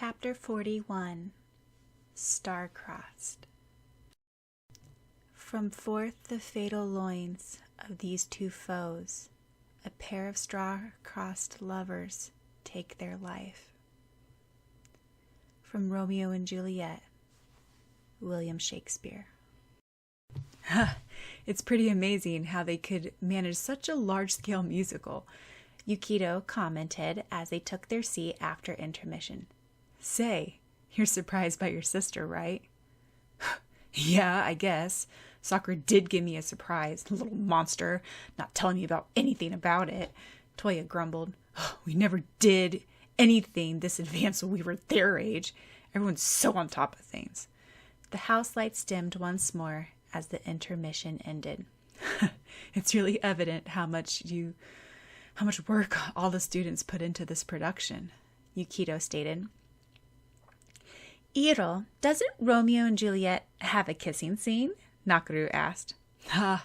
Chapter 41 Starcrossed. From forth the fatal loins of these two foes, a pair of star-crossed lovers take their life. From Romeo and Juliet, William Shakespeare. It's pretty amazing how they could manage such a large-scale musical, Yukito commented as they took their seat after intermission. Say, you're surprised by your sister, right? Yeah, I guess. Sakura did give me a surprise, little monster, not telling me about anything about it. Toya grumbled. We never did anything this advanced when we were their age. Everyone's so on top of things. The house lights dimmed once more as the intermission ended. It's really evident how much work all the students put into this production, Yukito stated. Iro, doesn't Romeo and Juliet have a kissing scene? Nakaru asked. I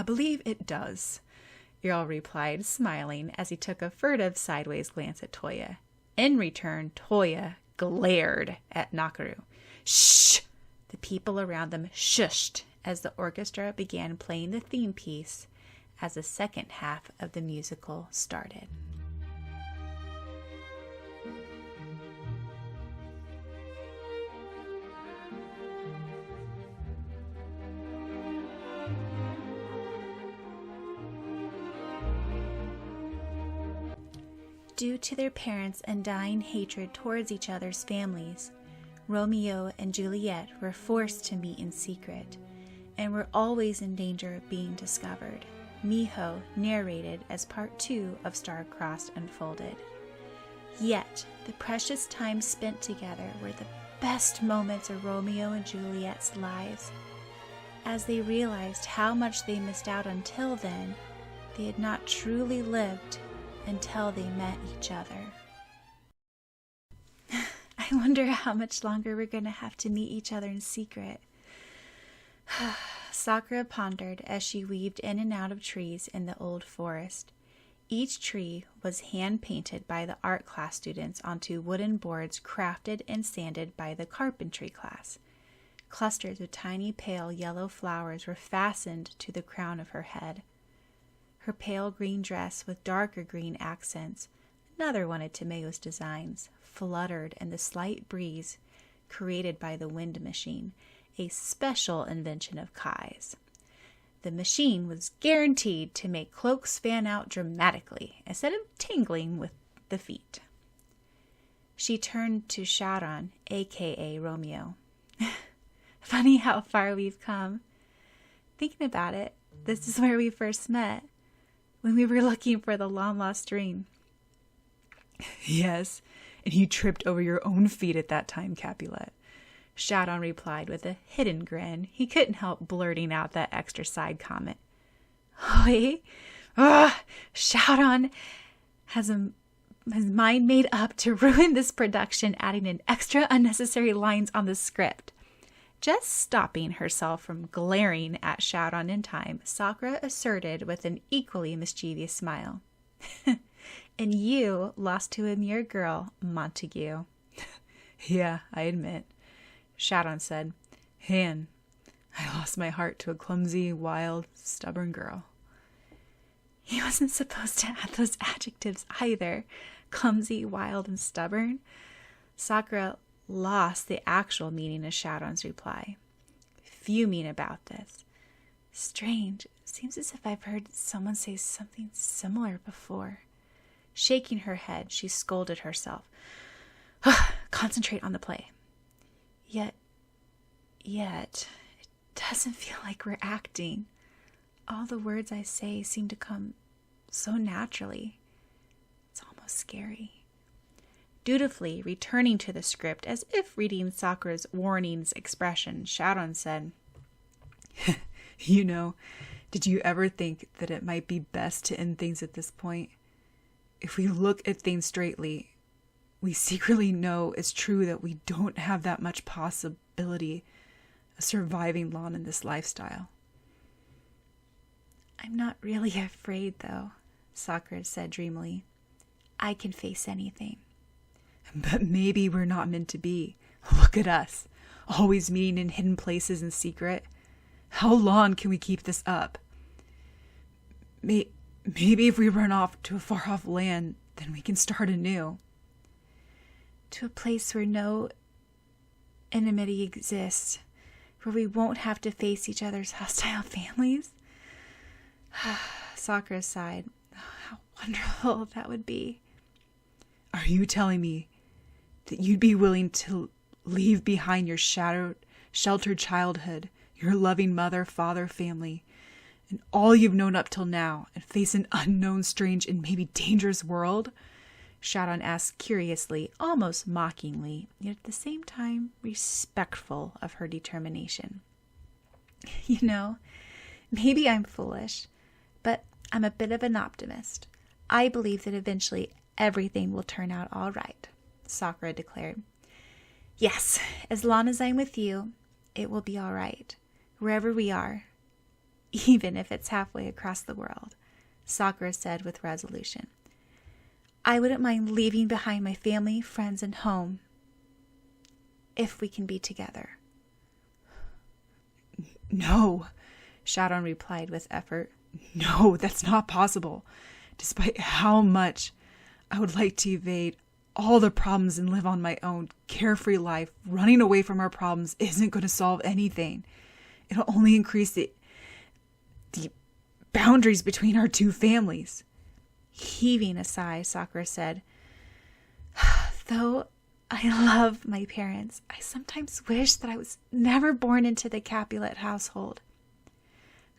believe it does, Iro replied, smiling as he took a furtive sideways glance at Toya. In return, Toya glared at Nakaru. Shh! The people around them shushed as the orchestra began playing the theme piece as the second half of the musical started. Due to their parents' undying hatred towards each other's families, Romeo and Juliet were forced to meet in secret and were always in danger of being discovered. Miho narrated as part 2 of Starcrossed unfolded. Yet, the precious time spent together were the best moments of Romeo and Juliet's lives. As they realized how much they missed out until then, they had not truly lived until they met each other. I wonder how much longer we're going to have to meet each other in secret. Sakura pondered as she weaved in and out of trees in the old forest. Each tree was hand-painted by the art class students onto wooden boards crafted and sanded by the carpentry class. Clusters of tiny pale yellow flowers were fastened to the crown of her head. Her pale green dress with darker green accents, another one of Tomeo's designs, fluttered in the slight breeze created by the wind machine, a special invention of Kai's. The machine was guaranteed to make cloaks fan out dramatically instead of tingling with the feet. She turned to Syaoran, a.k.a. Romeo. Funny how far we've come. Thinking about it, this is where we first met, when we were looking for the long-lost ring. Yes, and you tripped over your own feet at that time, Capulet. Syaoran replied with a hidden grin. He couldn't help blurting out that extra side comment. Oi! Syaoran has his mind made up to ruin this production, adding in extra unnecessary lines on the script. Just stopping herself from glaring at Syaoran in time, Sakura asserted with an equally mischievous smile. And you lost to a mere girl, Montague. Yeah, I admit, Syaoran said. And I lost my heart to a clumsy, wild, stubborn girl. He wasn't supposed to add those adjectives either. Clumsy, wild, and stubborn. Sakura lost the actual meaning of Syaoran's reply, fuming about this. Strange. Seems as if I've heard someone say something similar before. Shaking her head, she scolded herself. Concentrate on the play. Yet, it doesn't feel like we're acting. All the words I say seem to come so naturally. It's almost scary. Dutifully returning to the script as if reading Sakura's warning's expression, Syaoran said, did you ever think that it might be best to end things at this point? If we look at things straightly, we secretly know it's true that we don't have that much possibility of surviving long in this lifestyle. I'm not really afraid, though, Sakura said dreamily. I can face anything. But maybe we're not meant to be. Look at us, always meeting in hidden places in secret. How long can we keep this up? Maybe if we run off to a far-off land, then we can start anew. To a place where no enmity exists, where we won't have to face each other's hostile families? Sakura sighed. How wonderful that would be. Are you telling me that you'd be willing to leave behind your sheltered childhood, your loving mother, father, family, and all you've known up till now, and face an unknown, strange, and maybe dangerous world? Syaoran asked curiously, almost mockingly, yet at the same time respectful of her determination. You know, maybe I'm foolish, but I'm a bit of an optimist. I believe that eventually everything will turn out all right, Sakura declared. Yes, as long as I'm with you, it will be all right, wherever we are, even if it's halfway across the world, Sakura said with resolution. I wouldn't mind leaving behind my family, friends, and home, if we can be together. No, Syaoran replied with effort. No, that's not possible. Despite how much I would like to evade all the problems and live on my own carefree life, running away from our problems isn't going to solve anything. It'll only increase the boundaries between our two families. Heaving a sigh, Sakura said, Though I love my parents, I sometimes wish that I was never born into the Capulet household.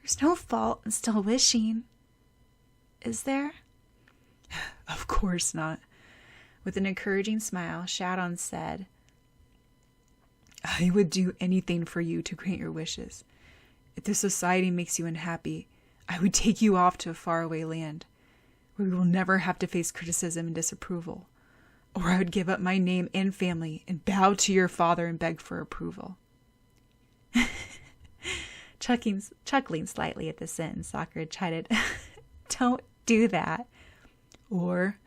There's no fault in still wishing, is there? Of course not. With an encouraging smile, Syaoran said, I would do anything for you to grant your wishes. If the society makes you unhappy, I would take you off to a faraway land, where we will never have to face criticism and disapproval. Or I would give up my name and family and bow to your father and beg for approval. Chuckling slightly at the sentence, Sakura chided, Don't do that. Or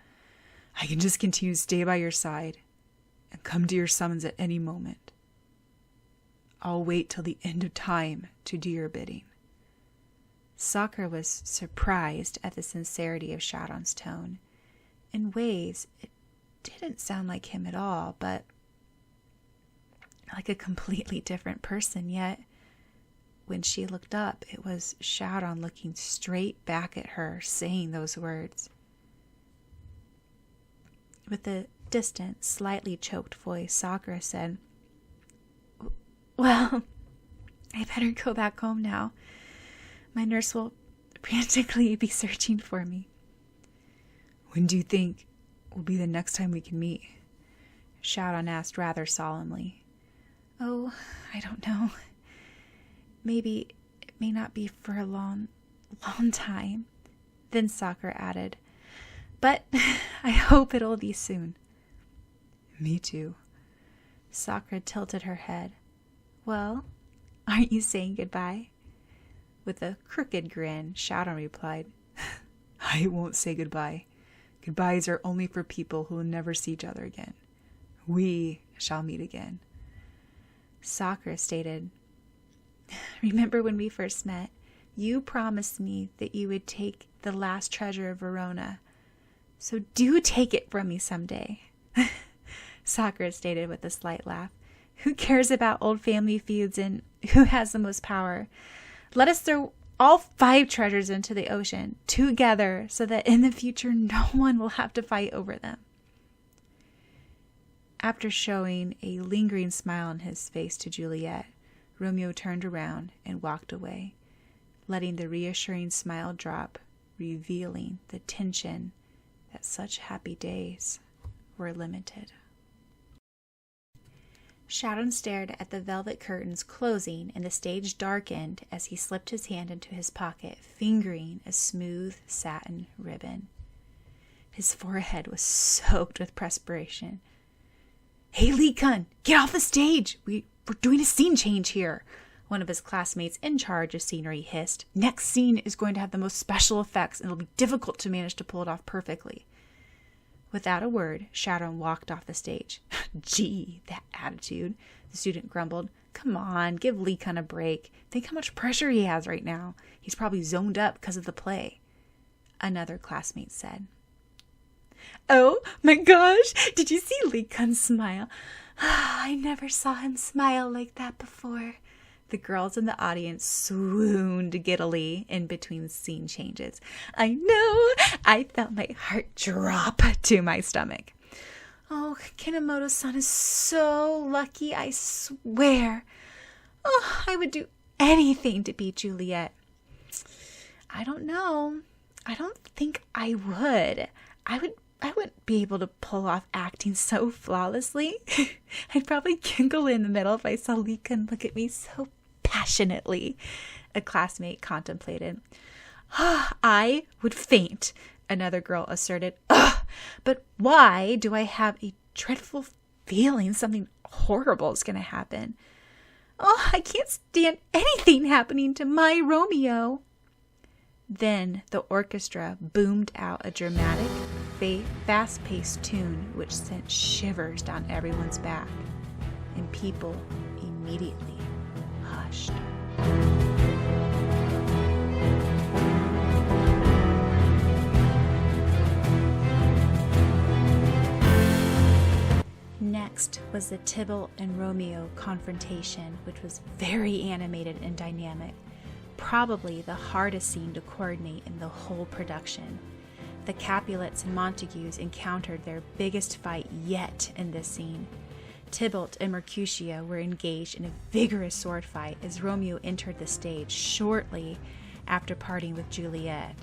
I can just continue to stay by your side and come to your summons at any moment. I'll wait till the end of time to do your bidding. Sakura was surprised at the sincerity of Syaoran's tone. In ways, it didn't sound like him at all, but like a completely different person. Yet, when she looked up, it was Syaoran looking straight back at her, saying those words. With a distant, slightly choked voice, Sakura said, Well, I better go back home now. My nurse will frantically be searching for me. When do you think will be the next time we can meet? Syaoran asked rather solemnly. Oh, I don't know. Maybe it may not be for a long time. Then Sakura added, But I hope it'll be soon. Me too. Sakura tilted her head. Well, aren't you saying goodbye? With a crooked grin, Syaoran replied, I won't say goodbye. Goodbyes are only for people who will never see each other again. We shall meet again. Sakura stated, Remember when we first met? You promised me that you would take the last treasure of Verona. So do take it from me someday. Sakura stated with a slight laugh. Who cares about old family feuds and who has the most power? Let us throw all 5 treasures into the ocean together so that in the future no one will have to fight over them. After showing a lingering smile on his face to Juliet, Romeo turned around and walked away, letting the reassuring smile drop, revealing the tension that such happy days were limited. Syaoran stared at the velvet curtains closing and the stage darkened as he slipped his hand into his pocket, fingering a smooth satin ribbon. His forehead was soaked with perspiration. Hey, Lee-kun, get off the stage! We're doing a scene change here, one of his classmates in charge of scenery hissed. Next scene is going to have the most special effects and it'll be difficult to manage to pull it off perfectly. Without a word, Syaoran walked off the stage. Gee, that attitude, the student grumbled. Come on, give Lee-kun a break. Think how much pressure he has right now. He's probably zoned up because of the play. Another classmate said. Oh my gosh, did you see Lee-kun smile? I never saw him smile like that before. The girls in the audience swooned giddily in between scene changes. I know, I felt my heart drop to my stomach. Oh, Kanemoto-san is so lucky, I swear. Oh, I would do anything to be Juliet. I don't know. I don't think I would. I wouldn't be able to pull off acting so flawlessly. I'd probably giggle in the middle if I saw Lee-kun look at me so passionately, a classmate contemplated. I would faint, another girl asserted. But why do I have a dreadful feeling something horrible is going to happen? Oh, I can't stand anything happening to my Romeo. Then the orchestra boomed out a dramatic, fast-paced tune which sent shivers down everyone's back, and people immediately hushed. Next was the Tybalt and Romeo confrontation, which was very animated and dynamic, probably the hardest scene to coordinate in the whole production. The Capulets and Montagues encountered their biggest fight yet in this scene. Tybalt and Mercutio were engaged in a vigorous sword fight as Romeo entered the stage shortly after parting with Juliet.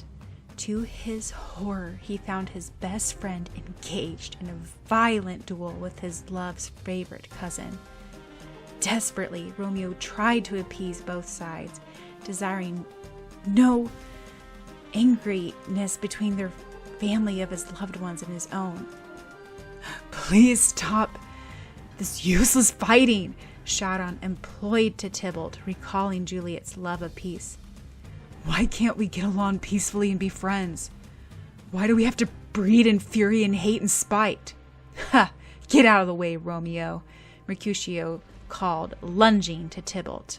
To his horror, he found his best friend engaged in a violent duel with his love's favorite cousin. Desperately, Romeo tried to appease both sides, desiring no angriness between their family of his loved ones and his own. Please stop this useless fighting, Syaoran implored to Tybalt, recalling Juliet's love of peace. Why can't we get along peacefully and be friends? Why do we have to breed in fury and hate and spite? Ha! Get out of the way, Romeo, Mercutio called, lunging to Tybalt.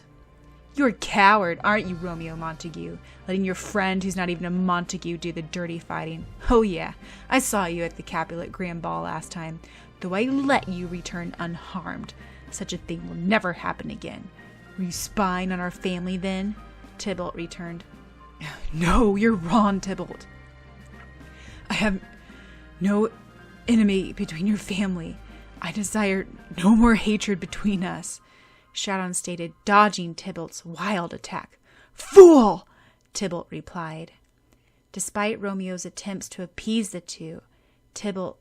You're a coward, aren't you, Romeo Montague, letting your friend who's not even a Montague do the dirty fighting? Oh yeah, I saw you at the Capulet Grand Ball last time, though I let you return unharmed. Such a thing will never happen again. Were you spying on our family then? Tybalt returned. No, you're wrong, Tybalt. I have no enemy between your family. I desire no more hatred between us, Syaoran stated, dodging Tybalt's wild attack. Fool! Tybalt replied. Despite Romeo's attempts to appease the two, Tybalt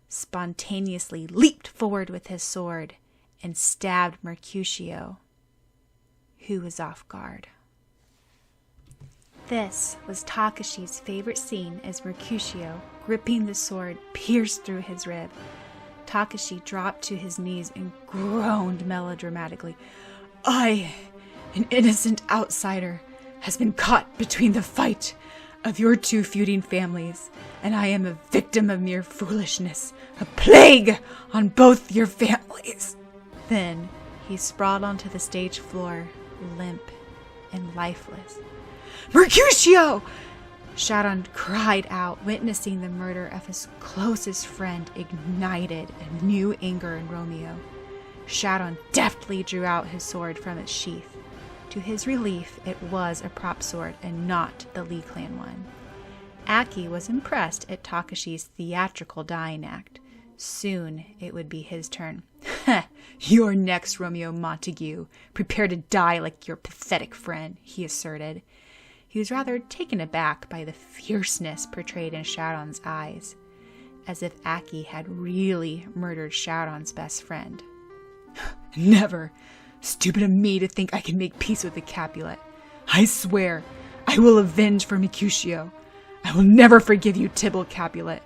spontaneously leaped forward with his sword and stabbed Mercutio, who was off guard. This was Takashi's favorite scene as Mercutio, gripping the sword, pierced through his rib. Takashi dropped to his knees and groaned melodramatically. I, an innocent outsider, has been caught between the fight of your two feuding families, and I am a victim of mere foolishness, a plague on both your families. Then he sprawled onto the stage floor, limp and lifeless. Mercutio! Syaoran cried out, witnessing the murder of his closest friend ignited a new anger in Romeo. Syaoran deftly drew out his sword from its sheath. To his relief, it was a prop sword and not the Lee clan one. Aki was impressed at Takashi's theatrical dying act. Soon it would be his turn. You're next, Romeo Montague. Prepare to die like your pathetic friend, he asserted. He was rather taken aback by the fierceness portrayed in Syaoran's eyes, as if Aki had really murdered Syaoran's best friend. Never! Stupid of me to think I can make peace with the Capulet. I swear, I will avenge for Mercutio. I will never forgive you, Tybalt Capulet,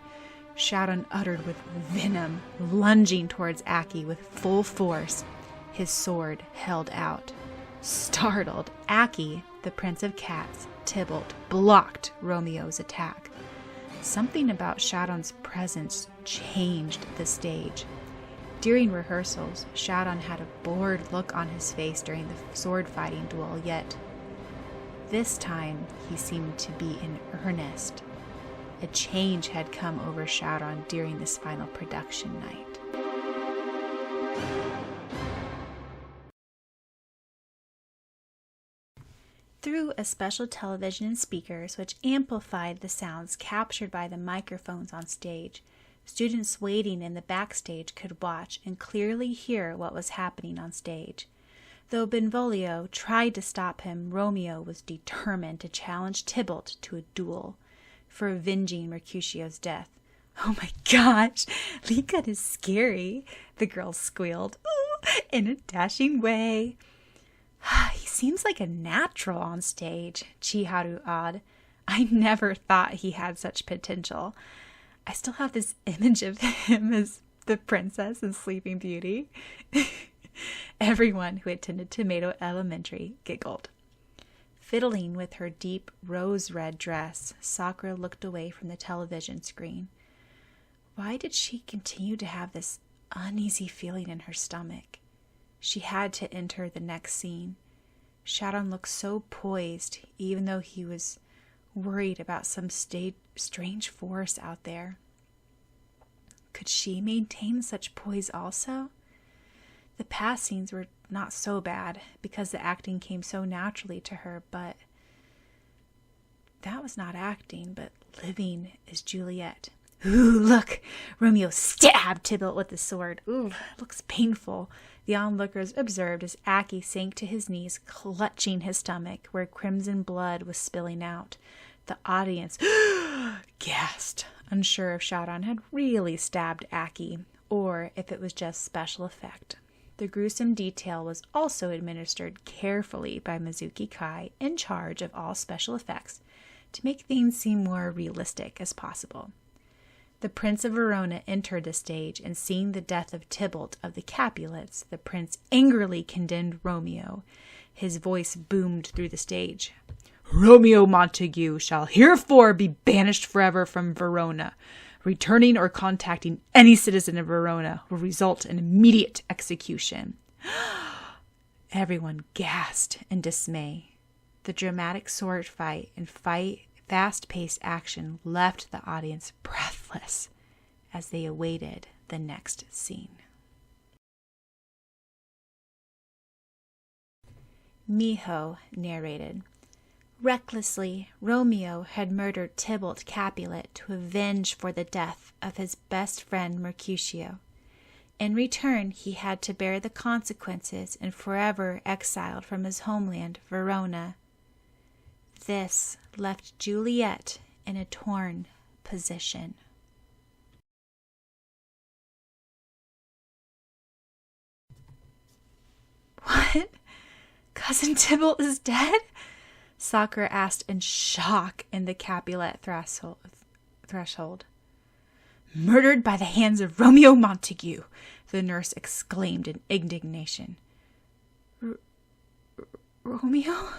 Syaoran uttered with venom, lunging towards Aki with full force, his sword held out. Startled, Aki, the Prince of Cats, Tybalt, blocked Romeo's attack. Something about Syaoran's presence changed the stage. During rehearsals, Syaoran had a bored look on his face during the sword-fighting duel, yet this time he seemed to be in earnest. A change had come over Syaoran during this final production night. Through a special television and speakers which amplified the sounds captured by the microphones on stage, students waiting in the backstage could watch and clearly hear what was happening on stage. Though Benvolio tried to stop him, Romeo was determined to challenge Tybalt to a duel for avenging Mercutio's death. "Oh my gosh, Likat is scary," the girl squealed, in a dashing way. "He seems like a natural on stage," Chiharu awed. "I never thought he had such potential. I still have this image of him as the princess in Sleeping Beauty." Everyone who attended Tomato Elementary giggled. Fiddling with her deep rose-red dress, Sakura looked away from the television screen. Why did she continue to have this uneasy feeling in her stomach? She had to enter the next scene. Syaoran looked so poised, even though he was worried about some strange force out there. Could she maintain such poise also? The past scenes were not so bad because the acting came so naturally to her, but that was not acting, but living as Juliet. "Ooh, look! Romeo stabbed Tybalt with the sword. Ooh, looks painful," the onlookers observed as Aki sank to his knees, clutching his stomach, where crimson blood was spilling out. The audience gasped, unsure if Syaoran had really stabbed Aki, or if it was just special effect. The gruesome detail was also administered carefully by Mizuki Kai, in charge of all special effects, to make things seem more realistic as possible. The Prince of Verona entered the stage, and seeing the death of Tybalt of the Capulets, the prince angrily condemned Romeo. His voice boomed through the stage. "Romeo Montague shall herefore be banished forever from Verona. Returning or contacting any citizen of Verona will result in immediate execution." Everyone gasped in dismay. The dramatic sword fight and fast-paced action left the audience breathless as they awaited the next scene. Miho narrated. Recklessly, Romeo had murdered Tybalt Capulet to avenge for the death of his best friend Mercutio. In return, he had to bear the consequences and forever exiled from his homeland, Verona. This left Juliet in a torn position. "What? Cousin Tybalt is dead?" Sakura asked in shock in the Capulet threshold. "Murdered by the hands of Romeo Montague," the nurse exclaimed in indignation. "Romeo?"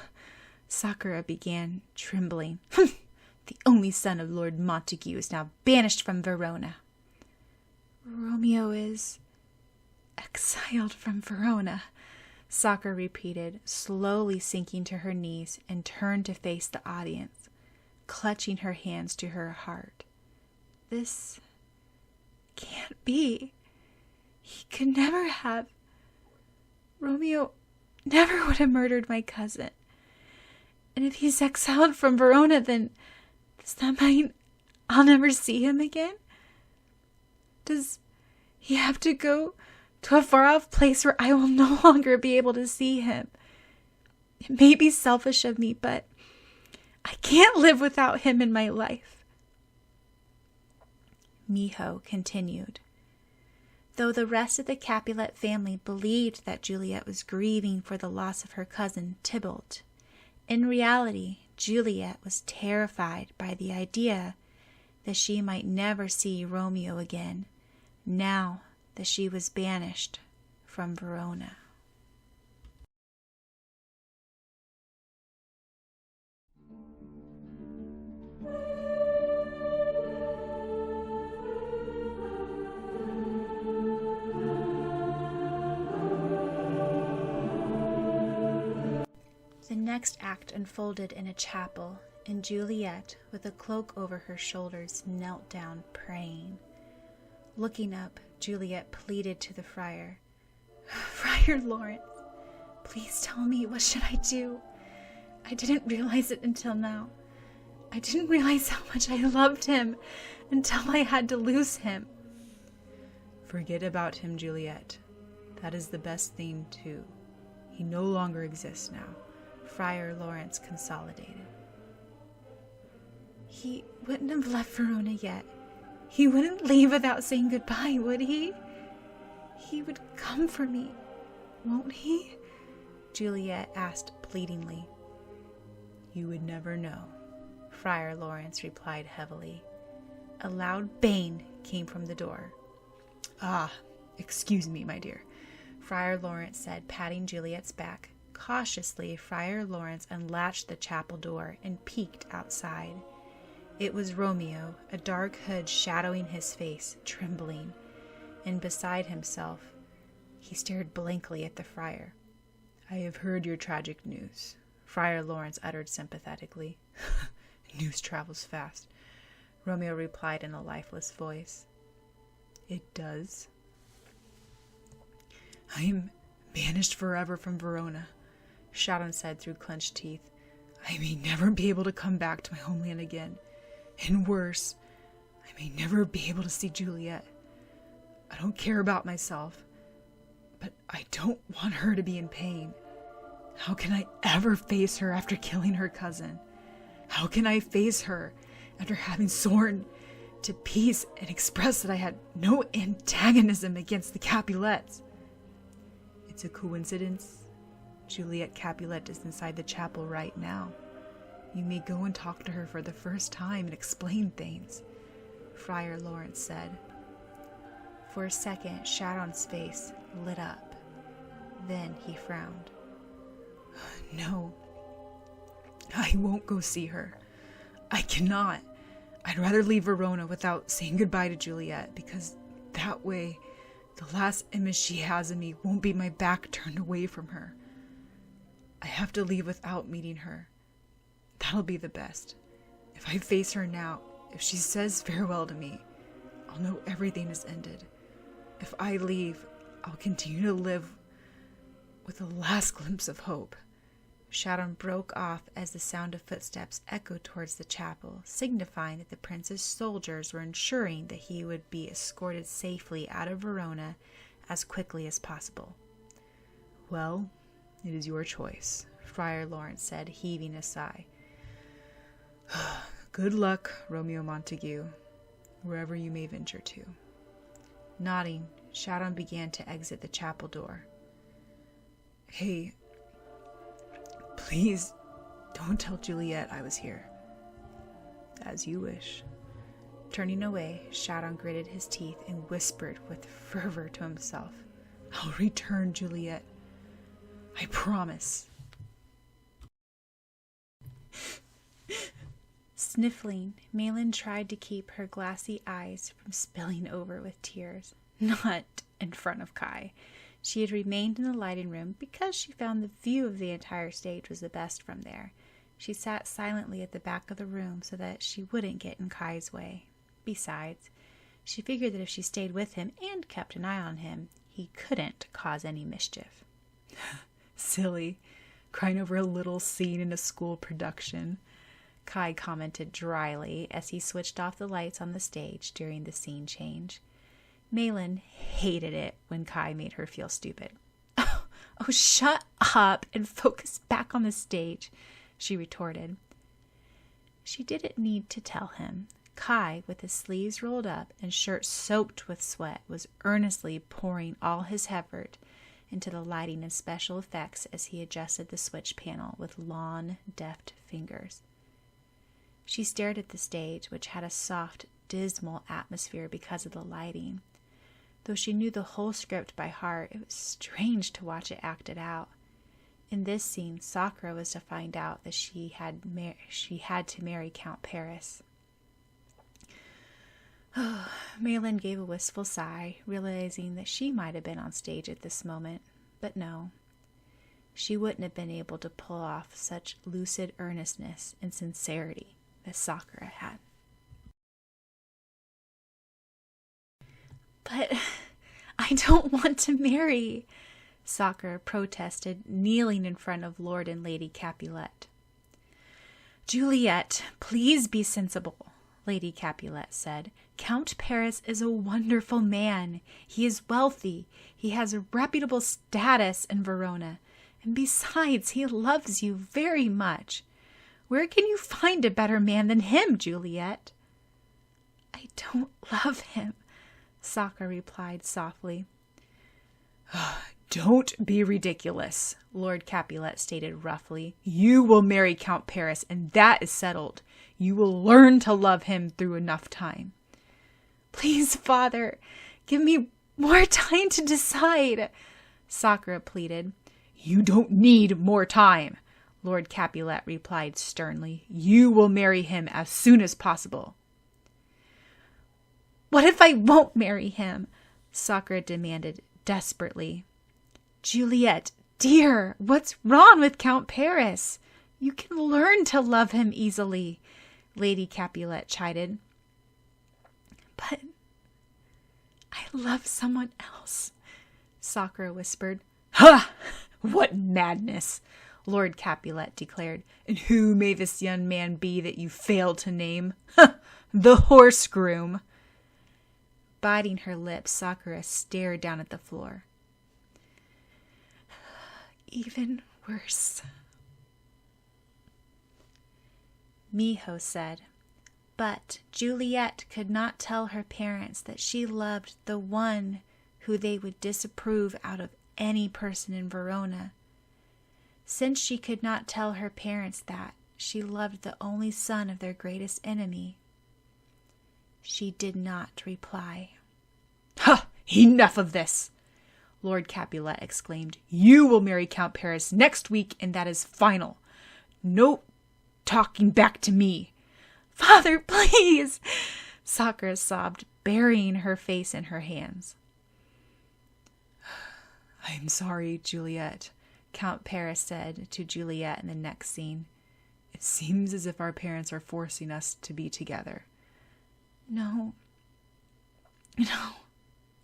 Sakura began, trembling. "The only son of Lord Montague is now banished from Verona." "Romeo is exiled from Verona," Sakura repeated, slowly sinking to her knees, and turned to face the audience, clutching her hands to her heart. "This can't be. He could never have. Romeo never would have murdered my cousin. And if he's exiled from Verona, then does that mean I'll never see him again? Does he have to go to a far-off place where I will no longer be able to see him? It may be selfish of me, but I can't live without him in my life." Miho continued. Though the rest of the Capulet family believed that Juliet was grieving for the loss of her cousin Tybalt, in reality, Juliet was terrified by the idea that she might never see Romeo again, now that she was banished from Verona. next act unfolded in a chapel, and Juliet, with a cloak over her shoulders, knelt down praying. Looking up, Juliet pleaded to the friar, "Friar Lawrence, please tell me, what should I do? I didn't realize it until now. I didn't realize how much I loved him until I had to lose him." "Forget about him, Juliet. That is the best thing, too. He no longer exists now," Friar Lawrence consolidated. "He wouldn't have left Verona yet. He wouldn't leave without saying goodbye, would he? He would come for me, won't he?" Juliet asked pleadingly. "You would never know," Friar Lawrence replied heavily. A loud bang came from the door. "Ah, excuse me, my dear," Friar Lawrence said, patting Juliet's back. Cautiously, Friar Lawrence unlatched the chapel door and peeked outside. It was Romeo, a dark hood shadowing his face, trembling, and beside himself. He stared blankly at the friar. "I have heard your tragic news," Friar Lawrence uttered sympathetically. "News travels fast," Romeo replied in a lifeless voice. "It does." "I am banished forever from Verona," Syaoran said through clenched teeth. "I may never be able to come back to my homeland again. And worse, I may never be able to see Juliet. I don't care about myself, but I don't want her to be in pain. How can I ever face her after killing her cousin? How can I face her after having sworn to peace and expressed that I had no antagonism against the Capulets?" "It's a coincidence. Juliet Capulet is inside the chapel right now. You may go and talk to her for the first time and explain things," Friar Lawrence said. For a second, Syaoran's face lit up. Then he frowned. "No, I won't go see her. I cannot. I'd rather leave Verona without saying goodbye to Juliet, because that way the last image she has of me won't be my back turned away from her. I have to leave without meeting her. That'll be the best. If I face her now, if she says farewell to me, I'll know everything has ended. If I leave, I'll continue to live with a last glimpse of hope." Syaoran broke off as the sound of footsteps echoed towards the chapel, signifying that the prince's soldiers were ensuring that he would be escorted safely out of Verona as quickly as possible. "Well, it is your choice," Friar Lawrence said, heaving a sigh. "Good luck, Romeo Montague, wherever you may venture to." Nodding, Syaoran began to exit the chapel door. "Hey, please don't tell Juliet I was here." "As you wish." Turning away, Syaoran gritted his teeth and whispered with fervor to himself, "I'll return, Juliet. I promise." Sniffling, Malin tried to keep her glassy eyes from spilling over with tears. Not in front of Kai. She had remained in the lighting room because she found the view of the entire stage was the best from there. She sat silently at the back of the room so that she wouldn't get in Kai's way. Besides, she figured that if she stayed with him and kept an eye on him, he couldn't cause any mischief. "Silly, crying over a little scene in a school production," Kai commented dryly as he switched off the lights on the stage during the scene change. Malin hated it when Kai made her feel stupid. Oh, shut up and focus back on the stage," she retorted. She didn't need to tell him. Kai, with his sleeves rolled up and shirt soaked with sweat, was earnestly pouring all his effort into the lighting and special effects as he adjusted the switch panel with long, deft fingers. She stared at the stage, which had a soft, dismal atmosphere because of the lighting. Though she knew the whole script by heart, it was strange to watch it acted out. In this scene, Sakura was to find out that she had to marry Count Paris. Malin gave a wistful sigh, realizing that she might have been on stage at this moment, but no. she wouldn't have been able to pull off such lucid earnestness and sincerity as Sakura had. But I don't want to marry, Sakura protested, kneeling in front of Lord and Lady Capulet. Juliet, please be sensible, Lady Capulet said. Count Paris is a wonderful man. He is wealthy. He has a reputable status in Verona. And besides, he loves you very much. Where can you find a better man than him, Juliet? I don't love him, Sakura replied softly. Don't be ridiculous, Lord Capulet stated roughly. You will marry Count Paris, and that is settled. You will learn to love him through enough time. Please, Father, give me more time to decide, Sakura pleaded. You don't need more time, Lord Capulet replied sternly. You will marry him as soon as possible. What if I won't marry him? Sakura demanded desperately. Juliet, dear, what's wrong with Count Paris? You can learn to love him easily, Lady Capulet chided. But I love someone else, Sakura whispered. Ha! What madness, Lord Capulet declared. And who may this young man be that you failed to name? The horse groom. Biting her lips, Sakura stared down at the floor. Even worse, Miho said. But Juliet could not tell her parents that she loved the one who they would disapprove out of any person in Verona. Since she could not tell her parents that she loved the only son of their greatest enemy, she did not reply. Ha! Enough of this! Lord Capulet exclaimed. You will marry Count Paris next week, and that is final. No talking back to me. Father, please! Sakura sobbed, burying her face in her hands. I'm sorry, Juliet, Count Paris said to Juliet in the next scene. It seems as if our parents are forcing us to be together. No,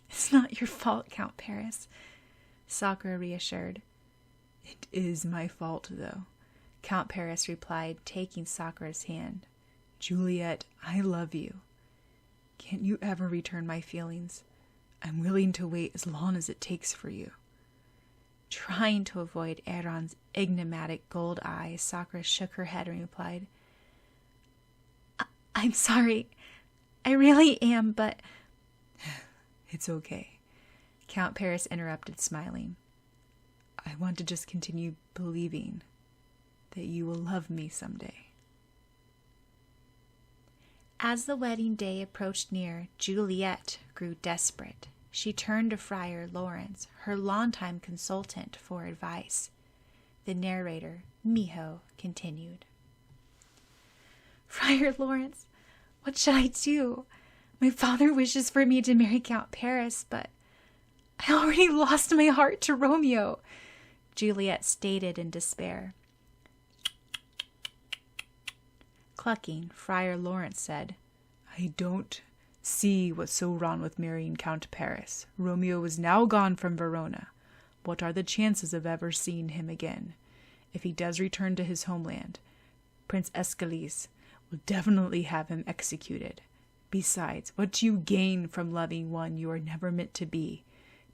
it's not your fault, Count Paris, Sakura reassured. It is my fault, though, Count Paris replied, taking Sakura's hand. Juliet, I love you. Can't you ever return my feelings? I'm willing to wait as long as it takes for you. Trying to avoid Aaron's enigmatic gold eyes, Sakura shook her head and replied, I'm sorry. I really am, but... It's okay, Count Paris interrupted, smiling. I want to just continue believing that you will love me someday. As the wedding day approached near, Juliet grew desperate. She turned to Friar Lawrence, her longtime consultant, for advice. The narrator, Miho, continued. Friar Lawrence, what should I do? My father wishes for me to marry Count Paris, but I already lost my heart to Romeo, Juliet stated in despair. Clucking, Friar Lawrence said, I don't see what's so wrong with marrying Count Paris. Romeo is now gone from Verona. What are the chances of ever seeing him again? If he does return to his homeland, Prince Escalise will definitely have him executed. Besides, what do you gain from loving one you are never meant to be?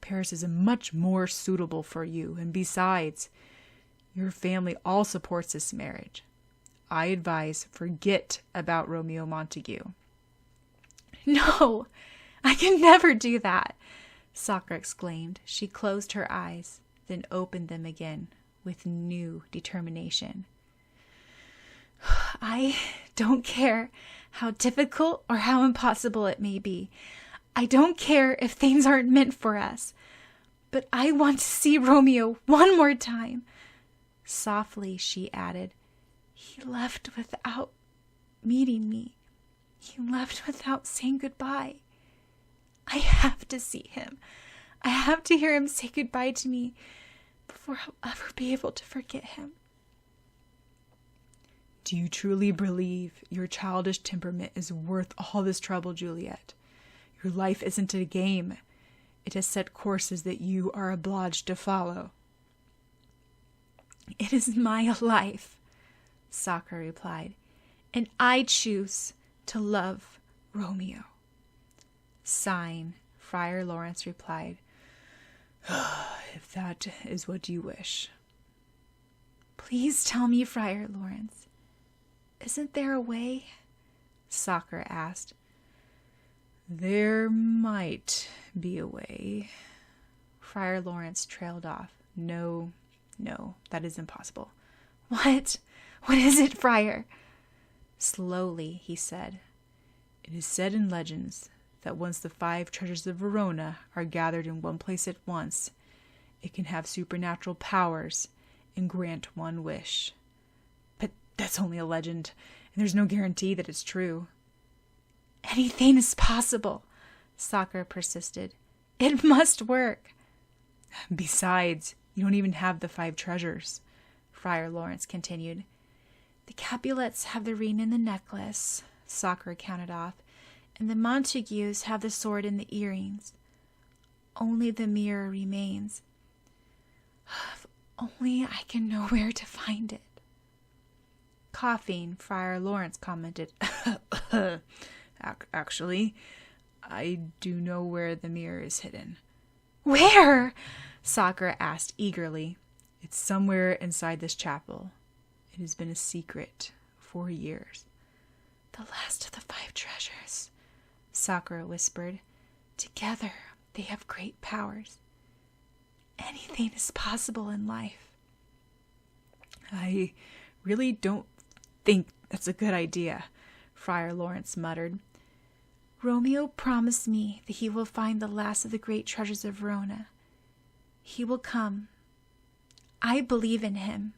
Paris is much more suitable for you, and besides, your family all supports this marriage. I advise forget about Romeo Montague. No, I can never do that, Sakura exclaimed. She closed her eyes, then opened them again with new determination. I don't care how difficult or how impossible it may be. I don't care if things aren't meant for us. But I want to see Romeo one more time. Softly, she added, he left without meeting me. He left without saying goodbye. I have to see him. I have to hear him say goodbye to me. before I'll ever be able to forget him. Do you truly believe your childish temperament is worth all this trouble, Juliet? Your life isn't a game. It has set courses that you are obliged to follow. It is my life, Sakura replied, and I choose to love Romeo. Sighing, Friar Lawrence replied, If that is what you wish. Please tell me, Friar Lawrence, isn't there a way? Sakura asked. There might be a way. Friar Lawrence trailed off. No, that is impossible. What? What is it, Friar? Slowly, he said. It is said in legends that once the 5 treasures of Verona are gathered in one place at once, it can have supernatural powers and grant one wish. But that's only a legend, and there's no guarantee that it's true. Anything is possible, Sakura persisted. It must work. Besides, you don't even have the 5 treasures, Friar Lawrence continued. The Capulets have the ring and the necklace, Sakura counted off, and the Montagues have the sword and the earrings. Only the mirror remains. If only I can know where to find it. Coughing, Friar Lawrence commented, Actually, I do know where the mirror is hidden. Where? Sakura asked eagerly. It's somewhere inside this chapel. It has been a secret for years. The last of the 5 treasures, Sakura whispered. Together, they have great powers. Anything is possible in life. I really don't think that's a good idea, Friar Lawrence muttered. Romeo promised me that he will find the last of the great treasures of Verona. He will come. I believe in him.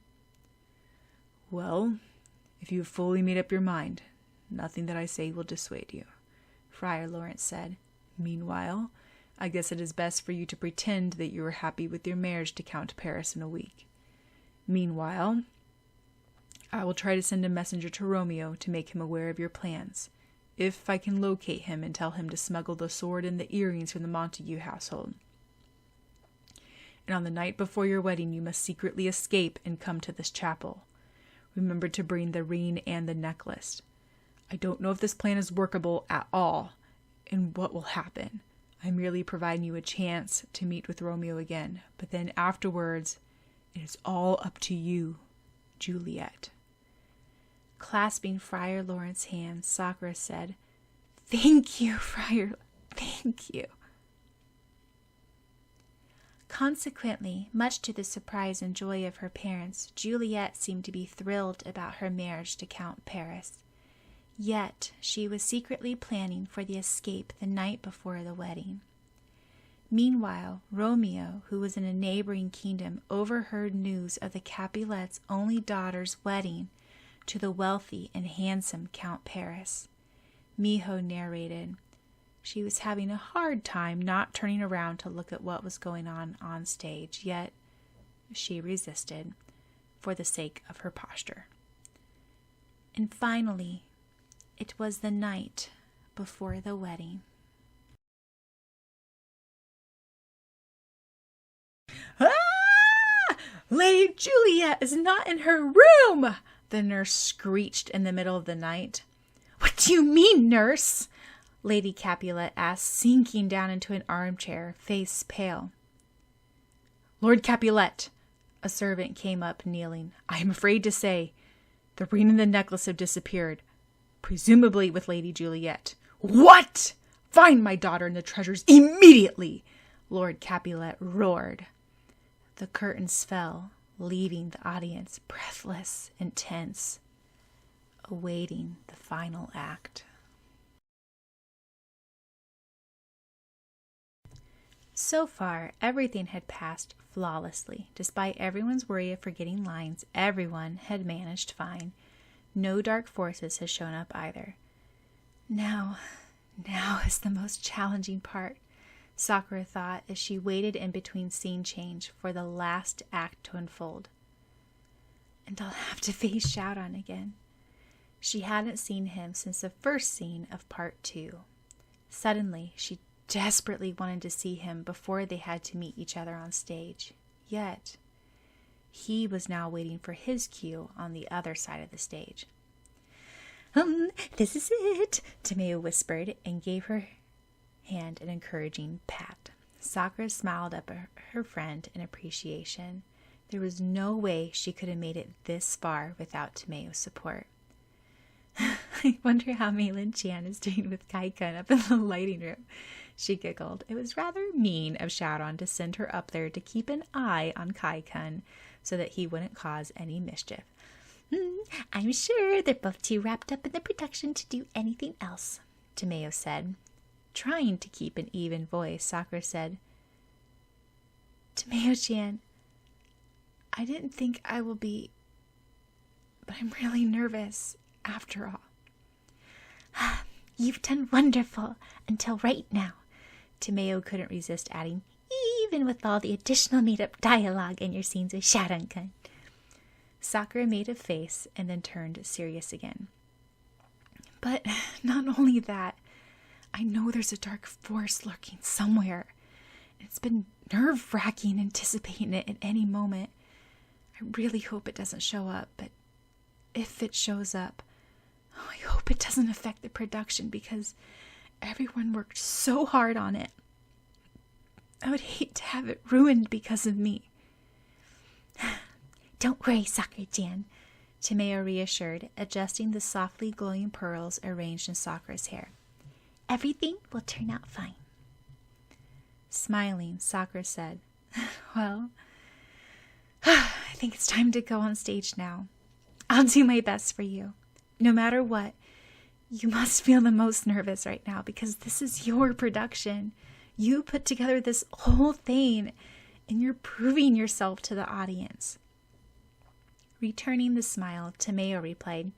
Well, if you have fully made up your mind, nothing that I say will dissuade you, Friar Lawrence said. Meanwhile, I guess it is best for you to pretend that you are happy with your marriage to Count Paris in a week. Meanwhile, I will try to send a messenger to Romeo to make him aware of your plans, if I can locate him and tell him to smuggle the sword and the earrings from the Montague household. And on the night before your wedding, you must secretly escape and come to this chapel. Remember to bring the ring and the necklace. I don't know if this plan is workable at all, and what will happen. I'm merely providing you a chance to meet with Romeo again, but then afterwards, it is all up to you, Juliet. Clasping Friar Lawrence's hand, Sakura said, Thank you, Friar. Thank you. Consequently, much to the surprise and joy of her parents, Juliet seemed to be thrilled about her marriage to Count Paris. Yet she was secretly planning for the escape the night before the wedding. Meanwhile, Romeo, who was in a neighboring kingdom, overheard news of the Capulet's only daughter's wedding to the wealthy and handsome Count Paris. Miho narrated. She was having a hard time not turning around to look at what was going on stage, yet she resisted for the sake of her posture. And finally, it was the night before the wedding. Ah! Lady Juliet is not in her room! The nurse screeched in the middle of the night. What do you mean, nurse? Lady Capulet asked, sinking down into an armchair, face pale. Lord Capulet, a servant came up, kneeling. I am afraid to say, the ring and the necklace have disappeared, presumably with Lady Juliet. What? Find my daughter and the treasures immediately! Lord Capulet roared. The curtains fell, leaving the audience breathless and tense, awaiting the final act. So far, everything had passed flawlessly. Despite everyone's worry of forgetting lines, everyone had managed fine. No dark forces had shown up either. Now is the most challenging part, Sakura thought as she waited in between scene change for the last act to unfold. And I'll have to face Syaoran again. She hadn't seen him since the first scene of part 2. Suddenly, she desperately wanted to see him before they had to meet each other on stage. Yet, he was now waiting for his cue on the other side of the stage. This is it, Tomeo whispered and gave her hand an encouraging pat. Sakura smiled up at her friend in appreciation. There was no way she could have made it this far without Tomeo's support. I wonder how Meilin Chan is doing with Kai-kun up in the lighting room, she giggled. It was rather mean of Syaoran to send her up there to keep an eye on Kai-kun so that he wouldn't cause any mischief. I'm sure they're both too wrapped up in the production to do anything else, Tomeo said. Trying to keep an even voice, Sakura said, Tomeo-chan, I didn't think I will be, but I'm really nervous after all. You've done wonderful until right now, Tomeo couldn't resist adding, even with all the additional made-up dialogue in your scenes with Syaoran-kun. Sakura made a face and then turned serious again. But not only that, I know there's a dark force lurking somewhere. It's been nerve-wracking anticipating it at any moment. I really hope it doesn't show up, but if it shows up, I hope it doesn't affect the production because everyone worked so hard on it. I would hate to have it ruined because of me. Don't worry, Sakura-chan, Tomeo reassured, adjusting the softly glowing pearls arranged in Sakura's hair. Everything will turn out fine. Smiling, Sakura said, Well, I think it's time to go on stage now. I'll do my best for you. No matter what, you must feel the most nervous right now because this is your production. You put together this whole thing, and you're proving yourself to the audience. Returning the smile, Tomeo replied,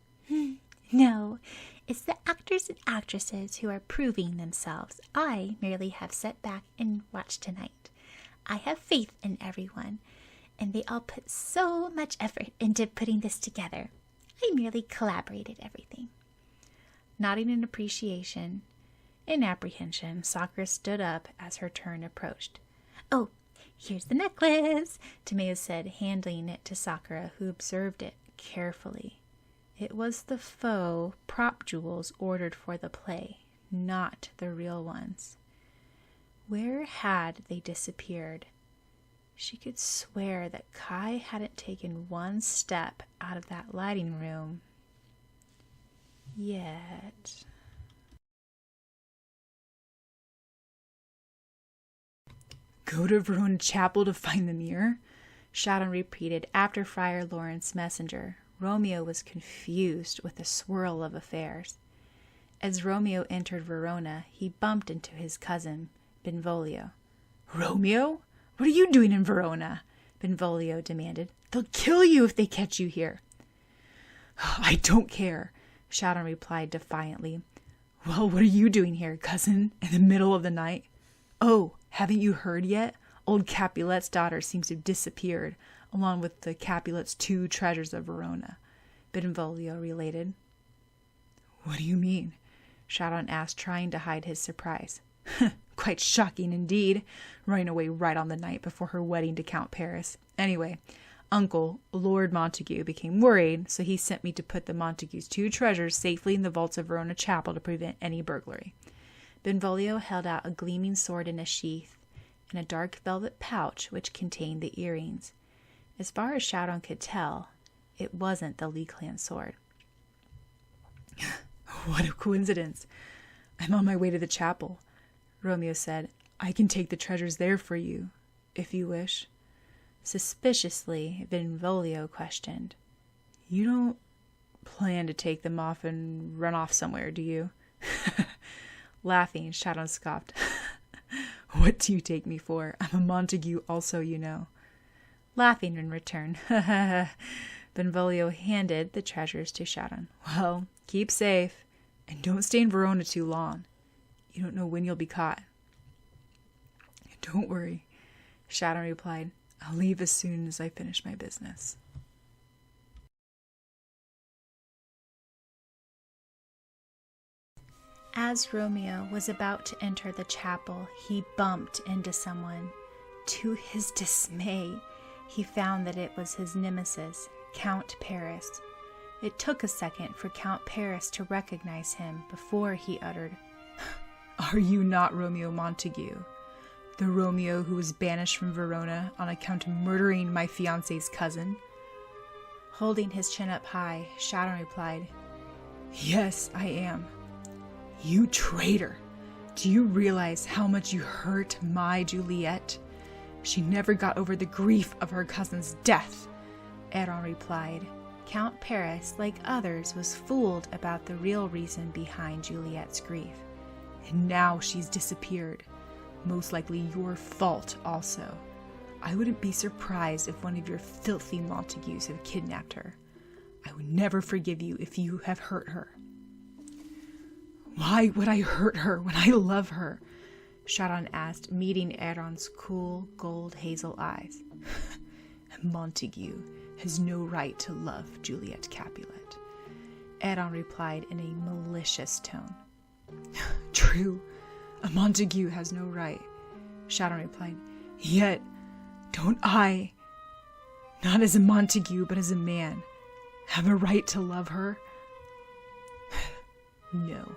No, it's the actors and actresses who are proving themselves. I merely have sat back and watched tonight. I have faith in everyone, and they all put so much effort into putting this together. I merely collaborated everything. Nodding in appreciation and apprehension, Sakura stood up as her turn approached. Oh, here's the necklace, Tomeo said, handing it to Sakura, who observed it carefully. It was the faux prop jewels ordered for the play, not the real ones. Where had they disappeared? She could swear that Kai hadn't taken one step out of that lighting room yet. Go to Verona Chapel to find the mirror? Syaoran repeated after Friar Lawrence's messenger. Romeo was confused with the swirl of affairs. As Romeo entered Verona, he bumped into his cousin, Benvolio. Romeo? What are you doing in Verona? Benvolio demanded. They'll kill you if they catch you here. I don't care, Syaoran replied defiantly. Well, what are you doing here, cousin, in the middle of the night? Oh, haven't you heard yet? Old Capulet's daughter seems to have disappeared, along with the Capulet's 2 treasures of Verona, Benvolio related. What do you mean? Syaoran asked, trying to hide his surprise. Quite shocking indeed, running away right on the night before her wedding to Count Paris. Anyway, Uncle, Lord Montague, became worried, so he sent me to put the Montague's 2 treasures safely in the vaults of Verona Chapel to prevent any burglary. Benvolio held out a gleaming sword in a sheath and a dark velvet pouch which contained the earrings. As far as Syaoran could tell, it wasn't the Li clan sword. What a coincidence. I'm on my way to the chapel, Romeo said. I can take the treasures there for you, if you wish. Suspiciously, Benvolio questioned. You don't plan to take them off and run off somewhere, do you? Laughing, Syaoran scoffed. What do you take me for? I'm a Montague also, you know. Laughing in return, Benvolio handed the treasures to Syaoran. Well, keep safe, and don't stay in Verona too long. You don't know when you'll be caught. Don't worry, Syaoran replied. I'll leave as soon as I finish my business. As Romeo was about to enter the chapel, he bumped into someone. To his dismay, he found that it was his nemesis, Count Paris. It took a second for Count Paris to recognize him before he uttered, Are you not Romeo Montague? The Romeo who was banished from Verona on account of murdering my fiancé's cousin? Holding his chin up high, Syaoran replied, Yes, I am. You traitor! Do you realize how much you hurt my Juliet? She never got over the grief of her cousin's death, Syaoran replied. Count Paris, like others, was fooled about the real reason behind Juliet's grief. And now she's disappeared. Most likely your fault also. I wouldn't be surprised if one of your filthy Montagues have kidnapped her. I would never forgive you if you have hurt her. Why would I hurt her when I love her? Syaoran asked, meeting Syaoran's cool, gold hazel eyes. Montague has no right to love Juliet Capulet, Syaoran replied in a malicious tone. True, a Montague has no right, Syaoran replied. Yet, don't I, not as a Montague but as a man, have a right to love her? No,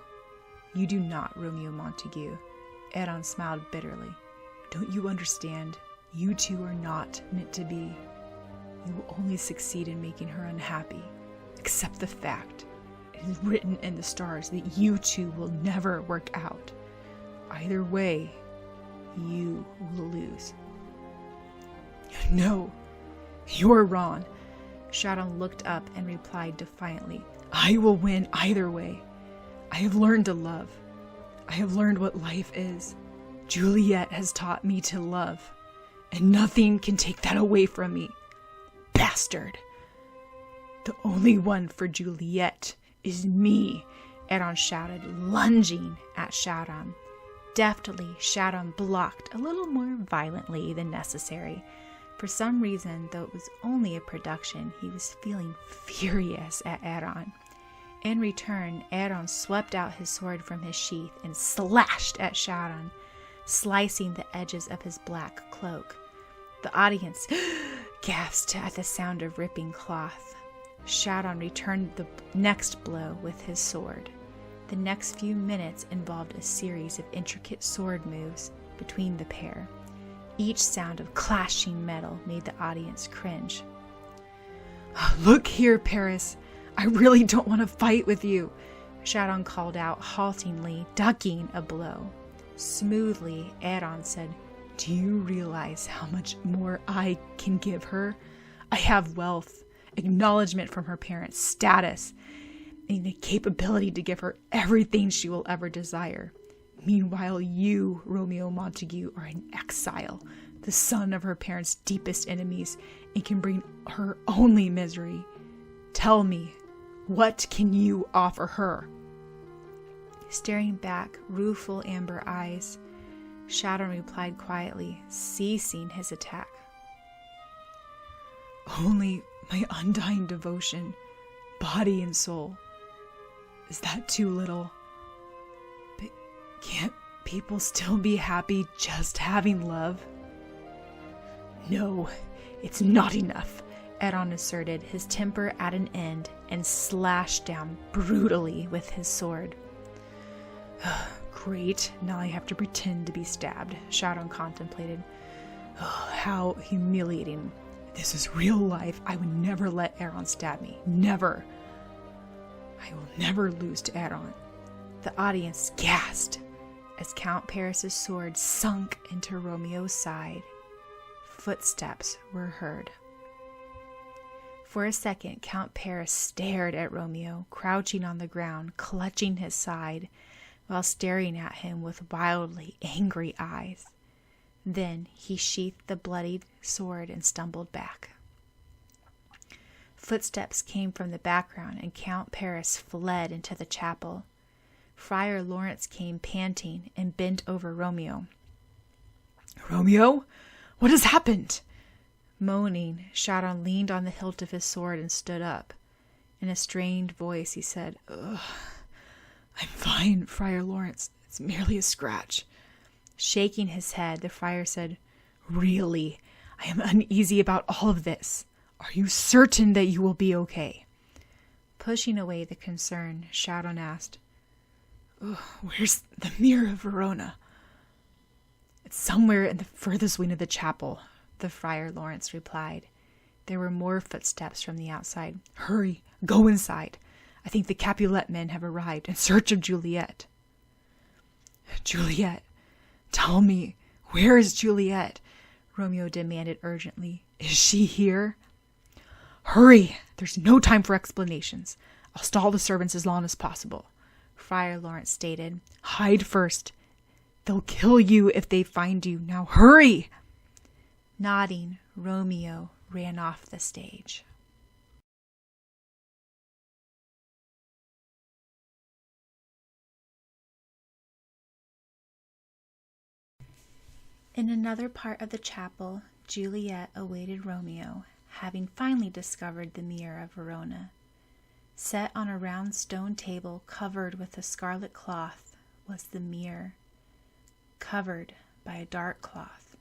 you do not, Romeo Montague, Syaoran smiled bitterly. Don't you understand? You two are not meant to be. You will only succeed in making her unhappy. Accept the fact. It is written in the stars that you two will never work out. Either way, you will lose. No, you're wrong. Syaoran looked up and replied defiantly. I will win either way. I have learned to love. I have learned what life is. Juliet has taught me to love, and nothing can take that away from me. Bastard! The only one for Juliet is me, Syaoran shouted, lunging at Syaoran. Deftly, Syaoran blocked a little more violently than necessary. For some reason, though it was only a production, he was feeling furious at Syaoran. In return, Syaoran swept out his sword from his sheath and slashed at Syaoran, slicing the edges of his black cloak. The audience gasped at the sound of ripping cloth. Syaoran returned the next blow with his sword. The next few minutes involved a series of intricate sword moves between the pair. Each sound of clashing metal made the audience cringe. Look here, Paris. I really don't want to fight with you, Syaoran called out haltingly, ducking a blow. Smoothly, Syaoran said, Do you realize how much more I can give her? I have wealth, acknowledgement from her parents, status, and the capability to give her everything she will ever desire. Meanwhile, you, Romeo Montague, are in exile, the son of her parents' deepest enemies, and can bring her only misery. Tell me, what can you offer her? Staring back, rueful amber eyes, Syaoran replied quietly, ceasing his attack. Only my undying devotion, body and soul. Is that too little? But can't people still be happy just having love? No, it's not enough, Syaoran asserted, his temper at an end, and slashed down brutally with his sword. Great, now I have to pretend to be stabbed, Syaoran contemplated. Oh, how humiliating. If this is real life, I would never let Syaoran stab me. Never. I will never lose to Syaoran. The audience gasped as Count Paris's sword sunk into Romeo's side. Footsteps were heard. For a second, Count Paris stared at Romeo, crouching on the ground, clutching his side, while staring at him with wildly angry eyes. Then he sheathed the bloodied sword and stumbled back. Footsteps came from the background, and Count Paris fled into the chapel. Friar Lawrence came panting and bent over Romeo. Romeo, what has happened? Moaning, Syaoran leaned on the hilt of his sword and stood up. In a strained voice, he said, "Ugh, I'm fine, Friar Lawrence. It's merely a scratch." Shaking his head, the friar said, "Really, I am uneasy about all of this. Are you certain that you will be okay?" Pushing away the concern, Syaoran asked, "Where's the Mirror of Verona?" "It's somewhere in the furthest wing of the chapel," the Friar Lawrence replied. There were more footsteps from the outside. "Hurry, go inside. I think the Capulet men have arrived in search of Juliet." "Juliet? Tell me, where is Juliet?" Romeo demanded urgently. "Is she here?" "Hurry! There's no time for explanations. I'll stall the servants as long as possible," Friar Lawrence stated. "Hide first. They'll kill you if they find you. Now hurry!" Nodding, Romeo ran off the stage. In another part of the chapel, Juliet awaited Romeo, having finally discovered the Mirror of Verona. Set on a round stone table covered with a scarlet cloth was the mirror, covered by a dark cloth.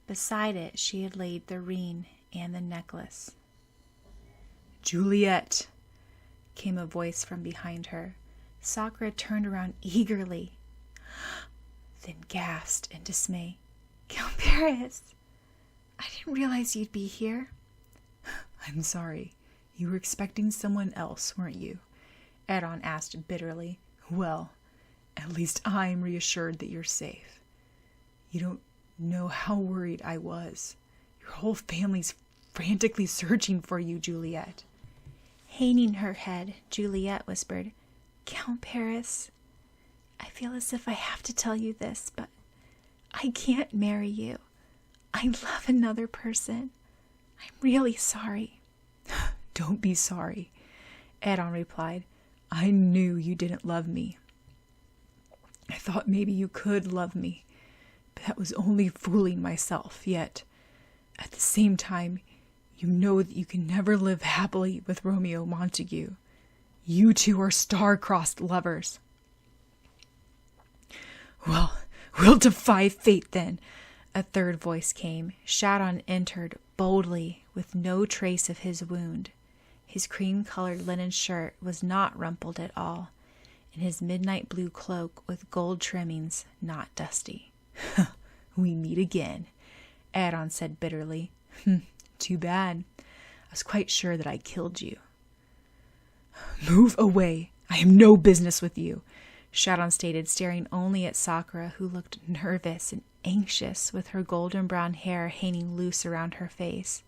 Beside it she had laid the ring and the necklace. "Juliet," came a voice from behind her. Sakura turned around eagerly, then gasped in dismay. "Count Paris! I didn't realize you'd be here." "I'm sorry. You were expecting someone else, weren't you?" Syaoran asked bitterly. "Well, at least I'm reassured that you're safe. You don't know how worried I was. Your whole family's frantically searching for you, Juliet." Hanging her head, Juliet whispered, "Count Paris, I feel as if I have to tell you this, but I can't marry you. I love another person. I'm really sorry." "Don't be sorry," Syaoran replied. "I knew you didn't love me. I thought maybe you could love me, but that was only fooling myself. Yet, at the same time, you know that you can never live happily with Romeo Montague. You two are star-crossed lovers." "Well, we'll defy fate then," a third voice came. Syaoran entered boldly with no trace of his wound. His cream-colored linen shirt was not rumpled at all, and his midnight blue cloak with gold trimmings not dusty. "We meet again," Syaoran said bitterly. "Too bad. I was quite sure that I killed you." "Move away. I have no business with you," Syaoran stated, staring only at Sakura, who looked nervous and anxious with her golden brown hair hanging loose around her face.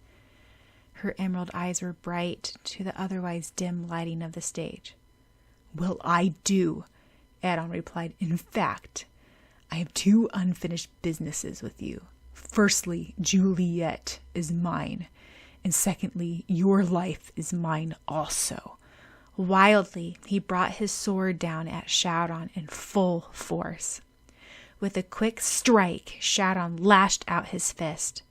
Her emerald eyes were bright to the otherwise dim lighting of the stage. "Well, I do," Syaoran replied. "In fact, I have two unfinished businesses with you. Firstly, Juliet is mine. And secondly, your life is mine also." Wildly, he brought his sword down at Syaoran in full force. With a quick strike, Syaoran lashed out his fist.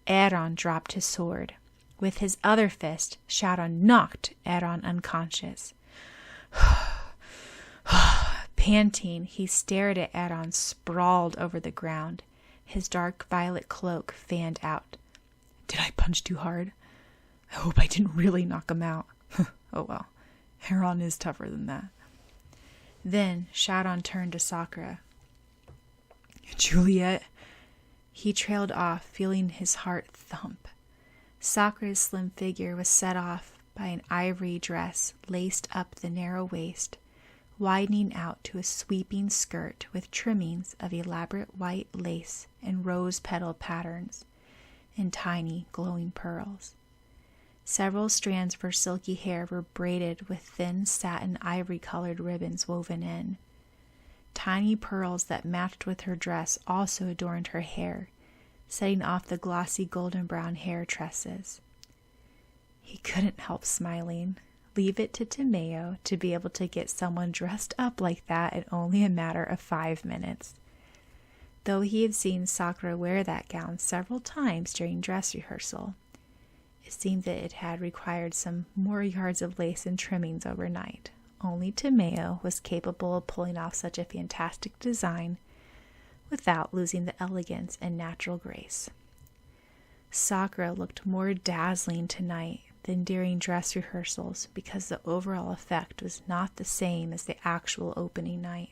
Syaoran dropped his sword. With his other fist, Syaoran knocked Syaoran unconscious. Panting, he stared at Syaoran sprawled over the ground, his dark violet cloak fanned out. "Did I punch too hard? I hope I didn't really knock him out." "Oh well, Syaoran is tougher than that." Then Syaoran turned to Sakura. "Juliet?" He trailed off, feeling his heart thump. Sakura's slim figure was set off by an ivory dress laced up the narrow waist, widening out to a sweeping skirt with trimmings of elaborate white lace and rose petal patterns, and tiny glowing pearls. Several strands of her silky hair were braided with thin satin ivory-colored ribbons woven in. Tiny pearls that matched with her dress also adorned her hair, setting off the glossy golden brown hair tresses. He couldn't help smiling. Leave it to Tomeo to be able to get someone dressed up like that in only a matter of 5 minutes. though he had seen Sakura wear that gown several times during dress rehearsal. It seemed that it had required some more yards of lace and trimmings overnight. Only Tomeo was capable of pulling off such a fantastic design without losing the elegance and natural grace. Sakura looked more dazzling tonight than during dress rehearsals because the overall effect was not the same as the actual opening night,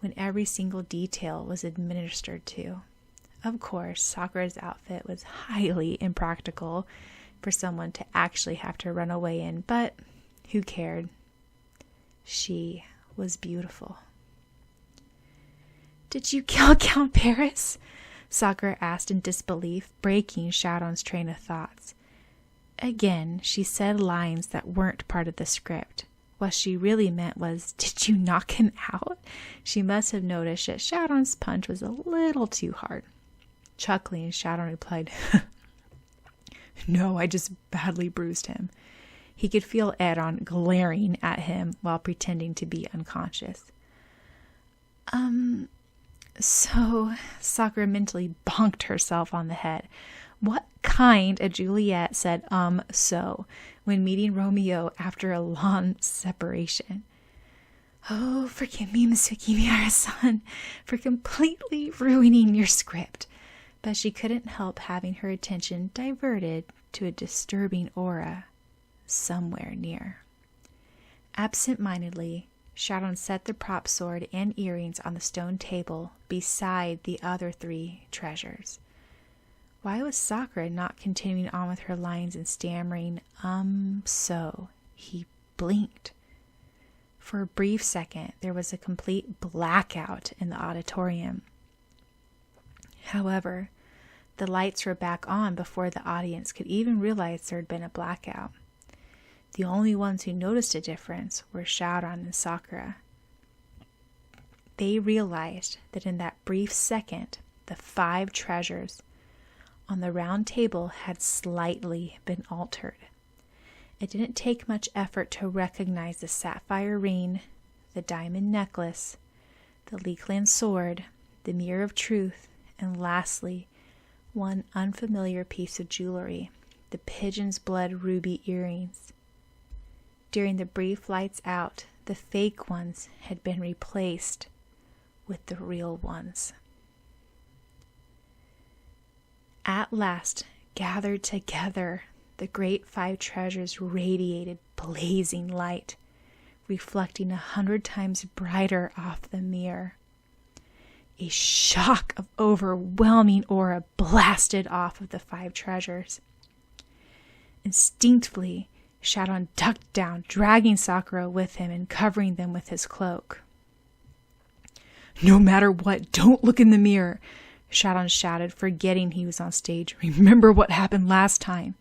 when every single detail was administered to. Of course, Sakura's outfit was highly impractical for someone to actually have to run away in, but who cared? She was beautiful. "Did you kill Count Paris?" Sakura asked in disbelief, breaking Syaoran's train of thoughts. Again, she said lines that weren't part of the script. What she really meant was, "Did you knock him out?" She must have noticed that Syaoran's punch was a little too hard. Chuckling, Syaoran replied, "No, I just badly bruised him." He could feel Aaron glaring at him while pretending to be unconscious. So Sakura mentally bonked herself on the head. What kind of Juliet said, so, when meeting Romeo after a long separation? "Oh, forgive me, Miss Kimihara-san, for completely ruining your script." But she couldn't help having her attention diverted to a disturbing aura somewhere near. Absent-mindedly, Syaoran set the prop sword and earrings on the stone table beside the other 3 treasures. Why was Sakura not continuing on with her lines and stammering, so? He blinked. For a brief second, there was a complete blackout in the auditorium. However, the lights were back on before the audience could even realize there had been a blackout. The only ones who noticed a difference were Syaoran and Sakura. They realized that in that brief second, the 5 treasures on the round table had slightly been altered. It didn't take much effort to recognize the sapphire ring, the diamond necklace, the Leekland sword, the mirror of truth, and lastly, one unfamiliar piece of jewelry, the pigeon's blood ruby earrings. During the brief lights out, the fake ones had been replaced with the real ones. At last, gathered together, the great 5 treasures radiated blazing light, reflecting 100 times brighter off the mirror. A shock of overwhelming aura blasted off of the 5 treasures. Instinctively, Syaoran ducked down, dragging Sakura with him and covering them with his cloak. "No matter what, don't look in the mirror," Syaoran shouted, forgetting he was on stage. "Remember what happened last time."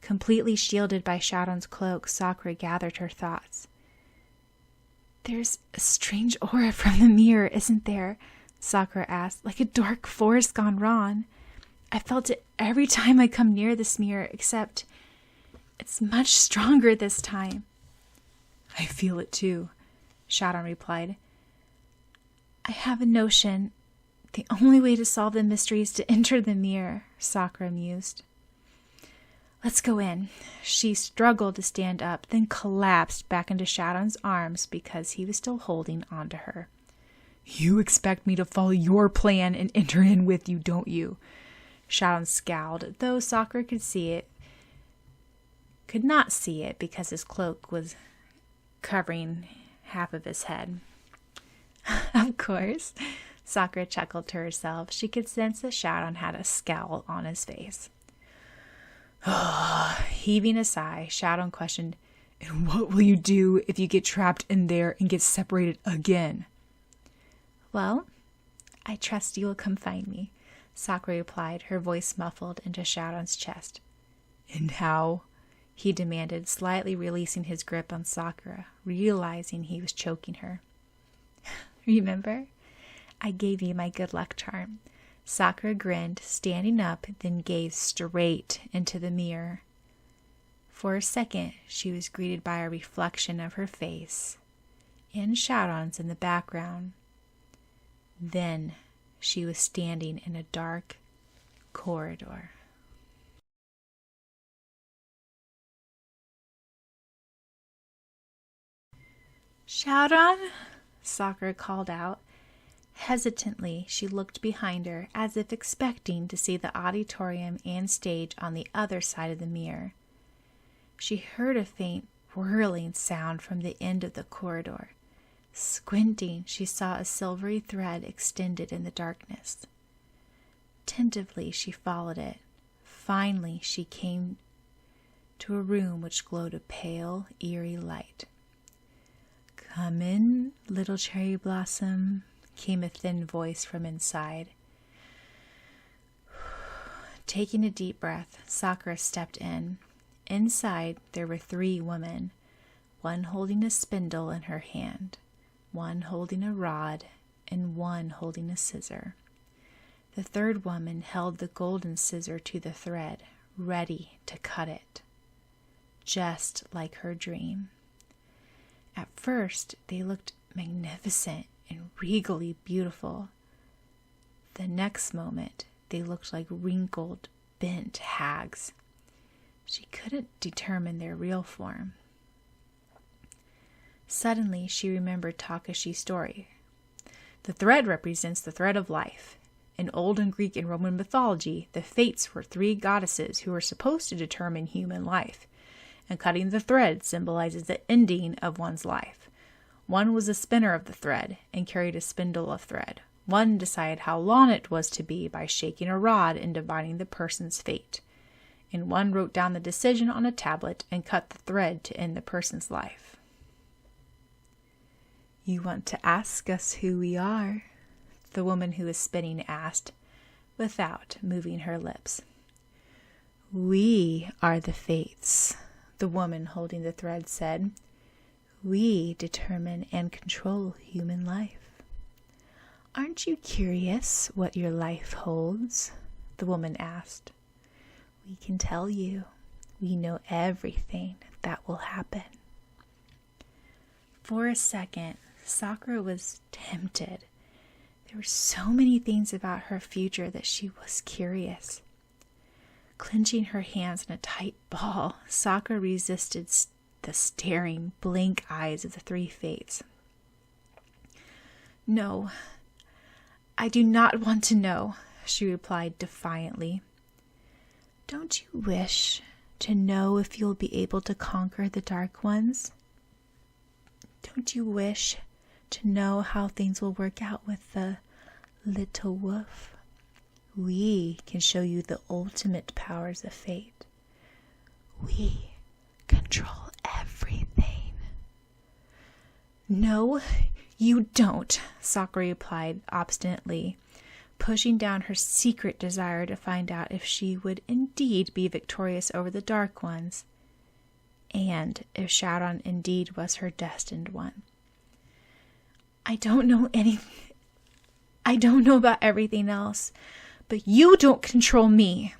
Completely shielded by Syaoran's cloak, Sakura gathered her thoughts. "There's a strange aura from the mirror, isn't there?" Sakura asked, "like a dark forest gone wrong. I felt it every time I come near this mirror, except it's much stronger this time." "I feel it too," Syaoran replied. "I have a notion. The only way to solve the mystery is to enter the mirror," Sakura mused. "Let's go in." She struggled to stand up, then collapsed back into Syaoran's arms because he was still holding onto her. "You expect me to follow your plan and enter in with you, don't you?" Syaoran scowled, though Sakura could not see it because his cloak was covering half of his head. "Of course," Sakura chuckled to herself. She could sense that Syaoran had a scowl on his face. Heaving a sigh, Syaoran questioned, "And what will you do if you get trapped in there and get separated again?" "Well, I trust you will come find me," Sakura replied, her voice muffled into Syaoran's chest. "And how?" he demanded, slightly releasing his grip on Sakura, realizing he was choking her. "Remember? I gave you my good luck charm." Sakura grinned, standing up, then gazed straight into the mirror. For a second, she was greeted by a reflection of her face and Syaoran's in the background. Then she was standing in a dark corridor. "Syaoran," Sakura called out. Hesitantly, she looked behind her, as if expecting to see the auditorium and stage on the other side of the mirror. She heard a faint whirling sound from the end of the corridor. Squinting, she saw a silvery thread extended in the darkness. Tentatively, she followed it. Finally, she came to a room which glowed a pale, eerie light. "Come in, little cherry blossom," came a thin voice from inside. Taking a deep breath, Sakura stepped in. Inside, there were 3 women, one holding a spindle in her hand, one holding a rod, and one holding a scissor. The 3rd woman held the golden scissor to the thread, ready to cut it, just like her dream. At first, they looked magnificent and regally beautiful. The next moment, they looked like wrinkled, bent hags. She couldn't determine their real form. Suddenly, she remembered Takashi's story. The thread represents the thread of life. In olden Greek and Roman mythology, the Fates were 3 goddesses who were supposed to determine human life, and cutting the thread symbolizes the ending of one's life. One was a spinner of the thread and carried a spindle of thread. One decided how long it was to be by shaking a rod and dividing the person's fate. And one wrote down the decision on a tablet and cut the thread to end the person's life. "You want to ask us who we are?" the woman who was spinning asked, without moving her lips. "We are the Fates," the woman holding the thread said. "We determine and control human life." "Aren't you curious what your life holds?" the woman asked. "We can tell you. We know everything that will happen." For a second, Sakura was tempted. There were so many things about her future that she was curious. Clenching her hands in a tight ball, Sakura resisted the staring, blank eyes of the 3 Fates. "No, I do not want to know," she replied defiantly. "Don't you wish to know if you'll be able to conquer the Dark Ones? Don't you wish to know how things will work out with the little wolf? We can show you the ultimate powers of fate. We control everything." "No, you don't," Sakura replied obstinately, pushing down her secret desire to find out if she would indeed be victorious over the Dark Ones, and if Syaoran indeed was her destined one. I don't know about everything else, but you don't control me."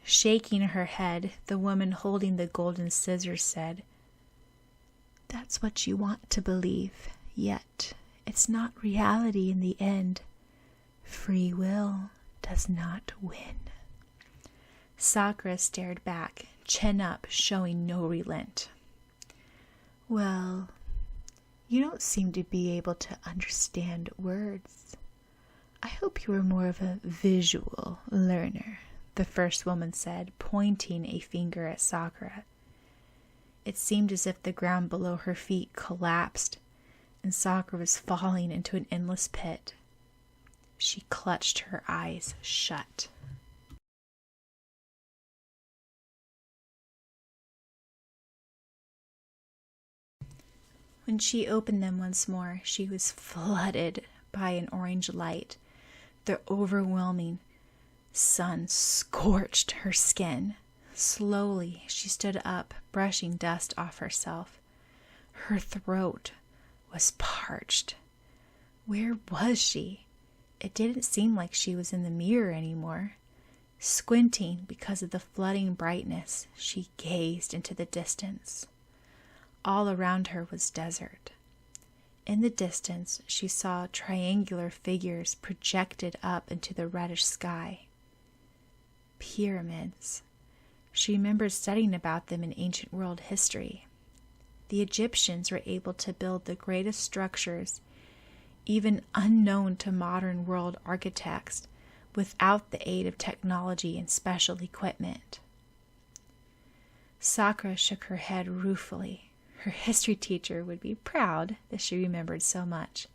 Shaking her head, the woman holding the golden scissors said, "That's what you want to believe, yet it's not reality in the end. Free will does not win." Sakura stared back, chin up, showing no relent. "Well, you don't seem to be able to understand words. I hope you are more of a visual learner," the first woman said, pointing a finger at Sakura. It seemed as if the ground below her feet collapsed, and Sakura was falling into an endless pit. She clutched her eyes shut. When she opened them once more, she was flooded by an orange light. The overwhelming sun scorched her skin. Slowly, she stood up, brushing dust off herself. Her throat was parched. Where was she? It didn't seem like she was in the mirror anymore. Squinting because of the flooding brightness, she gazed into the distance. All around her was desert. In the distance, she saw triangular figures projected up into the reddish sky. Pyramids. She remembered studying about them in ancient world history. The Egyptians were able to build the greatest structures, even unknown to modern world architects, without the aid of technology and special equipment. Sakura shook her head ruefully. Her history teacher would be proud that she remembered so much.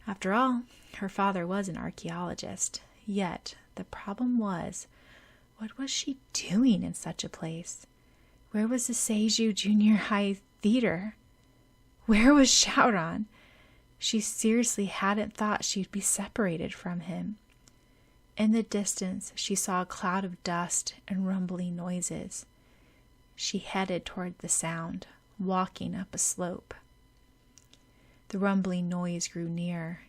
After all, her father was an archaeologist. Yet, the problem was, what was she doing in such a place? Where was the Seiju Junior High Theater? Where was Syaoran? She seriously hadn't thought she'd be separated from him. In the distance, she saw a cloud of dust and rumbling noises. She headed toward the sound, walking up a slope. The rumbling noise grew nearer,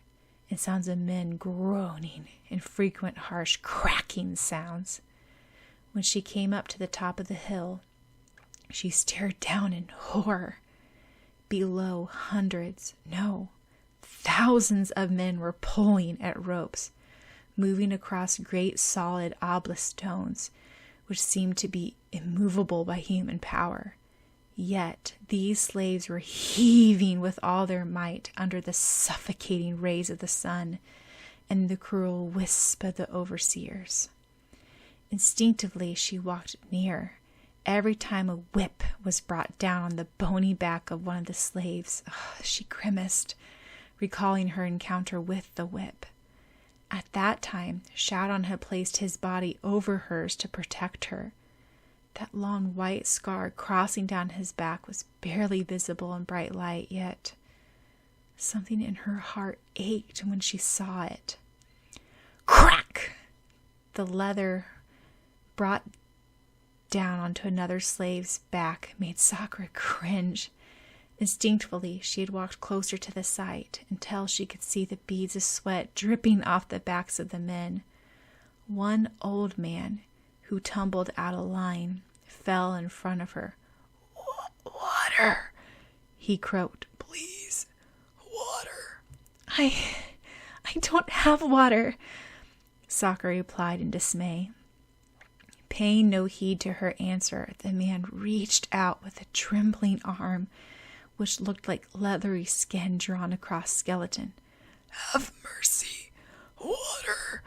and sounds of men groaning and frequent harsh cracking sounds. When she came up to the top of the hill, she stared down in horror. Below, hundreds, no, thousands of men were pulling at ropes, moving across great solid obelisk stones, which seemed to be immovable by human power. Yet these slaves were heaving with all their might under the suffocating rays of the sun and the cruel wisp of the overseers. Instinctively, she walked near. Every time a whip was brought down on the bony back of one of the slaves, she grimaced, recalling her encounter with the whip. At that time, Syaoran had placed his body over hers to protect her. That long white scar crossing down his back was barely visible in bright light, yet something in her heart ached when she saw it. Crack! The leather brought down onto another slave's back made Sakura cringe. Instinctively, she had walked closer to the sight until she could see the beads of sweat dripping off the backs of the men. One old man, who tumbled out of line, fell in front of her. "Water," he croaked. "Please, water." I don't have water," Sakura replied in dismay. Paying no heed to her answer, the man reached out with a trembling arm, which looked like leathery skin drawn across skeleton. "Have mercy, water."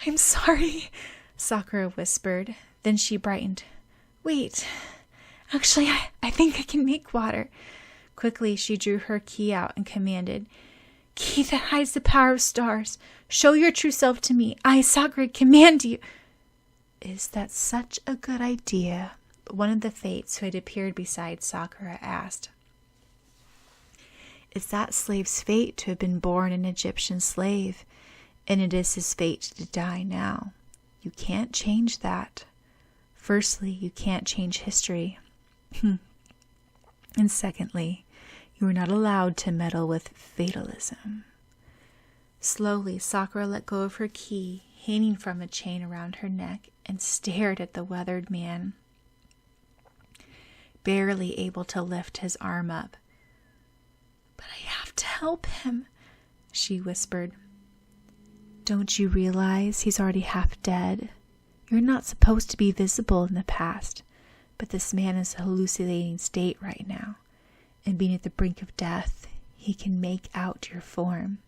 "I'm sorry," Sakura whispered. Then she brightened. "Wait, actually, I think I can make water." Quickly, she drew her key out and commanded, "Key that hides the power of stars, show your true self to me. I, Sakura, command you." "Is that such a good idea?" one of the fates who had appeared beside Sakura asked. "It's that slave's fate to have been born an Egyptian slave, and it is his fate to die now. You can't change that. Firstly, you can't change history. And secondly, you are not allowed to meddle with fatalism." Slowly, Sakura let go of her key, hanging from a chain around her neck, and stared at the weathered man, barely able to lift his arm up. "But I have to help him," she whispered. "Don't you realize he's already half dead? You're not supposed to be visible in the past, but this man is in a hallucinating state right now, and being at the brink of death, he can make out your form."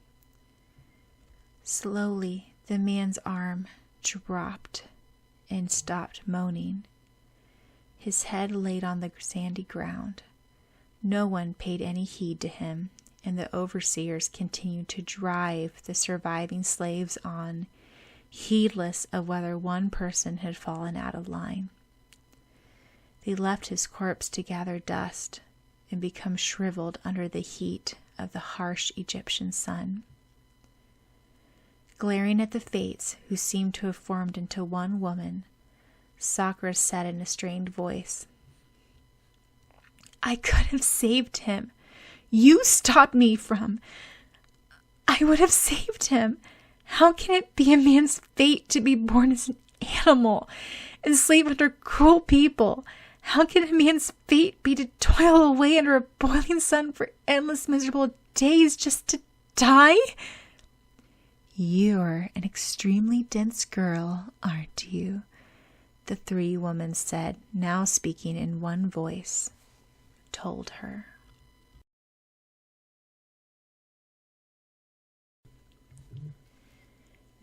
Slowly, the man's arm dropped and stopped moaning. His head laid on the sandy ground. No one paid any heed to him, and the overseers continued to drive the surviving slaves on, heedless of whether one person had fallen out of line. They left his corpse to gather dust and become shriveled under the heat of the harsh Egyptian sun. Glaring at the fates, who seemed to have formed into one woman, Sakura said in a strained voice, "I could have saved him. You stopped me from. I would have saved him. How can it be a man's fate to be born as an animal, enslaved under cruel people? How can a man's fate be to toil away under a boiling sun for endless miserable days just to die? You're an extremely dense girl, aren't you? The three women said, now speaking in one voice, told her.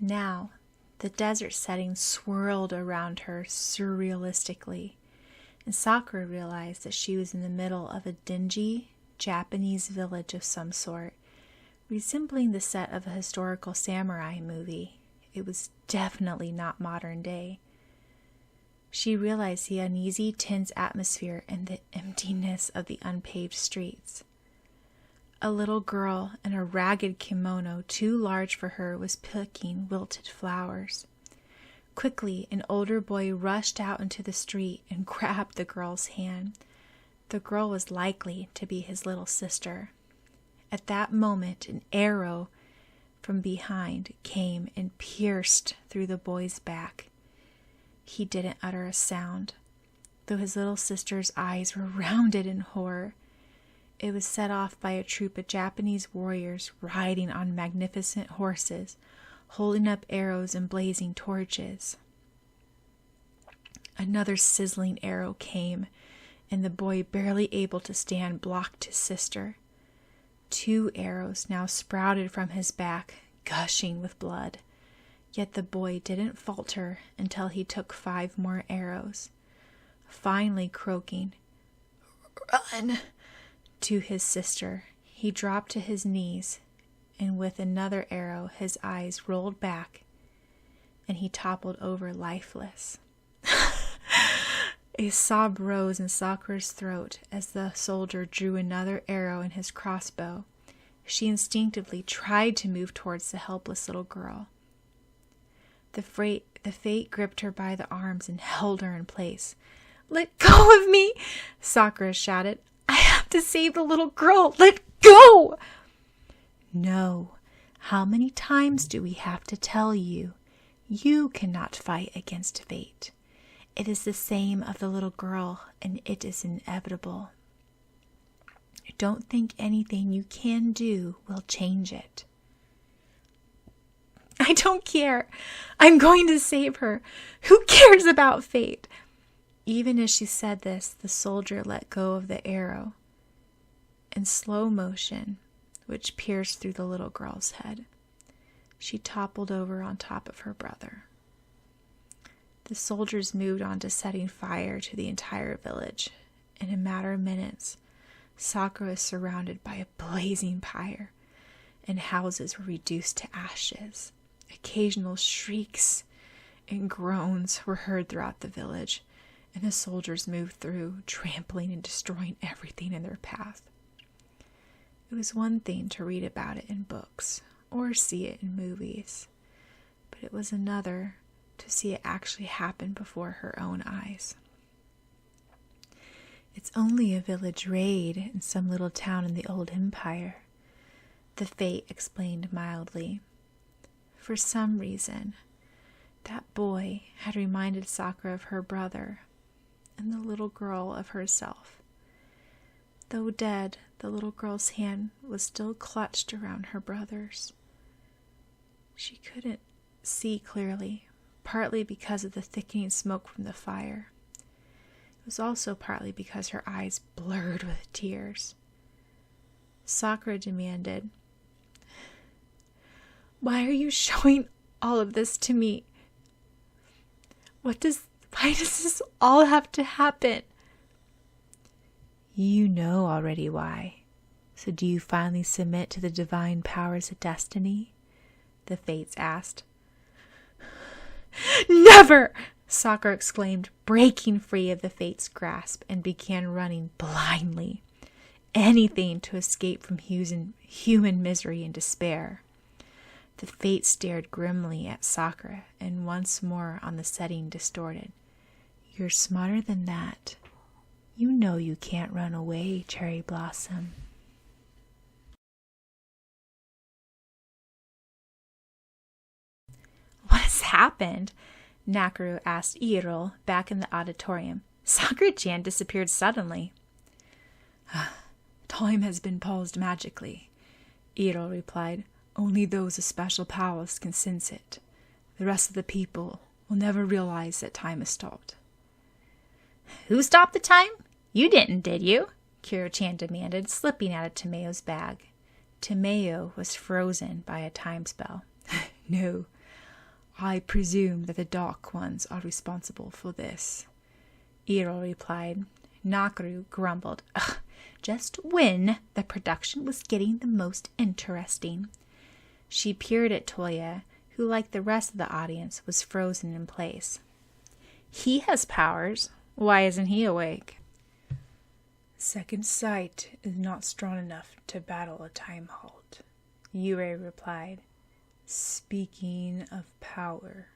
Now, the desert setting swirled around her surrealistically, and Sakura realized that she was in the middle of a dingy Japanese village of some sort, resembling the set of a historical samurai movie. It was definitely not modern day. She realized the uneasy, tense atmosphere and the emptiness of the unpaved streets. A little girl in a ragged kimono too large for her was picking wilted flowers. Quickly, an older boy rushed out into the street and grabbed the girl's hand. The girl was likely to be his little sister. At that moment, an arrow from behind came and pierced through the boy's back. He didn't utter a sound, though his little sister's eyes were rounded in horror. It was set off by a troop of Japanese warriors riding on magnificent horses, holding up arrows and blazing torches. Another sizzling arrow came, and the boy, barely able to stand, blocked his sister. 2 arrows now sprouted from his back, gushing with blood. Yet the boy didn't falter until he took 5 more arrows. Finally croaking, "Run!" to his sister, he dropped to his knees, and with another arrow his eyes rolled back, and he toppled over lifeless. A sob rose in Sakura's throat as the soldier drew another arrow in his crossbow. She instinctively tried to move towards the helpless little girl. The fate gripped her by the arms and held her in place. "Let go of me!" Sakura shouted. "I have to save the little girl! Let go!" "No. How many times do we have to tell you? You cannot fight against fate. It is the same of the little girl, and it is inevitable. Don't think anything you can do will change it." "I don't care. I'm going to save her. Who cares about fate?" Even as she said this, the soldier let go of the arrow in slow motion, which pierced through the little girl's head. She toppled over on top of her brother. The soldiers moved on to setting fire to the entire village. In a matter of minutes, Sakura was surrounded by a blazing pyre, and houses were reduced to ashes. Occasional shrieks and groans were heard throughout the village, and the soldiers moved through, trampling and destroying everything in their path. It was one thing to read about it in books or see it in movies, but it was another to see it actually happen before her own eyes. "It's only a village raid in some little town in the old empire," the Fate explained mildly. For some reason, that boy had reminded Sakura of her brother, and the little girl of herself. Though dead, the little girl's hand was still clutched around her brother's. She couldn't see clearly, partly because of the thickening smoke from the fire. It was also partly because her eyes blurred with tears. Sakura demanded, "Why are you showing all of this to me? Why does this all have to happen?" "You know already why. So do you finally submit to the divine powers of destiny?" the Fates asked. "Never!" Sakura exclaimed, breaking free of the Fate's grasp, and began running blindly. Anything to escape from human misery and despair. The Fate stared grimly at Sakura, and once more on the setting distorted. "You're smarter than that. You know you can't run away, Cherry Blossom." "What has happened?" Nakaru asked Iiro back in the auditorium. Sakura-chan disappeared suddenly. Time has been paused magically, Iro replied. Only those with special powers can sense it. The rest of the people will never realize that time has stopped. Who stopped the time? You didn't, did you? Kiro-chan demanded, slipping out of Tomeo's bag. Tomeo was frozen by a time spell. No, I presume that the Dark Ones are responsible for this, Iro replied. Nakaru grumbled. Just when the production was getting the most interesting. She peered at Toya, who, like the rest of the audience, was frozen in place. He has powers. Why isn't he awake? Second sight is not strong enough to battle a time halt, Yurei replied. Speaking of power.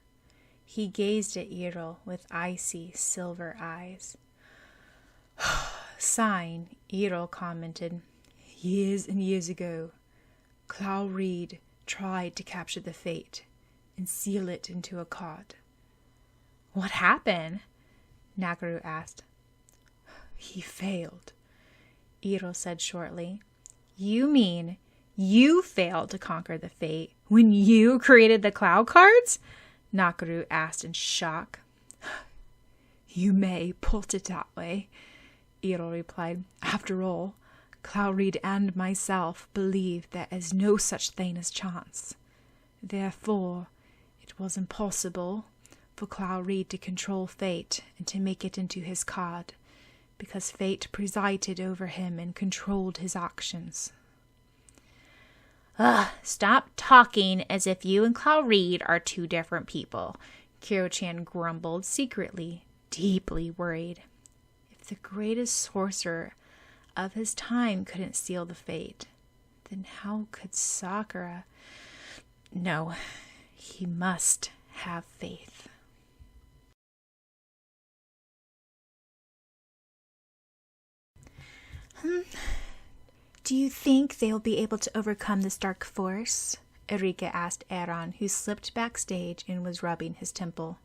He gazed at Iro with icy silver eyes. Sighing, Iro commented, Years and years ago, Cloud Reed tried to capture the fate and seal it into a card. What happened? Nakaru asked. He failed, Iro said shortly. You mean you failed to conquer the fate when you created the cloud cards? Nakaru asked in shock. You may put it that way, Iro replied. After all, Cloud Reed and myself believe there is no such thing as chance. Therefore, it was impossible for Cloud Reed to control fate and to make it into his card, because fate presided over him and controlled his actions. Stop talking as if you and Cloud Reed are two different people, Kiro-chan grumbled secretly, deeply worried. If the greatest sorcerer of his time couldn't seal the fate, then how could Sakura? No, he must have faith. Do you think they'll be able to overcome this dark force? Erika asked Aaron, who slipped backstage and was rubbing his temple.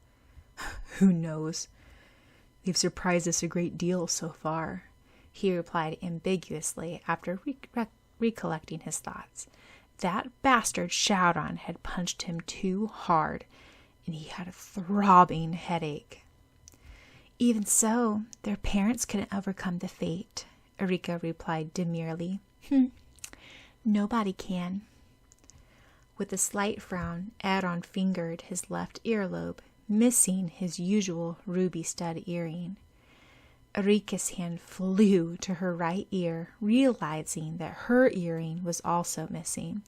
Who knows? They've surprised us a great deal so far, he replied ambiguously after recollecting his thoughts. That bastard Syaoran had punched him too hard, and he had a throbbing headache. Even so, their parents couldn't overcome the fate, Erika replied demurely. Nobody can. With a slight frown, Aaron fingered his left earlobe, missing his usual ruby stud earring. Erika's hand flew to her right ear, realizing that her earring was also missing.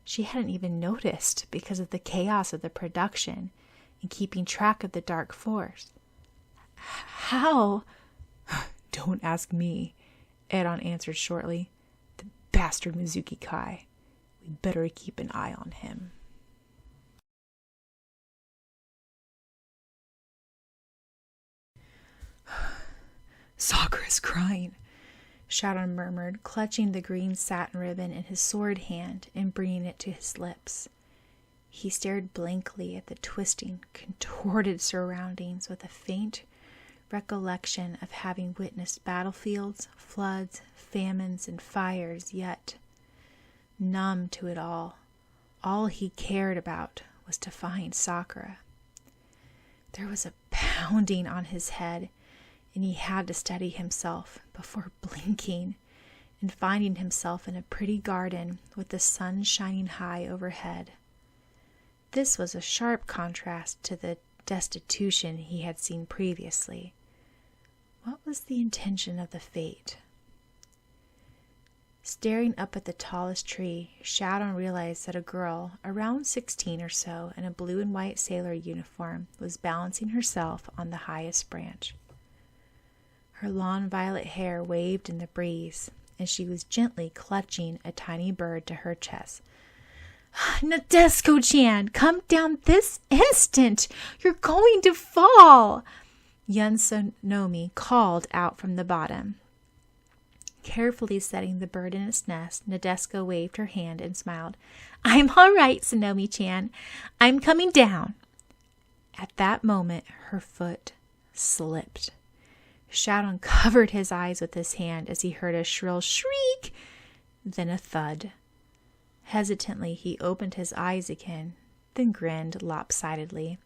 She hadn't even noticed because of the chaos of the production and keeping track of the dark force. How? Don't ask me, Aaron answered shortly. The bastard Mizuki Kai. We better keep an eye on him. Sakura's crying, Syaoran murmured, clutching the green satin ribbon in his sword hand and bringing it to his lips. He stared blankly at the twisting, contorted surroundings with a faint recollection of having witnessed battlefields, floods, famines, and fires, yet, numb to it all he cared about was to find Sakura. There was a pounding on his head, and he had to steady himself before blinking and finding himself in a pretty garden with the sun shining high overhead. This was a sharp contrast to the destitution he had seen previously. What was the intention of the fate? Staring up at the tallest tree, Syaoran realized that a girl, around 16 or so, in a blue and white sailor uniform, was balancing herself on the highest branch. Her long violet hair waved in the breeze, and she was gently clutching a tiny bird to her chest. Nadesico-chan, come down this instant! You're going to fall! Yun Sonomi called out from the bottom. Carefully setting the bird in its nest, Nadesico waved her hand and smiled. I'm all right, Sonomi-chan. I'm coming down. At that moment, her foot slipped, Syaoran covered his eyes with his hand as he heard a shrill shriek, then a thud. Hesitantly, he opened his eyes again, then grinned lopsidedly.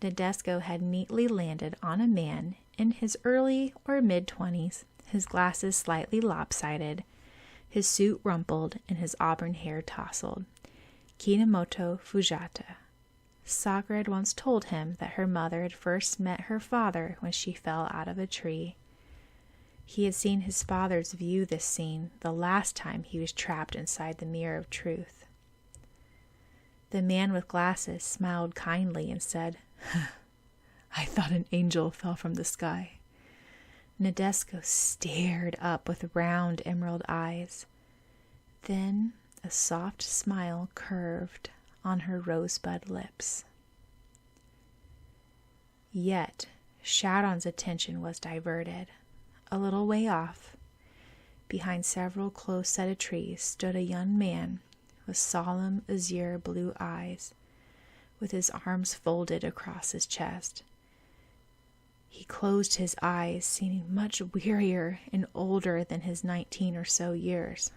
Nadezhko had neatly landed on a man in his early or mid-20s, his glasses slightly lopsided, his suit rumpled, and his auburn hair tousled. Kinomoto Fujata. Sakura had once told him that her mother had first met her father when she fell out of a tree. He had seen his father's view this scene the last time he was trapped inside the mirror of truth. The man with glasses smiled kindly and said, "I thought an angel fell from the sky." Nadezhko stared up with round emerald eyes. Then a soft smile curved on her rosebud lips. Yet Syaoran's attention was diverted. A little way off, behind several close set of trees, stood a young man with solemn azure blue eyes, with his arms folded across his chest. He closed his eyes, seeming much wearier and older than his 19 or so years.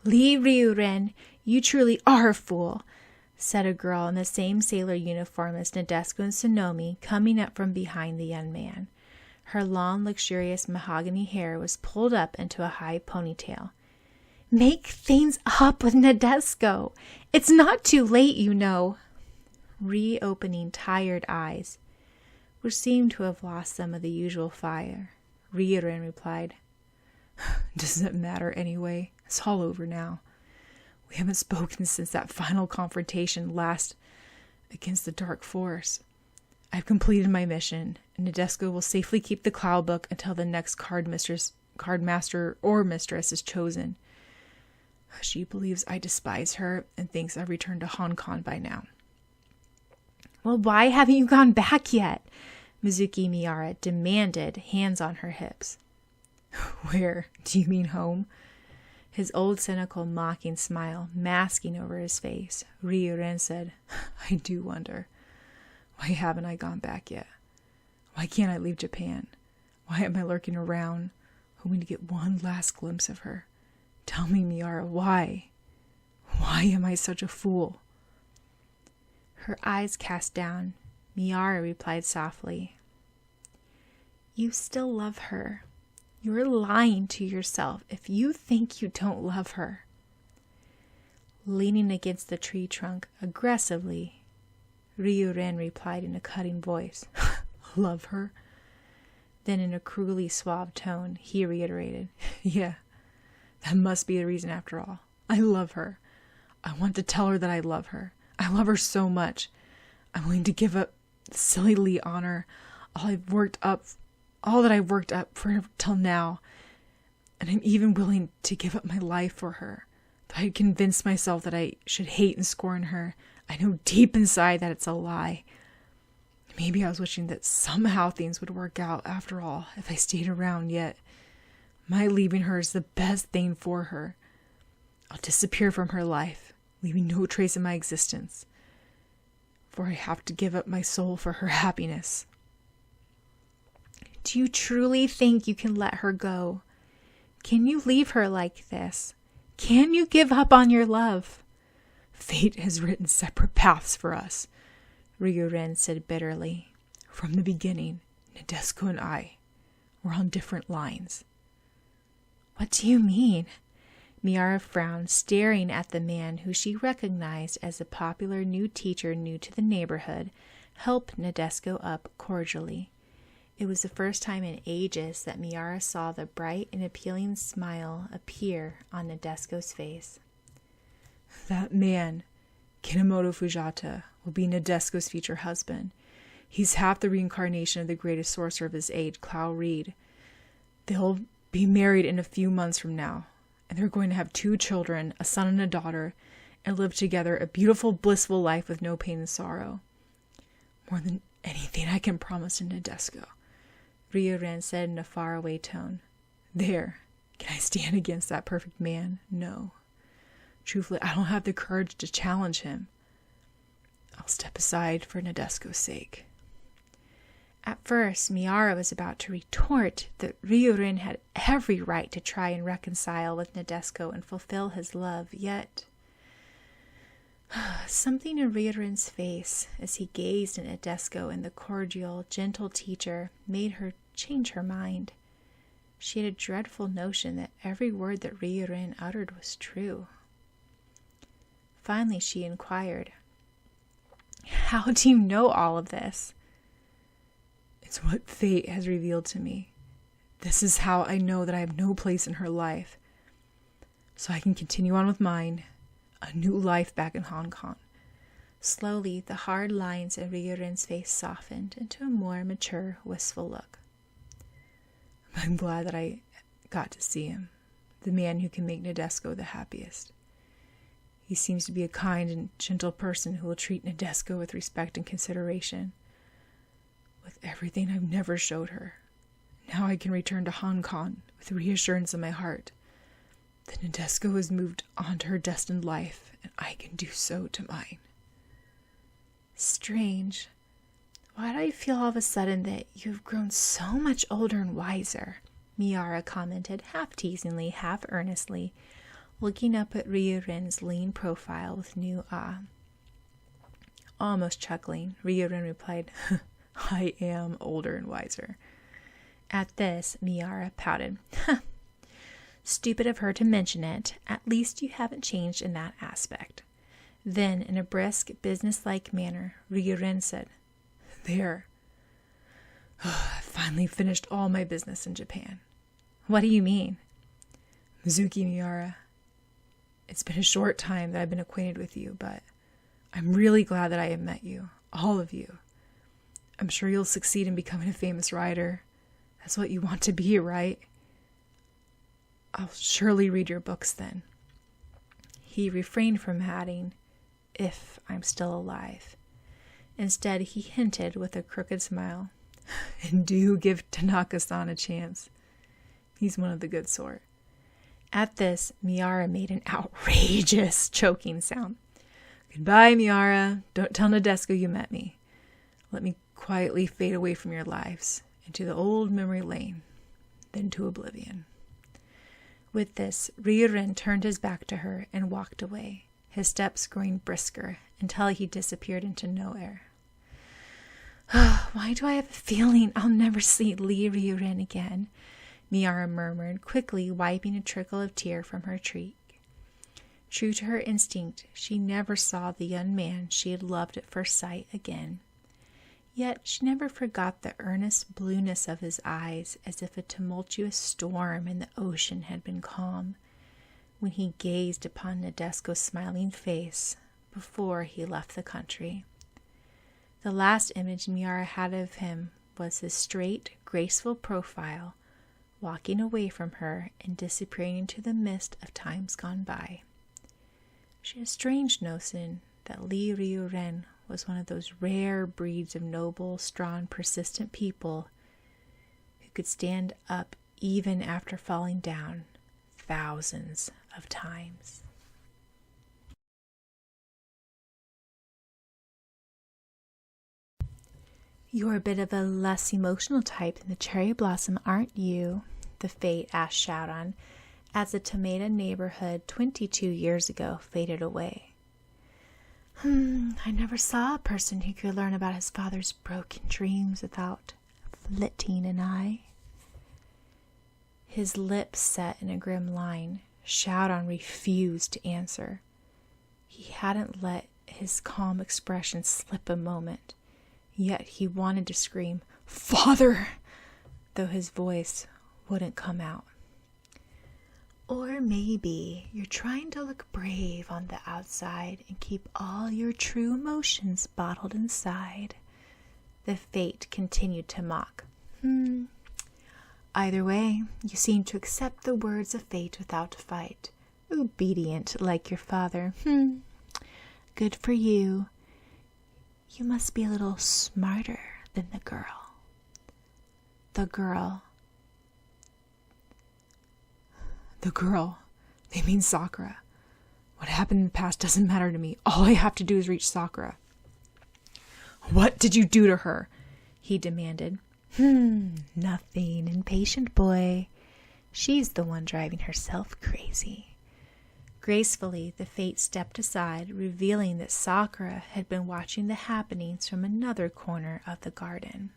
"Li Ryuren, you truly are a fool," said a girl in the same sailor uniform as Nadezhko and Sonomi, coming up from behind the young man. Her long, luxurious mahogany hair was pulled up into a high ponytail. "Make things up with Nadezhko. It's not too late, you know." Reopening tired eyes, which seemed to have lost some of the usual fire, Ryuren replied, "Doesn't it matter anyway? It's all over now. We haven't spoken since that final confrontation last against the dark force. I've completed my mission, and Nadezhko will safely keep the cloud book until the next card master or mistress is chosen. She believes I despise her and thinks I've returned to Hong Kong by now." "Well, why haven't you gone back yet?" Mizuki Miara demanded, hands on her hips. "Where? Do you mean home?" His old cynical mocking smile masking over his face, Ryuren said, "I do wonder. Why haven't I gone back yet? Why can't I leave Japan? Why am I lurking around, hoping to get one last glimpse of her? Tell me, Miara, why? Why am I such a fool?" Her eyes cast down, Miara replied softly, "You still love her. You're lying to yourself if you think you don't love her." Leaning against the tree trunk aggressively, Ryuren replied in a cutting voice, "Love her?" Then in a cruelly suave tone, he reiterated, "Yeah, that must be the reason after all. I love her. I want to tell her that I love her. I love her so much. I'm willing to give up silly honor, all that I've worked up for till now. And I'm even willing to give up my life for her. Though I convinced myself that I should hate and scorn her, I know deep inside that it's a lie. Maybe I was wishing that somehow things would work out after all if I stayed around, yet my leaving her is the best thing for her. I'll disappear from her life, leaving no trace in my existence, for I have to give up my soul for her happiness." "Do you truly think you can let her go? Can you leave her like this? Can you give up on your love?" "Fate has written separate paths for us," Ryuren said bitterly. "From the beginning, Nadezhko and I were on different lines." "What do you mean?" Miara frowned, staring at the man who she recognized as a popular new teacher new to the neighborhood, helped Nadezhko up cordially. It was the first time in ages that Miara saw the bright and appealing smile appear on Nadezhko's face. "That man, Kinomoto Fujata, will be Nadezhko's future husband. He's half the reincarnation of the greatest sorcerer of his age, Clow Reed. They'll be married in a few months from now, and they're going to have 2 children, a son and a daughter, and live together a beautiful, blissful life with no pain and sorrow. More than anything I can promise to Nadezhko," Ryuren said in a faraway tone. "There, can I stand against that perfect man? No. Truthfully, I don't have the courage to challenge him. I'll step aside for Nadesco's sake. At first, Miara was about to retort that Ryurin had every right to try and reconcile with Nadesco and fulfill his love, yet something in Ryurin's face as he gazed at Nadesco and the cordial, gentle teacher made her change her mind. She had a dreadful notion that every word that Ryurin uttered was true. Finally, she inquired, "How do you know all of this?" It's what fate has revealed to me. This is how I know that I have no place in her life. So I can continue on with mine, a new life back in Hong Kong. Slowly, the hard lines in Ryurin's face softened into a more mature, wistful look. I'm glad that I got to see him, the man who can make Nadesco the happiest. He seems to be a kind and gentle person who will treat Nadesco with respect and consideration. With everything I've never showed her, now I can return to Hong Kong with reassurance in my heart that Nadesco has moved on to her destined life, and I can do so to mine. Strange. Why do I feel all of a sudden that you've grown so much older and wiser? Miara commented, half teasingly, half earnestly, looking up at Ryurin's lean profile with new awe. Almost chuckling, Ryurin replied, I am older and wiser. At this, Miara pouted. Stupid of her to mention it. At least you haven't changed in that aspect. Then, in a brisk, businesslike manner, Ryurin said, There. I finally finished all my business in Japan. What do you mean? Mizuki Miara, it's been a short time that I've been acquainted with you, but I'm really glad that I have met you, all of you. I'm sure you'll succeed in becoming a famous writer. That's what you want to be, right? I'll surely read your books then. He refrained from adding, if I'm still alive. Instead, he hinted with a crooked smile, And do give Tanaka-san a chance. He's one of the good sort. At this, Miara made an outrageous choking sound. Goodbye, Miara. Don't tell Nadesco you met me. Let me quietly fade away from your lives, into the old memory lane, then to oblivion. With this, Ryurin turned his back to her and walked away, his steps growing brisker until he disappeared into nowhere. Why do I have a feeling I'll never see Lee Ryurin again? Miara murmured, quickly wiping a trickle of tear from her cheek. True to her instinct, she never saw the young man she had loved at first sight again. Yet she never forgot the earnest blueness of his eyes, as if a tumultuous storm in the ocean had been calm, when he gazed upon Nadesco's smiling face before he left the country. The last image Miara had of him was his straight, graceful profile, walking away from her and disappearing into the mist of times gone by. She had a strange notion that Lee Ryurin was one of those rare breeds of noble, strong, persistent people who could stand up even after falling down thousands of times. You're a bit of a less emotional type than the cherry blossom, aren't you? The fate asked Syaoran, as the Tomata neighborhood 22 years ago faded away. I never saw a person who could learn about his father's broken dreams without flitting an eye. His lips set in a grim line. Syaoran refused to answer. He hadn't let his calm expression slip a moment, yet he wanted to scream, "Father!" though his voice wouldn't come out. Or maybe you're trying to look brave on the outside and keep all your true emotions bottled inside. The fate continued to mock. Either way, you seem to accept the words of fate without a fight. Obedient like your father. Good for you. You must be a little smarter than the girl. The girl. The girl. They mean Sakura. What happened in the past doesn't matter to me. All I have to do is reach Sakura. What did you do to her? He demanded. Nothing, impatient boy. She's the one driving herself crazy. Gracefully, the Fate stepped aside, revealing that Sakura had been watching the happenings from another corner of the garden.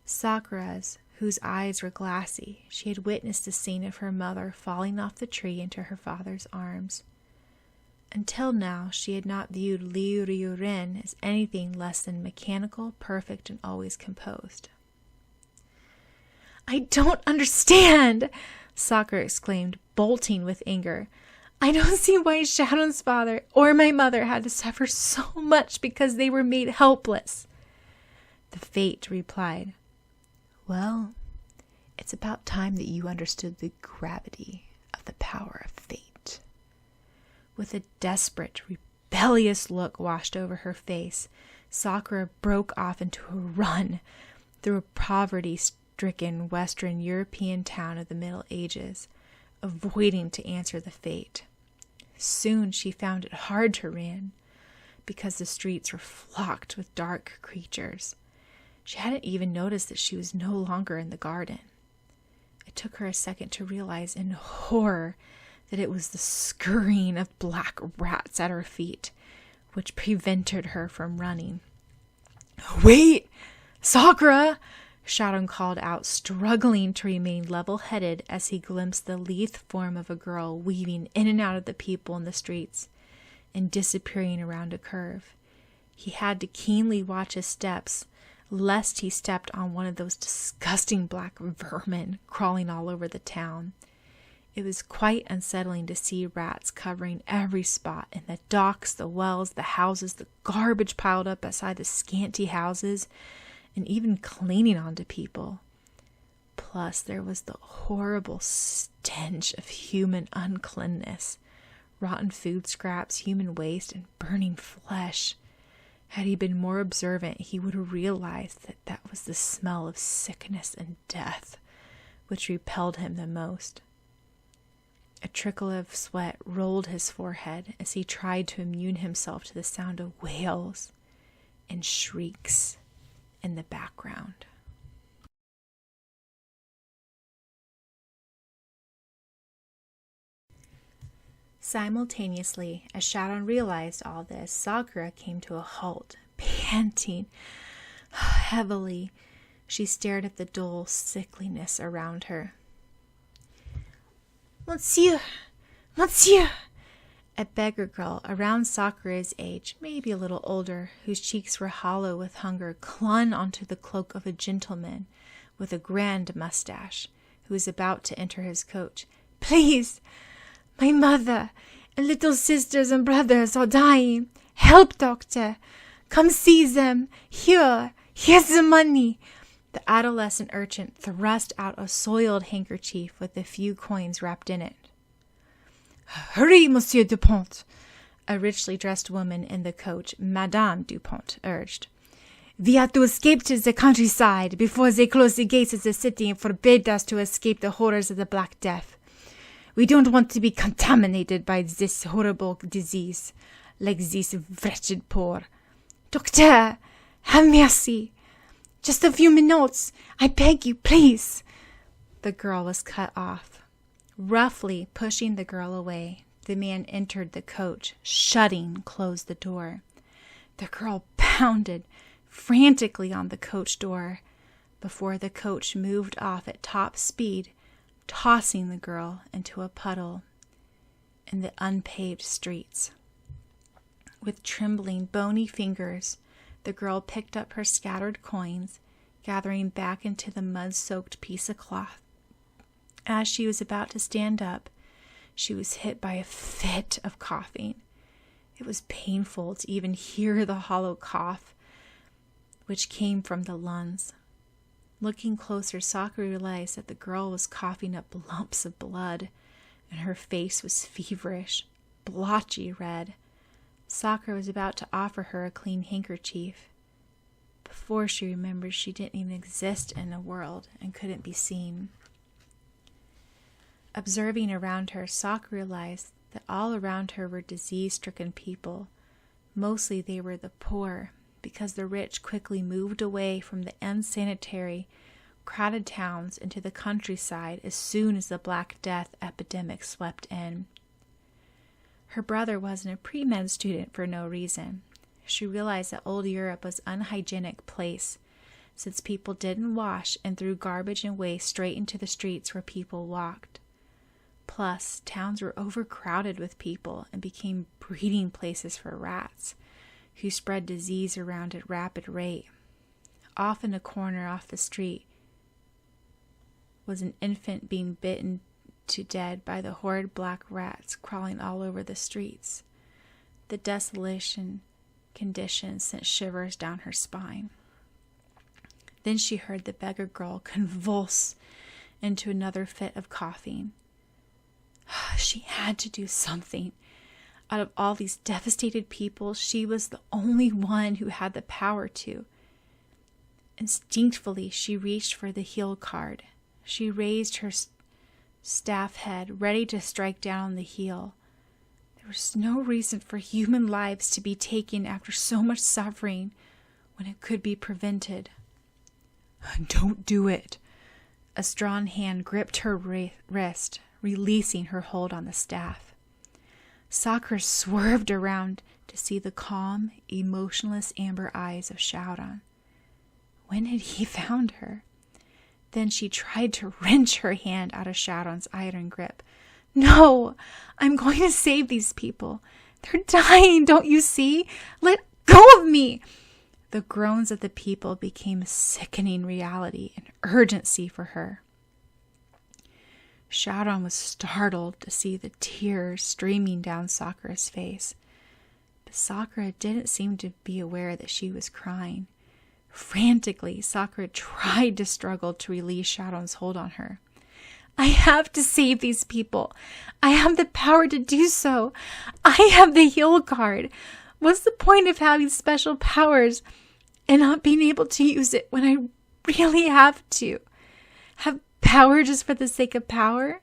Sakura's, whose eyes were glassy, she had witnessed the scene of her mother falling off the tree into her father's arms. Until now, she had not viewed Liu Ryurin as anything less than mechanical, perfect, and always composed. I don't understand! Sakura exclaimed, bolting with anger. I don't see why Sharon's father or my mother had to suffer so much because they were made helpless. The Fate replied, Well, it's about time that you understood the gravity of the power of fate. With a desperate, rebellious look washed over her face, Sakura broke off into a run through a poverty-stricken Western European town of the Middle Ages, avoiding to answer the Fate. Soon she found it hard to run, because the streets were flocked with dark creatures. She hadn't even noticed that she was no longer in the garden. It took her a second to realize in horror that it was the scurrying of black rats at her feet, which prevented her from running. Wait! Sakura! Syaoran called out, struggling to remain level-headed as he glimpsed the lithe form of a girl weaving in and out of the people in the streets and disappearing around a curve. He had to keenly watch his steps, lest he stepped on one of those disgusting black vermin crawling all over the town. It was quite unsettling to see rats covering every spot, in the docks, the wells, the houses, the garbage piled up beside the scanty houses, and even clinging onto people. Plus, there was the horrible stench of human uncleanness, rotten food scraps, human waste, and burning flesh. Had he been more observant, he would have realized that that was the smell of sickness and death which repelled him the most. A trickle of sweat rolled his forehead as he tried to immune himself to the sound of wails and shrieks in the background. Simultaneously, as Syaoran realized all this, Sakura came to a halt, panting heavily. She stared at the dull sickliness around her. Monsieur! Monsieur! A beggar girl around Sakura's age, maybe a little older, whose cheeks were hollow with hunger, clung onto the cloak of a gentleman with a grand mustache, who was about to enter his coach. Please! My mother and little sisters and brothers are dying. Help, doctor! Come see them! Here's the money! The adolescent urchin thrust out a soiled handkerchief with a few coins wrapped in it. Hurry, Monsieur Dupont! A richly dressed woman in the coach, Madame Dupont, urged. We have to escape to the countryside before they close the gates of the city and forbid us to escape the horrors of the Black Death. We don't want to be contaminated by this horrible disease, like this wretched poor. Doctor, have mercy! Just a few minutes, I beg you, please. The girl was cut off. Roughly pushing the girl away, the man entered the coach, shutting, closed the door. The girl pounded frantically on the coach door before the coach moved off at top speed, tossing the girl into a puddle in the unpaved streets. With trembling, bony fingers, the girl picked up her scattered coins, gathering back into the mud-soaked piece of cloth. As she was about to stand up, she was hit by a fit of coughing. It was painful to even hear the hollow cough, which came from the lungs. Looking closer, Sakura realized that the girl was coughing up lumps of blood, and her face was feverish, blotchy red. Sakura was about to offer her a clean handkerchief before she remembered she didn't even exist in a world and couldn't be seen. Observing around her, Sakura realized that all around her were disease-stricken people, Mostly they were the poor, because the rich quickly moved away from the unsanitary, crowded towns into the countryside as soon as the Black Death epidemic swept in. Her brother wasn't a pre-med student for no reason. She realized that old Europe was an unhygienic place, since people didn't wash and threw garbage and waste straight into the streets where people walked. Plus, towns were overcrowded with people and became breeding places for rats, who spread disease around at rapid rate. Off in a corner off the street was an infant being bitten to death by the horrid black rats crawling all over the streets. The desolation conditions sent shivers down her spine. Then she heard the beggar girl convulse into another fit of coughing. She had to do something. Out of all these devastated people, she was the only one who had the power to. Instinctively, she reached for the heal card. She raised her staff head, ready to strike down on the heel. There was no reason for human lives to be taken after so much suffering when it could be prevented. Don't do it. A strong hand gripped her wrist, releasing her hold on the staff. Sakura swerved around to see the calm, emotionless amber eyes of Syaoran. When had he found her? Then she tried to wrench her hand out of Syaoran's iron grip. No! I'm going to save these people. They're dying, don't you see? Let go of me! The groans of the people became a sickening reality and urgency for her. Syaoran was startled to see the tears streaming down Sakura's face. But Sakura didn't seem to be aware that she was crying. Frantically, Sakura tried to struggle to release Syaoran's hold on her. I have to save these people. I have the power to do so. I have the heal card. What's the point of having special powers and not being able to use it when I really have to? Have power just for the sake of power?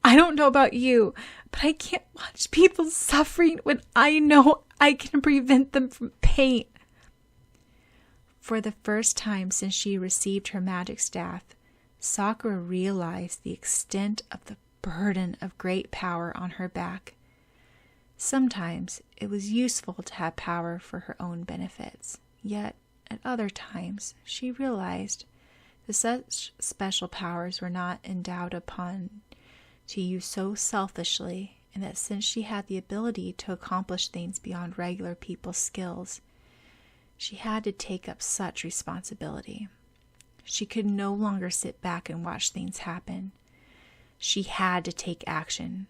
I don't know about you, but I can't watch people suffering when I know I can prevent them from pain. For the first time since she received her magic staff, Sakura realized the extent of the burden of great power on her back. Sometimes it was useful to have power for her own benefits, yet at other times she realized that such special powers were not endowed upon to use so selfishly, and that since she had the ability to accomplish things beyond regular people's skills, she had to take up such responsibility. She could no longer sit back and watch things happen. She had to take action.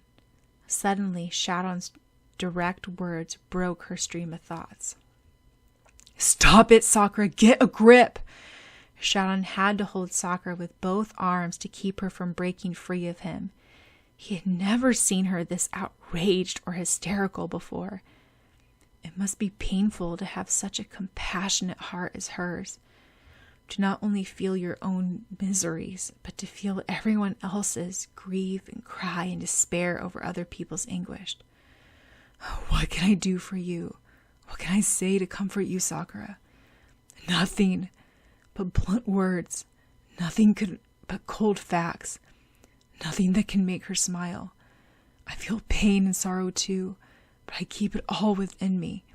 Suddenly, Syaoran's direct words broke her stream of thoughts. Stop it, Sakura! Get a grip! Syaoran had to hold Sakura with both arms to keep her from breaking free of him. He had never seen her this outraged or hysterical before. It must be painful to have such a compassionate heart as hers, to not only feel your own miseries, but to feel everyone else's, grieve and cry and despair over other people's anguish. What can I do for you? What can I say to comfort you, Sakura? Nothing but blunt words, nothing but cold facts, nothing that can make her smile. I feel pain and sorrow too, but I keep it all within me.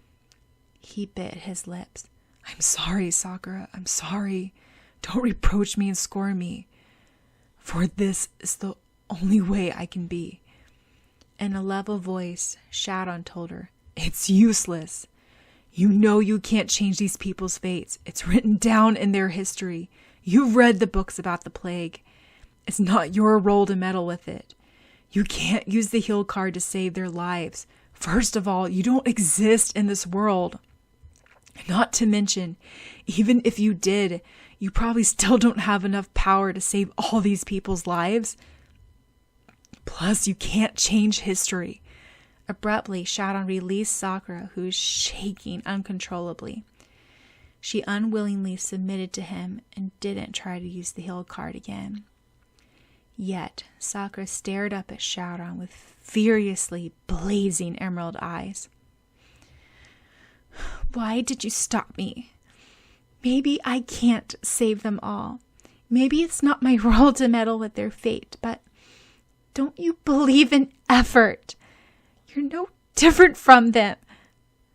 He bit his lips. I'm sorry, Sakura. I'm sorry. Don't reproach me and scorn me. For this is the only way I can be. In a level voice, Syaoran told her, It's useless. You know you can't change these people's fates. It's written down in their history. You've read the books about the plague. It's not your role to meddle with it. You can't use the heal card to save their lives. First of all, you don't exist in this world. Not to mention, even if you did, you probably still don't have enough power to save all these people's lives. Plus, you can't change history. Abruptly, Syaoran released Sakura, who was shaking uncontrollably. She unwillingly submitted to him and didn't try to use the heal card again. Yet, Sakura stared up at Syaoran with furiously blazing emerald eyes. Why did you stop me? Maybe I can't save them all. Maybe it's not my role to meddle with their fate, but don't you believe in effort? You're no different from them.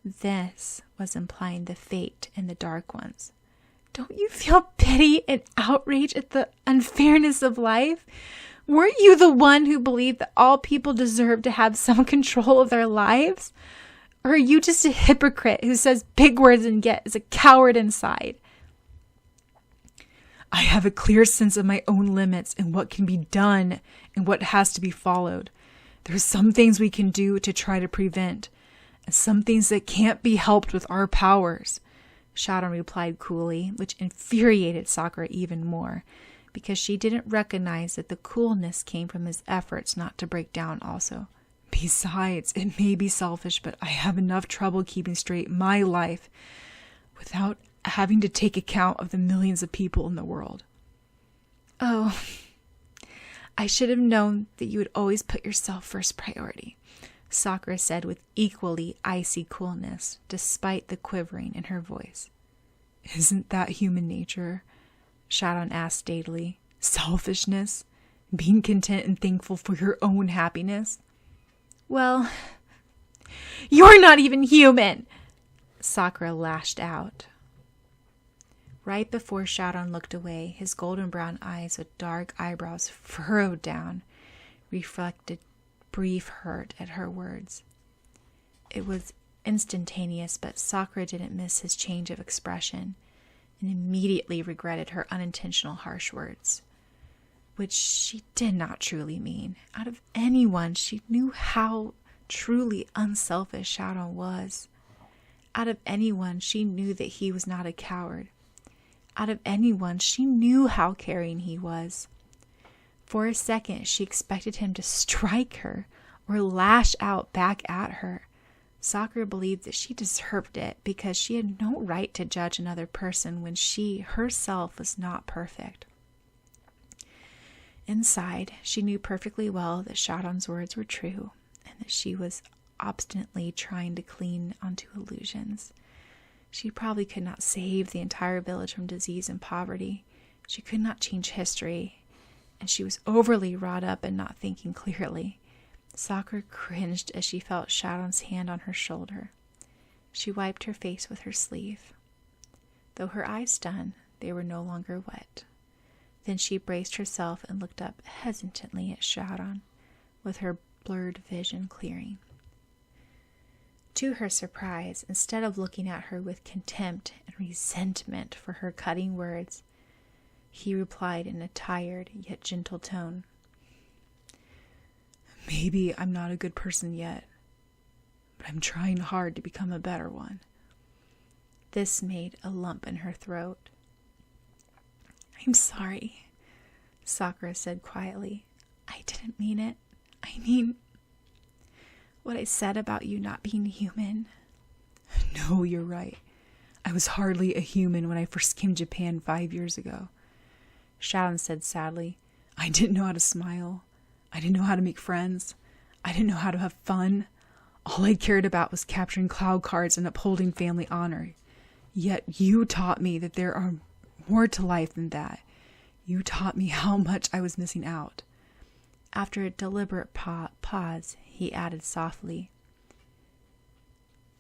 This was implying the fate in the Dark Ones. Don't you feel pity and outrage at the unfairness of life? Weren't you the one who believed that all people deserve to have some control of their lives? Or are you just a hypocrite who says big words and yet is a coward inside? I have a clear sense of my own limits and what can be done and what has to be followed. There's some things we can do to try to prevent, and some things that can't be helped with our powers, Syaoran replied coolly, which infuriated Sakura even more, because she didn't recognize that the coolness came from his efforts not to break down also. Besides, it may be selfish, but I have enough trouble keeping straight my life without having to take account of the millions of people in the world. Oh, I should have known that you would always put yourself first priority, Sakura said with equally icy coolness, despite the quivering in her voice. Isn't that human nature? Syaoran asked daintily. Selfishness? Being content and thankful for your own happiness? Well, you're not even human, Sakura lashed out. Right before Syaoran looked away, his golden brown eyes with dark eyebrows furrowed down reflected brief hurt at her words. It was instantaneous, but Sakura didn't miss his change of expression and immediately regretted her unintentional harsh words, which she did not truly mean. Out of anyone, she knew how truly unselfish Syaoran was. Out of anyone, she knew that he was not a coward. Out of anyone, she knew how caring he was. For a second, she expected him to strike her or lash out back at her. Sakura believed that she deserved it because she had no right to judge another person when she herself was not perfect. Inside, she knew perfectly well that Syaoran's words were true and that she was obstinately trying to cling onto illusions. She probably could not save the entire village from disease and poverty. She could not change history, and she was overly wrought up and not thinking clearly. Sakura cringed as she felt Syaoran's hand on her shoulder. She wiped her face with her sleeve. Though her eyes done, they were no longer wet. Then she braced herself and looked up hesitantly at Syaoran, with her blurred vision clearing. To her surprise, instead of looking at her with contempt and resentment for her cutting words, he replied in a tired yet gentle tone. Maybe I'm not a good person yet, but I'm trying hard to become a better one. This made a lump in her throat. I'm sorry, Sakura said quietly. I didn't mean it. I mean, what I said about you not being human. No, you're right. I was hardly a human when I first came to Japan 5 years ago. Syaoran said sadly. I didn't know how to smile. I didn't know how to make friends. I didn't know how to have fun. All I cared about was capturing cloud cards and upholding family honor. Yet you taught me that there are more to life than that. You taught me how much I was missing out. After a deliberate pause, he added softly,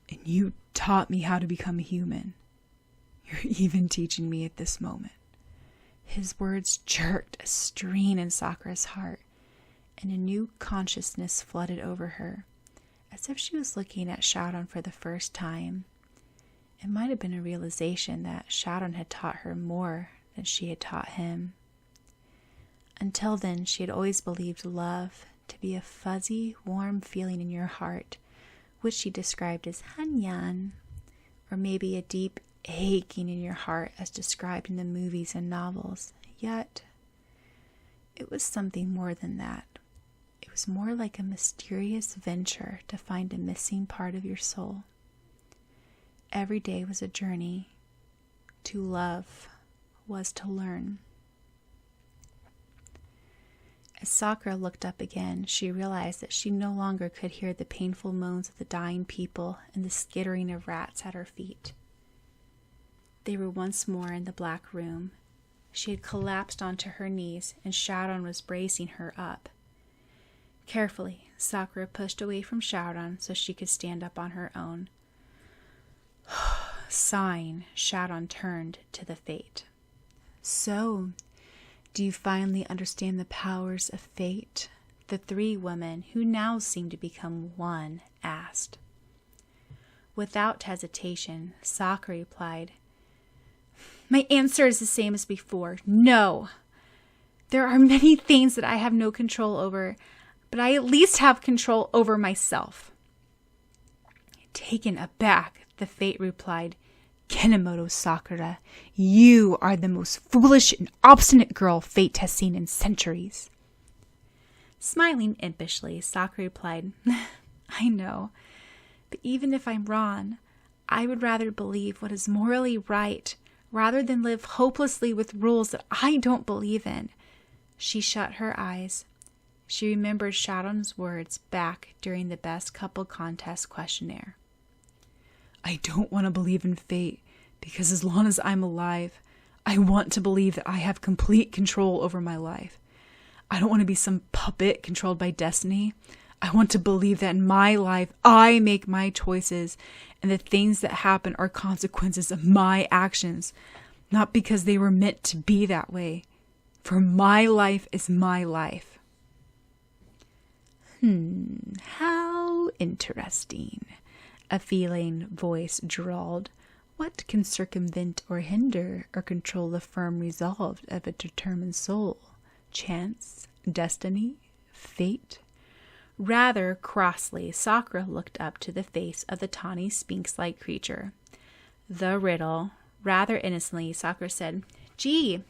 and you taught me how to become human. You're even teaching me at this moment. His words jerked a strain in Sakura's heart, and a new consciousness flooded over her, as if she was looking at Syaoran for the first time. It might have been a realization that Syaoran had taught her more than she had taught him. Until then, she had always believed love to be a fuzzy, warm feeling in your heart, which she described as hanyan, or maybe a deep aching in your heart as described in the movies and novels. Yet, it was something more than that. It was more like a mysterious venture to find a missing part of your soul. Every day was a journey. To love was to learn. As Sakura looked up again, she realized that she no longer could hear the painful moans of the dying people and the skittering of rats at her feet. They were once more in the black room. She had collapsed onto her knees, and Syaoran was bracing her up. Carefully, Sakura pushed away from Syaoran so she could stand up on her own. Sighing, Syaoran turned to the Fate. "So, do you finally understand the powers of fate?" the three women, who now seemed to become one, asked. Without hesitation, Sakura replied, "My answer is the same as before. No. There are many things that I have no control over, but I at least have control over myself." Taken aback, the Fate replied, "Kenemoto Sakura, you are the most foolish and obstinate girl Fate has seen in centuries." Smiling impishly, Sakura replied, "I know, but even if I'm wrong, I would rather believe what is morally right rather than live hopelessly with rules that I don't believe in." She shut her eyes. She remembered Syaoran's words back during the Best Couple Contest questionnaire. "I don't want to believe in fate, because as long as I'm alive, I want to believe that I have complete control over my life. I don't want to be some puppet controlled by destiny. I want to believe that in my life, I make my choices, and the things that happen are consequences of my actions, not because they were meant to be that way. For my life is my life." How interesting, a feeling voice drawled. "What can circumvent or hinder or control the firm resolve of a determined soul? Chance? Destiny? Fate?" Rather crossly, Sakura looked up to the face of the tawny sphinx-like creature. "The riddle." Rather innocently, Sakura said, "Gee,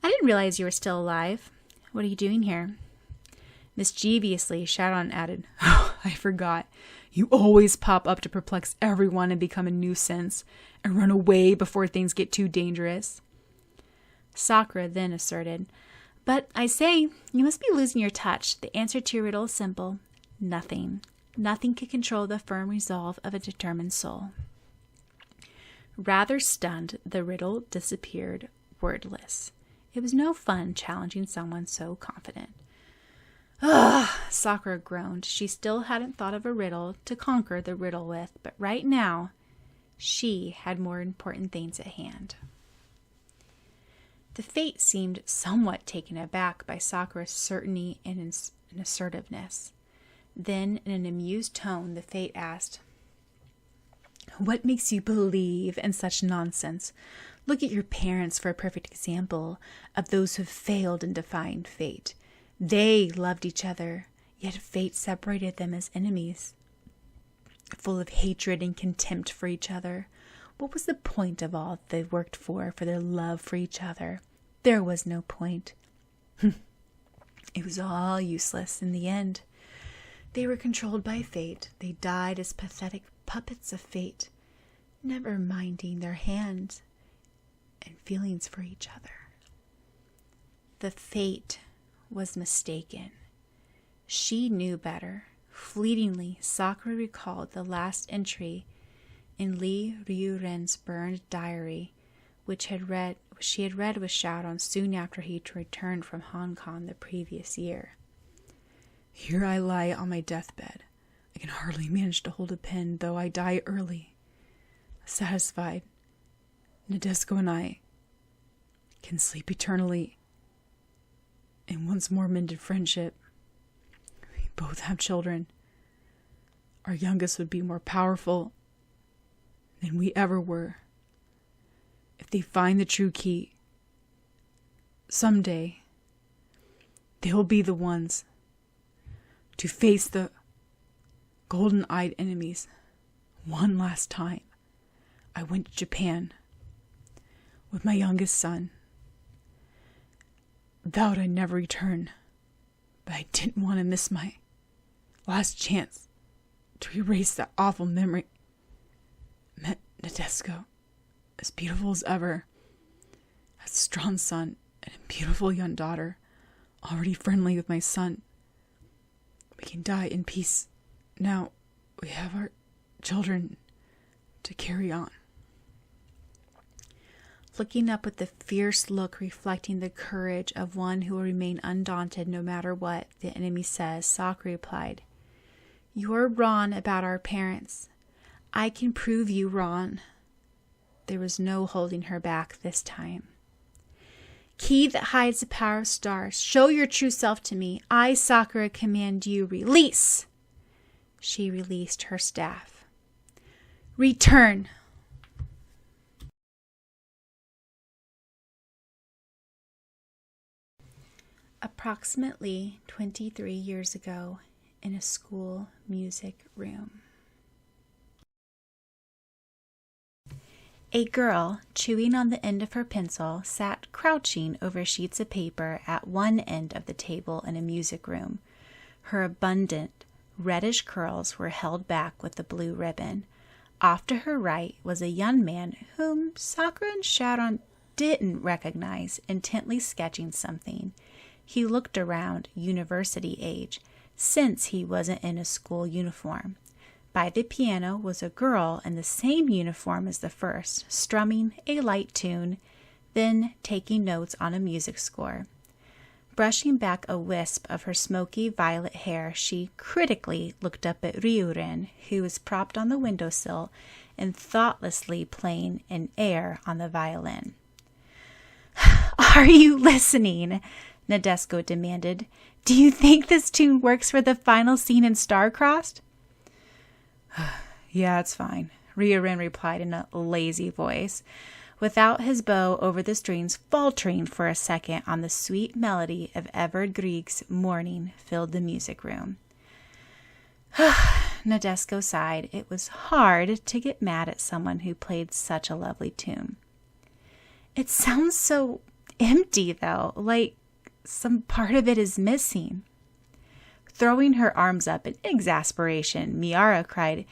I didn't realize you were still alive. What are you doing here?" Mischievously, Syaoran added, "Oh, I forgot. You always pop up to perplex everyone and become a nuisance, and run away before things get too dangerous." Sakura then asserted, "But I say, you must be losing your touch. The answer to your riddle is simple. Nothing. Nothing can control the firm resolve of a determined soul." Rather stunned, the riddle disappeared, wordless. It was no fun challenging someone so confident. "Ugh," Sakura groaned. She still hadn't thought of a riddle to conquer the riddle with, but right now, she had more important things at hand. The Fate seemed somewhat taken aback by Sakura's certainty and assertiveness. Then, in an amused tone, the Fate asked, "What makes you believe in such nonsense? Look at your parents for a perfect example of those who have failed in defying fate. They loved each other, yet fate separated them as enemies, full of hatred and contempt for each other. What was the point of all they worked for their love for each other? There was no point. It was all useless in the end. They were controlled by fate. They died as pathetic puppets of fate, never minding their hands and feelings for each other." The Fate was mistaken. She knew better. Fleetingly, Sakura recalled the last entry in Li Ryuren's burned diary, which she had read with Syaoran soon after he returned from Hong Kong the previous year. "Here I lie on my deathbed. I can hardly manage to hold a pen, though I die early. Satisfied, Nadesco and I can sleep eternally in once more mended friendship. We both have children. Our youngest would be more powerful than we ever were. If they find the true key, someday they will be the ones to face the golden-eyed enemies one last time. I went to Japan with my youngest son. Vowed I'd never return, but I didn't want to miss my last chance to erase that awful memory. Met Nadesco, as beautiful as ever, has a strong son and a beautiful young daughter, already friendly with my son. We can die in peace. Now we have our children to carry on. Looking up with the fierce look reflecting the courage of one who will remain undaunted no matter what the enemy says, Sakura replied, "You are wrong about our parents. I can prove you wrong." There was no holding her back this time. "Key that hides the power of stars, show your true self to me. I, Sakura, command you, release." She released her staff. "Return." Approximately 23 years ago, in a school music room. A girl, chewing on the end of her pencil, sat crouching over sheets of paper at one end of the table in a music room. Her abundant, reddish curls were held back with a blue ribbon. Off to her right was a young man whom Sakura and Syaoran didn't recognize, intently sketching something. He looked around university age, since he wasn't in a school uniform. By the piano was a girl in the same uniform as the first, strumming a light tune, then taking notes on a music score. Brushing back a wisp of her smoky violet hair, she critically looked up at Ryurin, who was propped on the windowsill and thoughtlessly playing an air on the violin. "Are you listening?" Nadeshiko demanded. "Do you think this tune works for the final scene in Starcrossed?" "Yeah, it's fine," Ryurin replied in a lazy voice, without his bow over the strings faltering for a second on the sweet melody of Edvard Grieg's Morning filled the music room. Nadeshiko sighed. It was hard to get mad at someone who played such a lovely tune. "It sounds so empty, though, like some part of it is missing." Throwing her arms up in exasperation, Miara cried,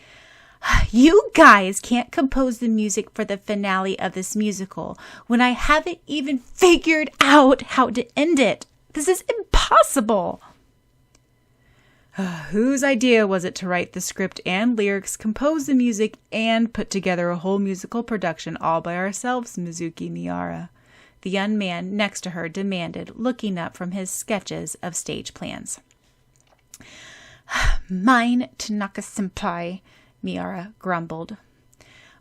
"You guys can't compose the music for the finale of this musical when I haven't even figured out how to end it. This is impossible." "Whose idea was it to write the script and lyrics, compose the music, and put together a whole musical production all by ourselves, Mizuki Miara?" the young man next to her demanded, looking up from his sketches of stage plans. "Mine, Tanaka-senpai," Miara grumbled.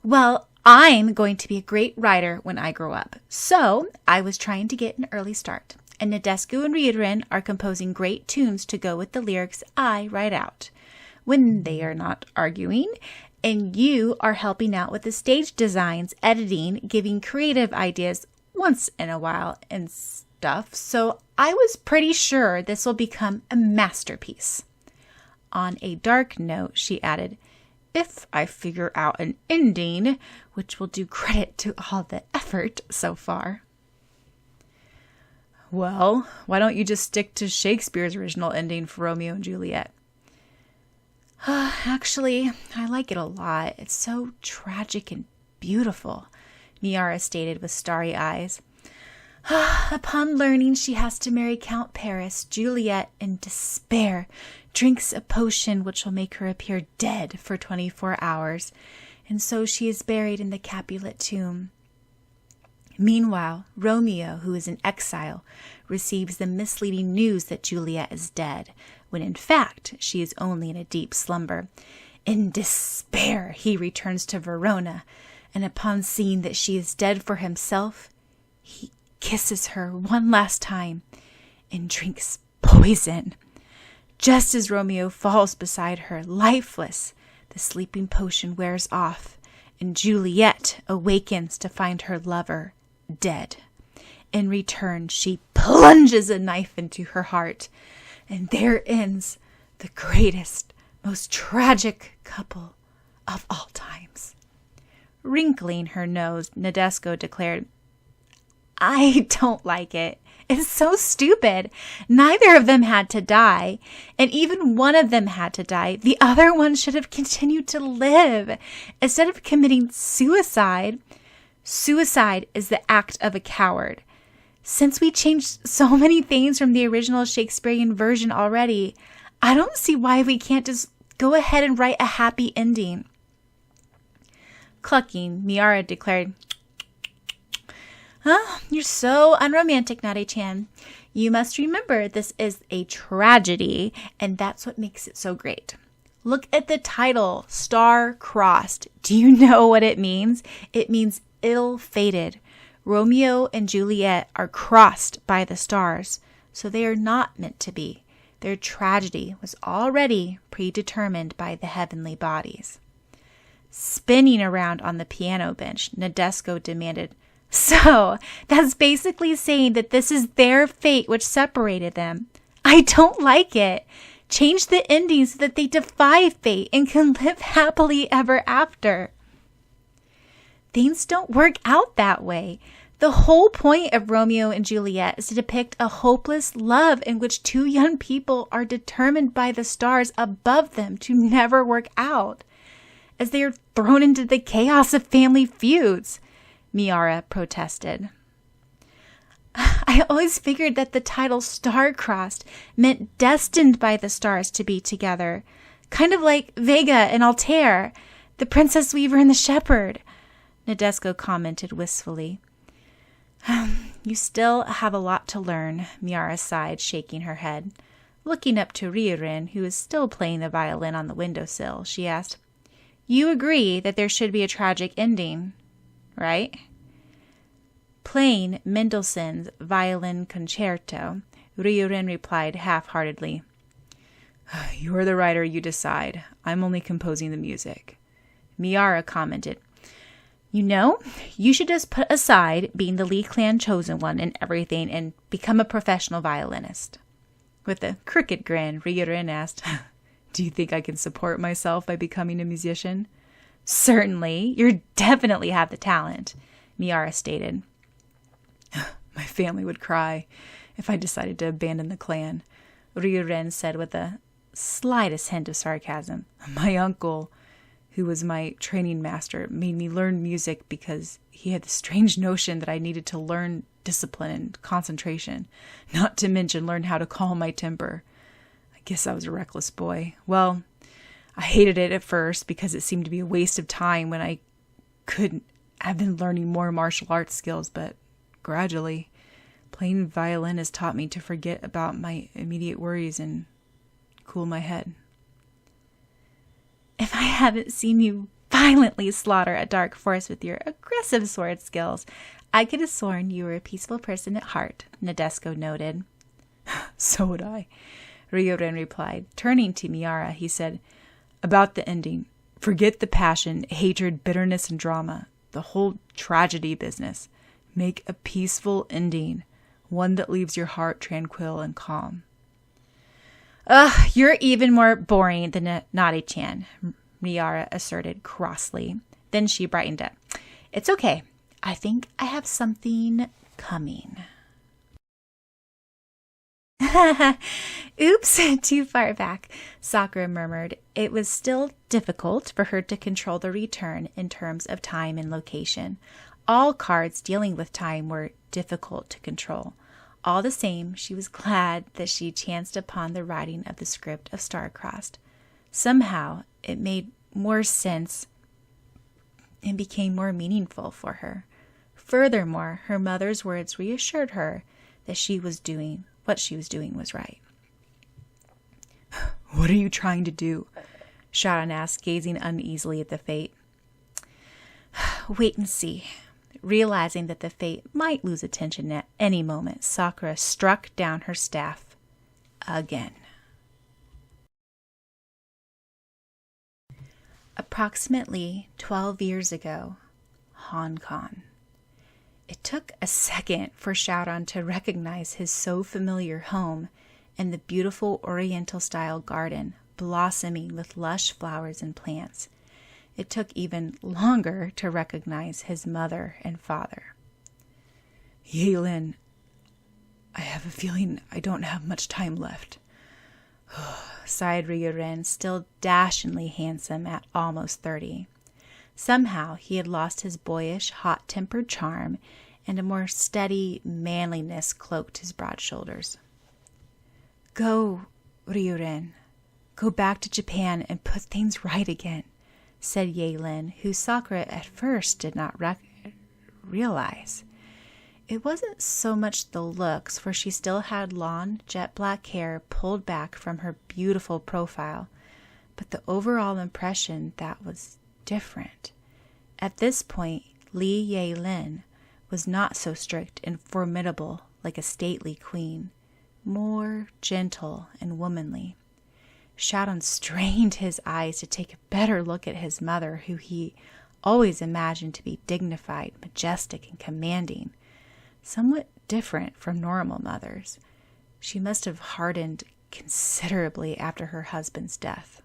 "Well, I'm going to be a great writer when I grow up, so I was trying to get an early start. And Nadeshiko and Ryurin are composing great tunes to go with the lyrics I write out, when they are not arguing. And you are helping out with the stage designs, editing, giving creative ideas once in a while and stuff. So I was pretty sure this will become a masterpiece." On a dark note, she added, "If I figure out an ending, which will do credit to all the effort so far." "Well, why don't you just stick to Shakespeare's original ending for Romeo and Juliet?" "Actually, I like it a lot. It's so tragic and beautiful," Miara stated with starry eyes. "Upon learning she has to marry Count Paris, Juliet, in despair, drinks a potion which will make her appear dead for 24 hours, and so she is buried in the Capulet tomb. Meanwhile, Romeo, who is in exile, receives the misleading news that Juliet is dead, when in fact she is only in a deep slumber. In despair, he returns to Verona, and upon seeing that she is dead for himself, he kisses her one last time and drinks poison. Just as Romeo falls beside her, lifeless, the sleeping potion wears off, and Juliet awakens to find her lover dead. In return, she plunges a knife into her heart, and there ends the greatest, most tragic couple of all times." Wrinkling her nose, Nadeshiko declared, "I don't like it. It's so stupid. Neither of them had to die. And even one of them had to die. The other one should have continued to live. Instead of committing suicide, suicide is the act of a coward. Since we changed so many things from the original Shakespearean version already, I don't see why we can't just go ahead and write a happy ending. Clucking, Miara declared, You're so unromantic, Nade-chan. You must remember this is a tragedy, and that's what makes it so great. Look at the title, Starcrossed. Do you know what it means? It means ill-fated. Romeo and Juliet are crossed by the stars, so they are not meant to be. Their tragedy was already predetermined by the heavenly bodies. Spinning around on the piano bench, Nadesco demanded, So, that's basically saying that this is their fate which separated them. I don't like it. Change the ending so that they defy fate and can live happily ever after. Things don't work out that way. The whole point of Romeo and Juliet is to depict a hopeless love in which two young people are determined by the stars above them to never work out, as they are thrown into the chaos of family feuds, Miara protested. I always figured that the title Starcrossed meant destined by the stars to be together, kind of like Vega and Altair, the Princess Weaver and the Shepherd, Nadesco commented wistfully. You still have a lot to learn, Miara sighed, shaking her head. Looking up to Ryurin, who was still playing the violin on the windowsill, she asked, You agree that there should be a tragic ending, right? Playing Mendelssohn's Violin Concerto, Ryurin replied half-heartedly, You are the writer, you decide. I'm only composing the music. Miara commented, You know, you should just put aside being the Lee clan chosen one and everything and become a professional violinist. With a crooked grin, Ryurin asked, Do you think I can support myself by becoming a musician? Certainly, you definitely have the talent, Miara stated. My family would cry if I decided to abandon the clan, Ryurin said with the slightest hint of sarcasm. My uncle, who was my training master, made me learn music because he had the strange notion that I needed to learn discipline and concentration, not to mention learn how to calm my temper. I guess I was a reckless boy. Well, I hated it at first because it seemed to be a waste of time when I could have been learning more martial arts skills, but gradually, playing violin has taught me to forget about my immediate worries and cool my head. If I hadn't seen you violently slaughter a dark force with your aggressive sword skills, I could have sworn you were a peaceful person at heart, Nadesco noted. So would I, Ryurin replied. Turning to Miara, he said, About the ending, forget the passion, hatred, bitterness, and drama, the whole tragedy business. Make a peaceful ending, one that leaves your heart tranquil and calm. You're even more boring than Nade-chan, Miara asserted crossly. Then she brightened up. It's okay. I think I have something coming. Oops, too far back, Sakura murmured. It was still difficult for her to control the return in terms of time and location. All cards dealing with time were difficult to control. All the same, she was glad that she chanced upon the writing of the script of Starcrossed. Somehow, it made more sense and became more meaningful for her. Furthermore, her mother's words reassured her that what she was doing was right. What are you trying to do? Syaoran asked, gazing uneasily at the fate. Wait and see. Realizing that the fate might lose attention at any moment, Sakura struck down her staff again. Approximately 12 years ago, Hong Kong. It took a second for Syaoran to recognize his so familiar home and the beautiful Oriental-style garden blossoming with lush flowers and plants. It took even longer to recognize his mother and father. Yeilin, I have a feeling I don't have much time left, sighed Ryurin, still dashingly handsome at almost 30. Somehow he had lost his boyish, hot-tempered charm and a more steady manliness cloaked his broad shoulders. "Go, Ryuren. Go back to Japan and put things right again," said Yeilin, who Sakura at first did not realize. It wasn't so much the looks, for she still had long, jet black hair pulled back from her beautiful profile, but the overall impression that was different. At this point, Li Yeilin was not so strict and formidable like a stately queen, more gentle and womanly. Syaoran strained his eyes to take a better look at his mother, who he always imagined to be dignified, majestic, and commanding, somewhat different from normal mothers. She must have hardened considerably after her husband's death.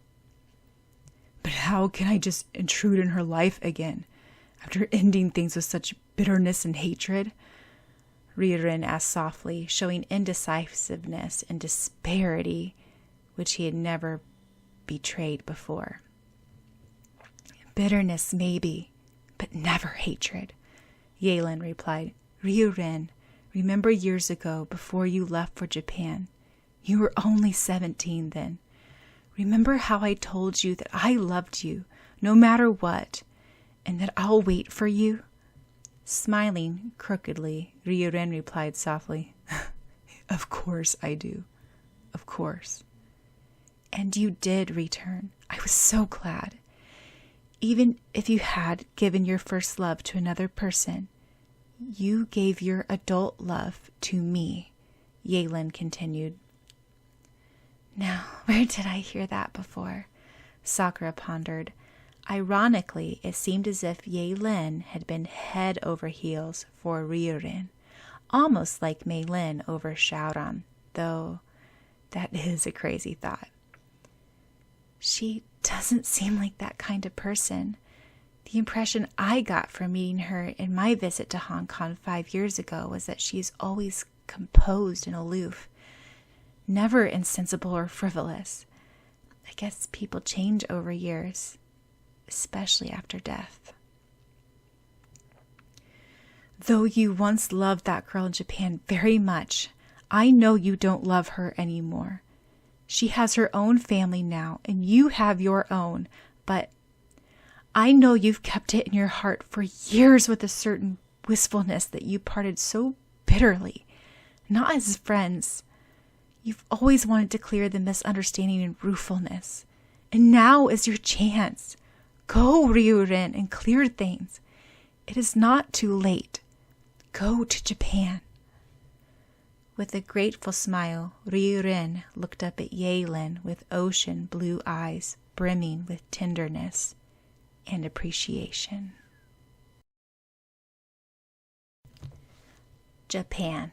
"But how can I just intrude in her life again, after ending things with such bitterness and hatred?" Ryuren asked softly, showing indecisiveness and disparity which he had never betrayed before. "Bitterness, maybe, but never hatred," Yeilin replied. "Ryuren, remember years ago, before you left for Japan. You were only 17 then. Remember how I told you that I loved you, no matter what, and that I'll wait for you?" Smiling crookedly, Ryuren replied softly, "Of course I do. Of course." "And you did return. I was so glad. Even if you had given your first love to another person, you gave your adult love to me," Yeilin continued. "Now, where did I hear that before?" Sakura pondered. Ironically, it seemed as if Yeilin had been head over heels for Ryuren, almost like Mei Lin over Syaoran, though that is a crazy thought. "She doesn't seem like that kind of person. The impression I got from meeting her in my visit to Hong Kong 5 years ago was that she's always composed and aloof, never insensible or frivolous. I guess people change over years, especially after death." "Though you once loved that girl in Japan very much, I know you don't love her anymore. She has her own family now, and you have your own, but I know you've kept it in your heart for years with a certain wistfulness that you parted so bitterly, not as friends. You've always wanted to clear the misunderstanding and ruefulness, and now is your chance. Go, Ryuren, and clear things. It is not too late. Go to Japan." With a grateful smile, Ryuren looked up at Yeilin with ocean blue eyes brimming with tenderness and appreciation. Japan.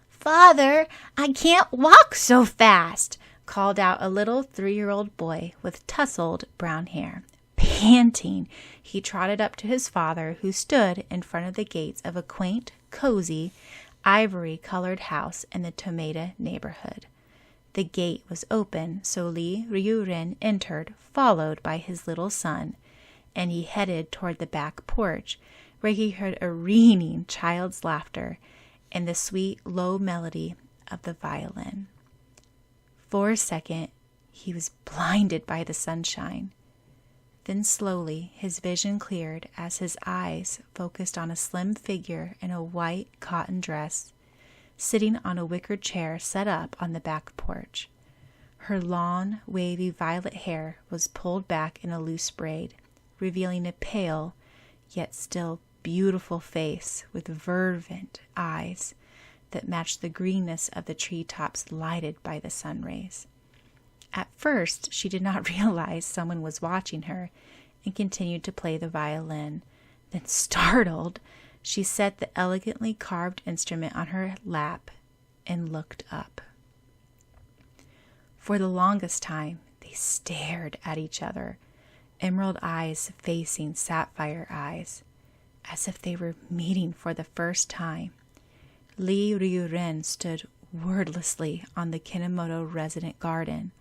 "Father, I can't walk so fast," called out a little 3-year-old boy with tousled brown hair. Panting, he trotted up to his father, who stood in front of the gates of a quaint, cozy, ivory-colored house in the Tomeda neighborhood. The gate was open, so Li Ryuren entered, followed by his little son, and he headed toward the back porch, where he heard a ringing child's laughter and the sweet, low melody of the violin. For a second, he was blinded by the sunshine. Then slowly his vision cleared as his eyes focused on a slim figure in a white cotton dress, sitting on a wicker chair set up on the back porch. Her long, wavy violet hair was pulled back in a loose braid, revealing a pale, yet still beautiful face with fervent eyes that matched the greenness of the treetops lighted by the sun rays. At first, she did not realize someone was watching her and continued to play the violin. Then, startled, she set the elegantly carved instrument on her lap and looked up. For the longest time, they stared at each other, emerald eyes facing sapphire eyes, as if they were meeting for the first time. Li Ryuren stood wordlessly on the Kinomoto resident garden,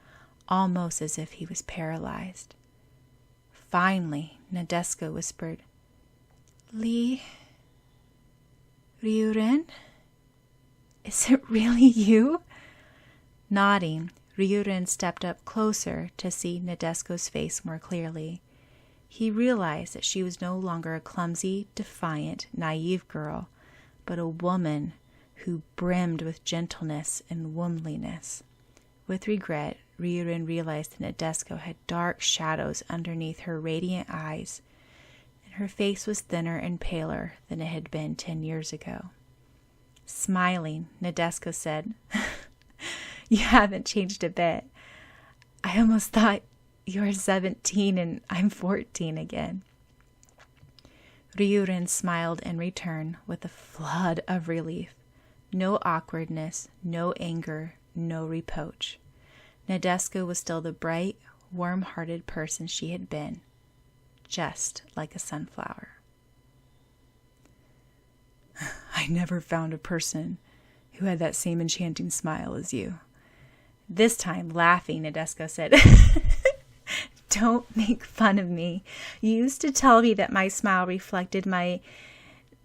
almost as if he was paralyzed. Finally, Nadeska whispered, "Li." Ryuren? Is it really you? Nodding, Ryuren stepped up closer to see Nadeshko's face more clearly. He realized that she was no longer a clumsy, defiant, naive girl, but a woman who brimmed with gentleness and womanliness. With regret, Ryuren realized that Nadeshko had dark shadows underneath her radiant eyes, and her face was thinner and paler than it had been 10 years ago. Smiling, Nadeshko said, "You haven't changed a bit. I almost thought you were 17 and I'm 14 again." Ryuren smiled in return with a flood of relief. No awkwardness, no anger, no reproach. Nadeshko was still the bright, warm-hearted person she had been, just like a sunflower. I never found a person who had that same enchanting smile as you. This time, laughing, Nadeshko said, "Don't make fun of me. You used to tell me that my smile reflected my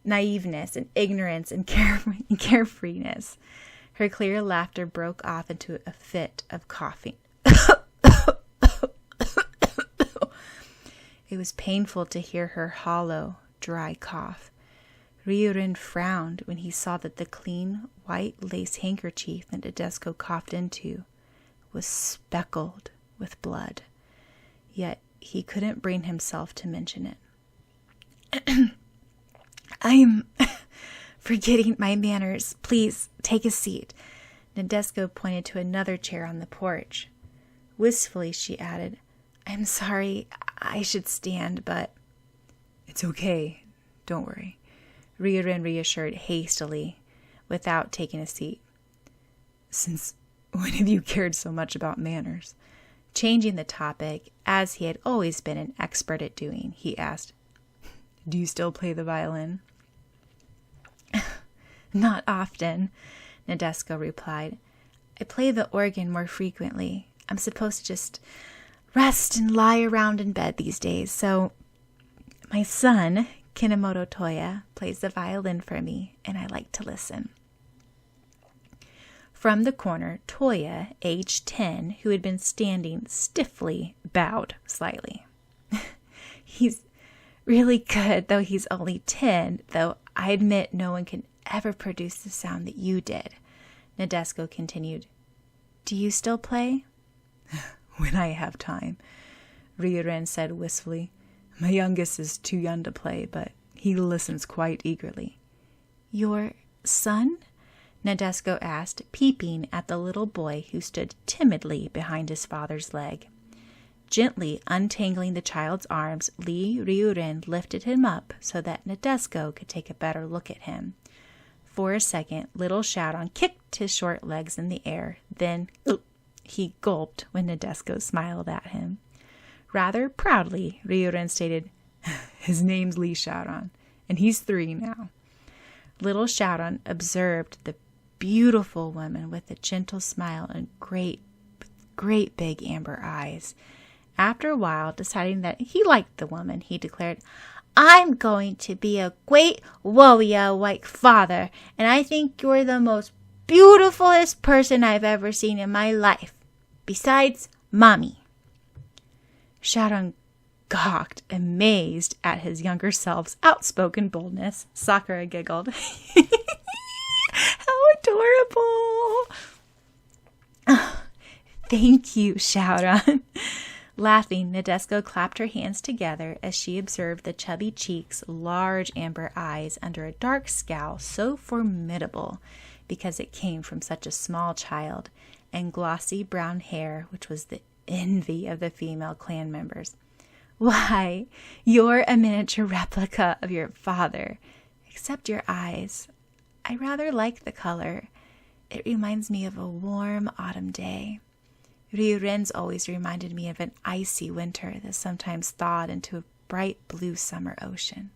naiveness and ignorance and carefreeness." Her clear laughter broke off into a fit of coughing. It was painful to hear her hollow, dry cough. Ryuren frowned when he saw that the clean, white lace handkerchief that Nadeshko coughed into was speckled with blood. Yet he couldn't bring himself to mention it. "I'm forgetting my manners. Please take a seat." Nadeshko pointed to another chair on the porch. Wistfully, she added, "I'm sorry, I should stand, but..." "It's okay. Don't worry," Ryuren reassured hastily, without taking a seat. "Since when have you cared so much about manners?" Changing the topic, as he had always been an expert at doing, he asked, "Do you still play the violin?" "Not often," Nadeshko replied. "I play the organ more frequently. I'm supposed to just rest and lie around in bed these days, so my son, Kinemoto Toya, plays the violin for me, and I like to listen." From the corner, Toya, aged 10, who had been standing stiffly, bowed slightly. "He's really good, though he's only 10, though I admit no one can ever produce the sound that you did." Nadeshko continued, "Do you still play?" "When I have time," Ryuren said wistfully. "My youngest is too young to play, but he listens quite eagerly." "Your son?" Nadeshko asked, peeping at the little boy who stood timidly behind his father's leg. Gently untangling the child's arms, Ryuren lifted him up so that Nadeshko could take a better look at him. For a second, little Syaoran kicked his short legs in the air. Then he gulped when Nadeshko smiled at him. Rather proudly, Ryuren stated, "His name's Lee Syaoran, and he's 3 now." Little Syaoran observed the beautiful woman with a gentle smile and great big amber eyes. After a while, deciding that he liked the woman, he declared, "I'm going to be a great warrior-like father, and I think you're the most beautifulest person I've ever seen in my life. Besides Mommy." Syaoran gawked, amazed at his younger self's outspoken boldness. Sakura giggled. "How adorable!" "Thank you, Syaoran." Laughing, Nadeshko clapped her hands together as she observed the chubby cheeks, large amber eyes under a dark scowl so formidable because it came from such a small child, and glossy brown hair, which was the envy of the female clan members. "Why, you're a miniature replica of your father, except your eyes. I rather like the color. It reminds me of a warm autumn day. Ryuren's always reminded me of an icy winter that sometimes thawed into a bright blue summer ocean."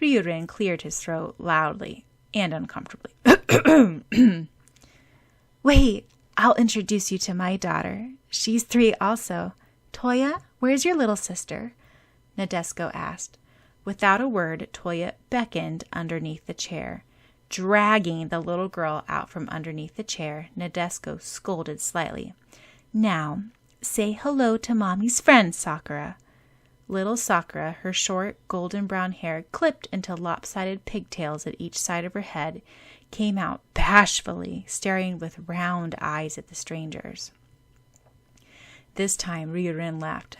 Ryuren cleared his throat loudly and uncomfortably. "Wait, I'll introduce you to my daughter. She's 3 also. Toya, where's your little sister?" Nadeshko asked. Without a word, Toya beckoned underneath the chair. Dragging the little girl out from underneath the chair, Nadeshiko scolded slightly. Now, say hello to Mommy's friend, Sakura. Little Sakura, her short, golden brown hair clipped into lopsided pigtails at each side of her head, came out bashfully, staring with round eyes at the strangers. This time, Ryurin laughed.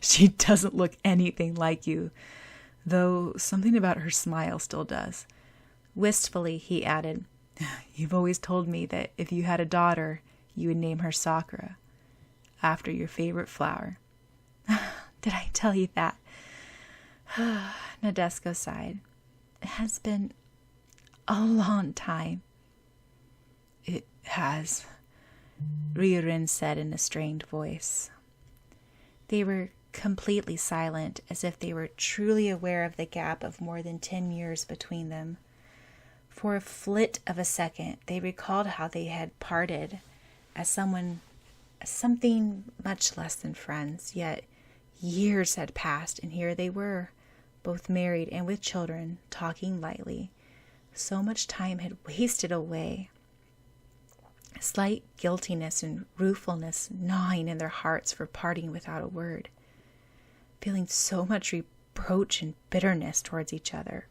She doesn't look anything like you, though something about her smile still does. Wistfully, he added, You've always told me that if you had a daughter, you would name her Sakura, after your favorite flower. Did I tell you that? Nadeshiko sighed. It has been a long time. It has, Ryurin said in a strained voice. They were completely silent, as if they were truly aware of the gap of more than 10 years between them. For a flit of a second, they recalled how they had parted as something much less than friends, yet years had passed, and here they were, both married and with children, talking lightly. So much time had wasted away. A slight guiltiness and ruefulness gnawing in their hearts for parting without a word. Feeling so much reproach and bitterness towards each other.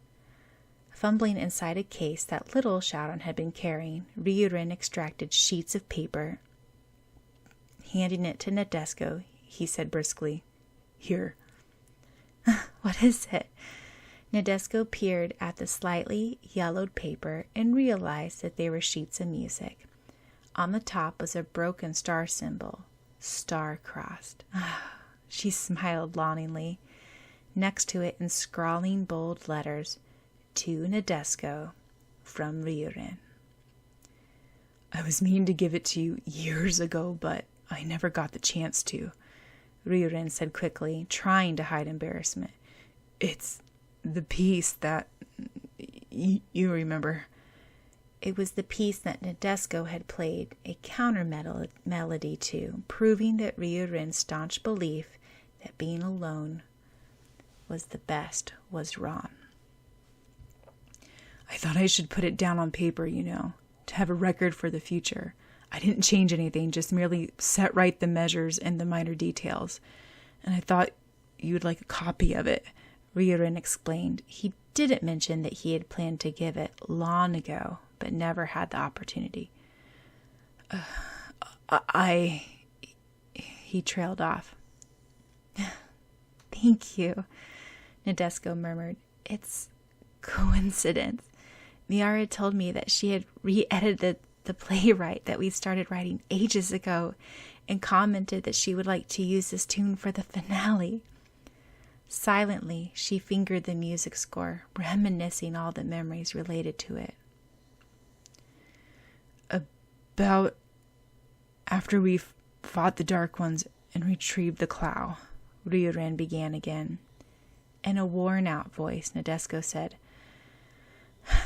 Fumbling inside a case that little Syaoran had been carrying, Ryurin extracted sheets of paper. Handing it to Nadeshiko, he said briskly, Here. What is it? Nadeshiko peered at the slightly yellowed paper and realized that they were sheets of music. On the top was a broken star symbol, Starcrossed. She smiled longingly. Next to it, in scrawling bold letters, to Nadeshiko, from Ryurin. I was meaning to give it to you years ago, but I never got the chance to, Ryurin said quickly, trying to hide embarrassment. It's the piece that you remember. It was the piece that Nadeshiko had played a counter melody to, proving that Ryurin's staunch belief that being alone was the best was wrong. I thought I should put it down on paper, to have a record for the future. I didn't change anything, just merely set right the measures and the minor details. And I thought you'd like a copy of it, Ryurin explained. He didn't mention that he had planned to give it long ago, but never had the opportunity. He trailed off. Thank you, Nadeshiko murmured. It's coincidence. Miara told me that she had re-edited the playwright that we started writing ages ago and commented that she would like to use this tune for the finale. Silently, she fingered the music score, reminiscing all the memories related to it. About after we fought the Dark Ones and retrieved the Clow, Ryurin began again. In a worn-out voice, Nadeshiko said,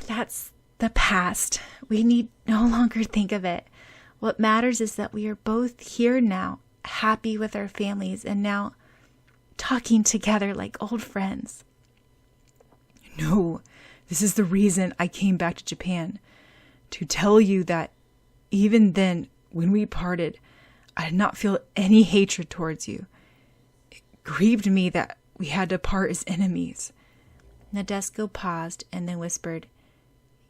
That's the past. We need no longer think of it. What matters is that we are both here now, happy with our families, and now talking together like old friends. No, this is the reason I came back to Japan. To tell you that even then, when we parted, I did not feel any hatred towards you. It grieved me that we had to part as enemies. Nadeshiko paused and then whispered,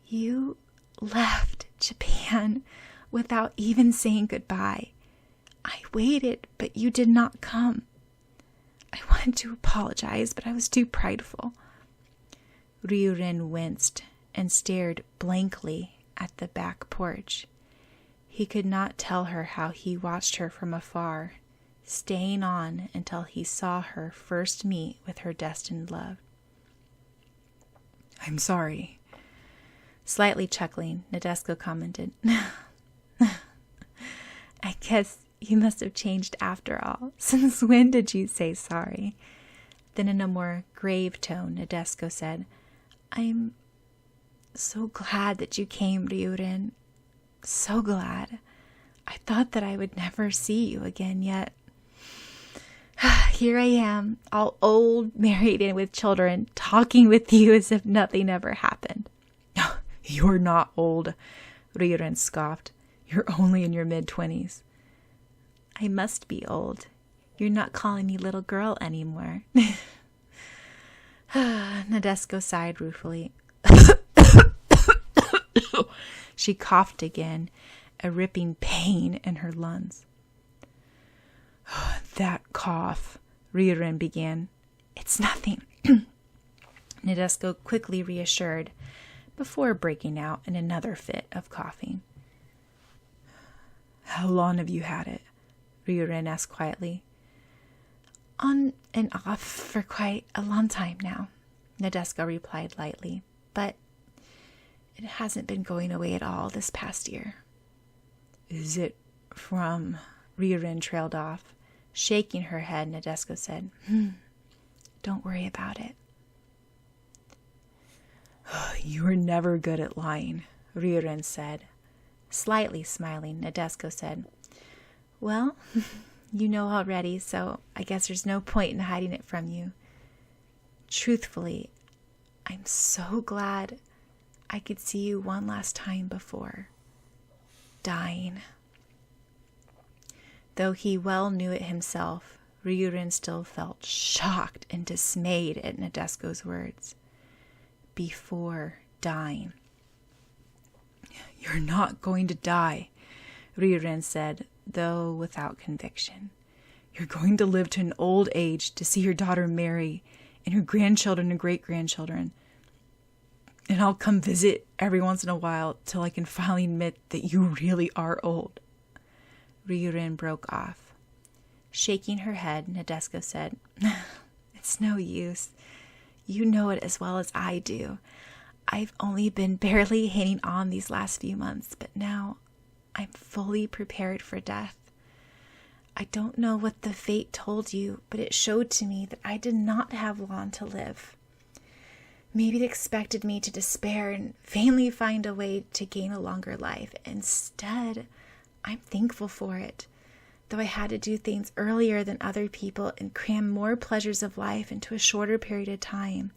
You left Japan without even saying goodbye. I waited, but you did not come. I wanted to apologize, but I was too prideful. Ryurin winced and stared blankly at the back porch. He could not tell her how he watched her from afar, staying on until he saw her first meet with her destined love. I'm sorry. Slightly chuckling, Nadeshiko commented, I guess you must have changed after all. Since when did you say sorry? Then in a more grave tone, Nadeshiko said, I'm so glad that you came, Ryurin. So glad. I thought that I would never see you again, yet here I am, all old, married, and with children, talking with you as if nothing ever happened. You're not old, Ryuren scoffed. You're only in your mid-20s. I must be old. You're not calling me little girl anymore. Nadesco sighed ruefully. She coughed again, a ripping pain in her lungs. That cough, Ryuren began. It's nothing, Nadesco quickly reassured, before breaking out in another fit of coughing. How long have you had it? Ryuren asked quietly. On and off for quite a long time now, Nadesco replied lightly, but it hasn't been going away at all this past year. Is it from... Ryuren trailed off. Shaking her head, Nadesco said, Don't worry about it. You were never good at lying, Ryuren said. Slightly smiling, Nadesco said, Well, you know already, so I guess there's no point in hiding it from you. Truthfully, I'm so glad I could see you one last time before dying. Though he well knew it himself, Ryuren still felt shocked and dismayed at Nadesco's words. Before dying. You're not going to die, Ryuren said, though without conviction. You're going to live to an old age to see your daughter marry and her grandchildren and great-grandchildren. And I'll come visit every once in a while till I can finally admit that you really are old. Ryuren broke off. Shaking her head, Nadesco said, It's no use. You know it as well as I do. I've only been barely hanging on these last few months, but now I'm fully prepared for death. I don't know what the fate told you, but it showed to me that I did not have long to live. Maybe it expected me to despair and vainly find a way to gain a longer life. Instead, I'm thankful for it. Though I had to do things earlier than other people and cram more pleasures of life into a shorter period of time,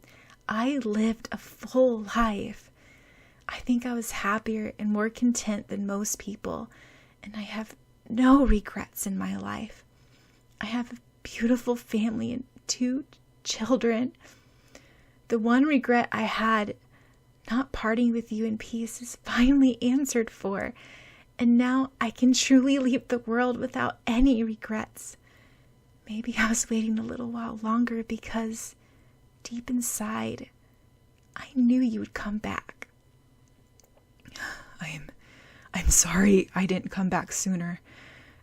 I lived a full life. I think I was happier and more content than most people, and I have no regrets in my life. I have a beautiful family and 2 children. The one regret I had, not parting with you in peace, is finally answered for. And now I can truly leave the world without any regrets. Maybe I was waiting a little while longer because deep inside, I knew you would come back. I'm sorry I didn't come back sooner,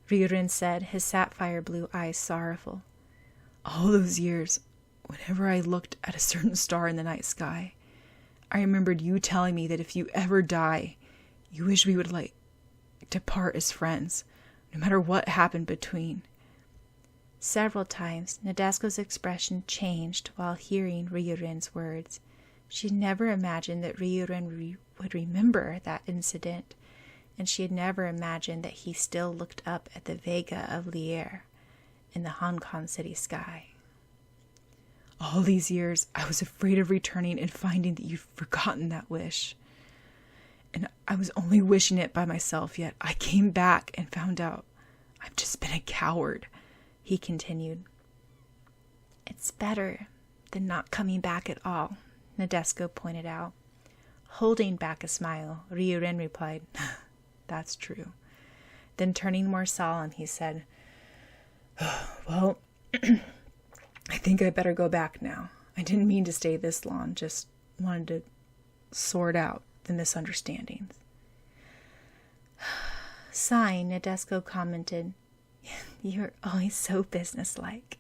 Ryuren said, his sapphire blue eyes sorrowful. All those years, whenever I looked at a certain star in the night sky, I remembered you telling me that if you ever die, you wish we would to part as friends, no matter what happened between. Several times, Nadesco's expression changed while hearing Ryuren's words. She had never imagined that Ryuren would remember that incident, and she had never imagined that he still looked up at the Vega of Lier in the Hong Kong city sky. All these years, I was afraid of returning and finding that you'd forgotten that wish. And I was only wishing it by myself, yet I came back and found out I've just been a coward, he continued. It's better than not coming back at all, Nadesco pointed out. Holding back a smile, Ryuren replied, That's true. Then turning more solemn, he said, Well, I think I better go back now. I didn't mean to stay this long, just wanted to sort out the misunderstandings. Sighing, Nadesco commented, You're always so businesslike.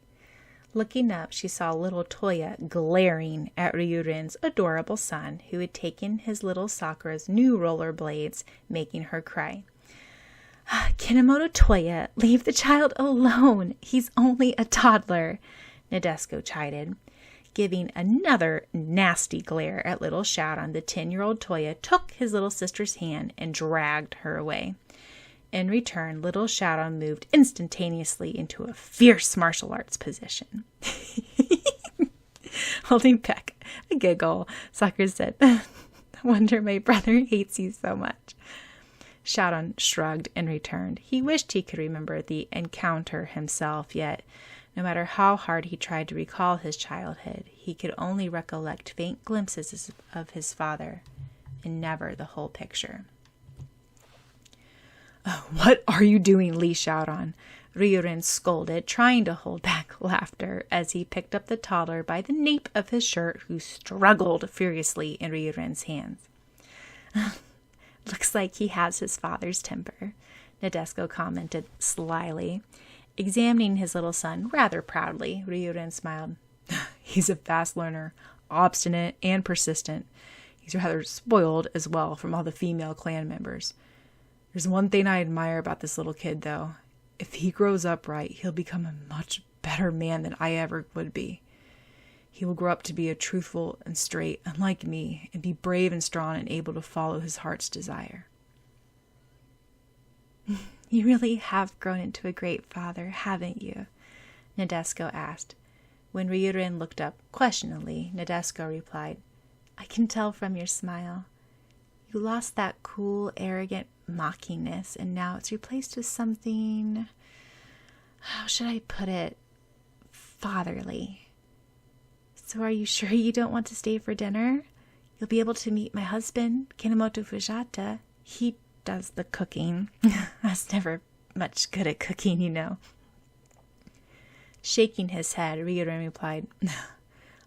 Looking up, she saw little Toya glaring at Ryuren's adorable son, who had taken his little Sakura's new rollerblades, making her cry. Kinemoto Toya, leave the child alone. He's only a toddler, Nadesco chided. Giving another nasty glare at little Syaoran, the 10-year-old Toya took his little sister's hand and dragged her away. In return, little Syaoran moved instantaneously into a fierce martial arts position. Holding back a giggle, Sakura said, "No wonder my brother hates you so much." Syaoran shrugged and returned. He wished he could remember the encounter himself, yet no matter how hard he tried to recall his childhood, he could only recollect faint glimpses of his father, and never the whole picture. "What are you doing, Li Syaoran?" Ryurin scolded, trying to hold back laughter as he picked up the toddler by the nape of his shirt, who struggled furiously in Ryurin's hands. "Looks like he has his father's temper," Nadeshiko commented slyly. Examining his little son rather proudly, Ryurin smiled. "He's a fast learner, obstinate and persistent. He's rather spoiled as well from all the female clan members. There's one thing I admire about this little kid, though. If he grows up right, he'll become a much better man than I ever would be. He will grow up to be a truthful and straight, unlike me, and be brave and strong and able to follow his heart's desire." "You really have grown into a great father, haven't you?" Nadeshiko asked. When Ryurin looked up questioningly, Nadeshiko replied, "I can tell from your smile. You lost that cool, arrogant mockingness, and now it's replaced with something, how should I put it, fatherly. So are you sure you don't want to stay for dinner? You'll be able to meet my husband, Kanemoto Fujata. He does the cooking. I was never much good at cooking, you know." Shaking his head, Ryurin replied,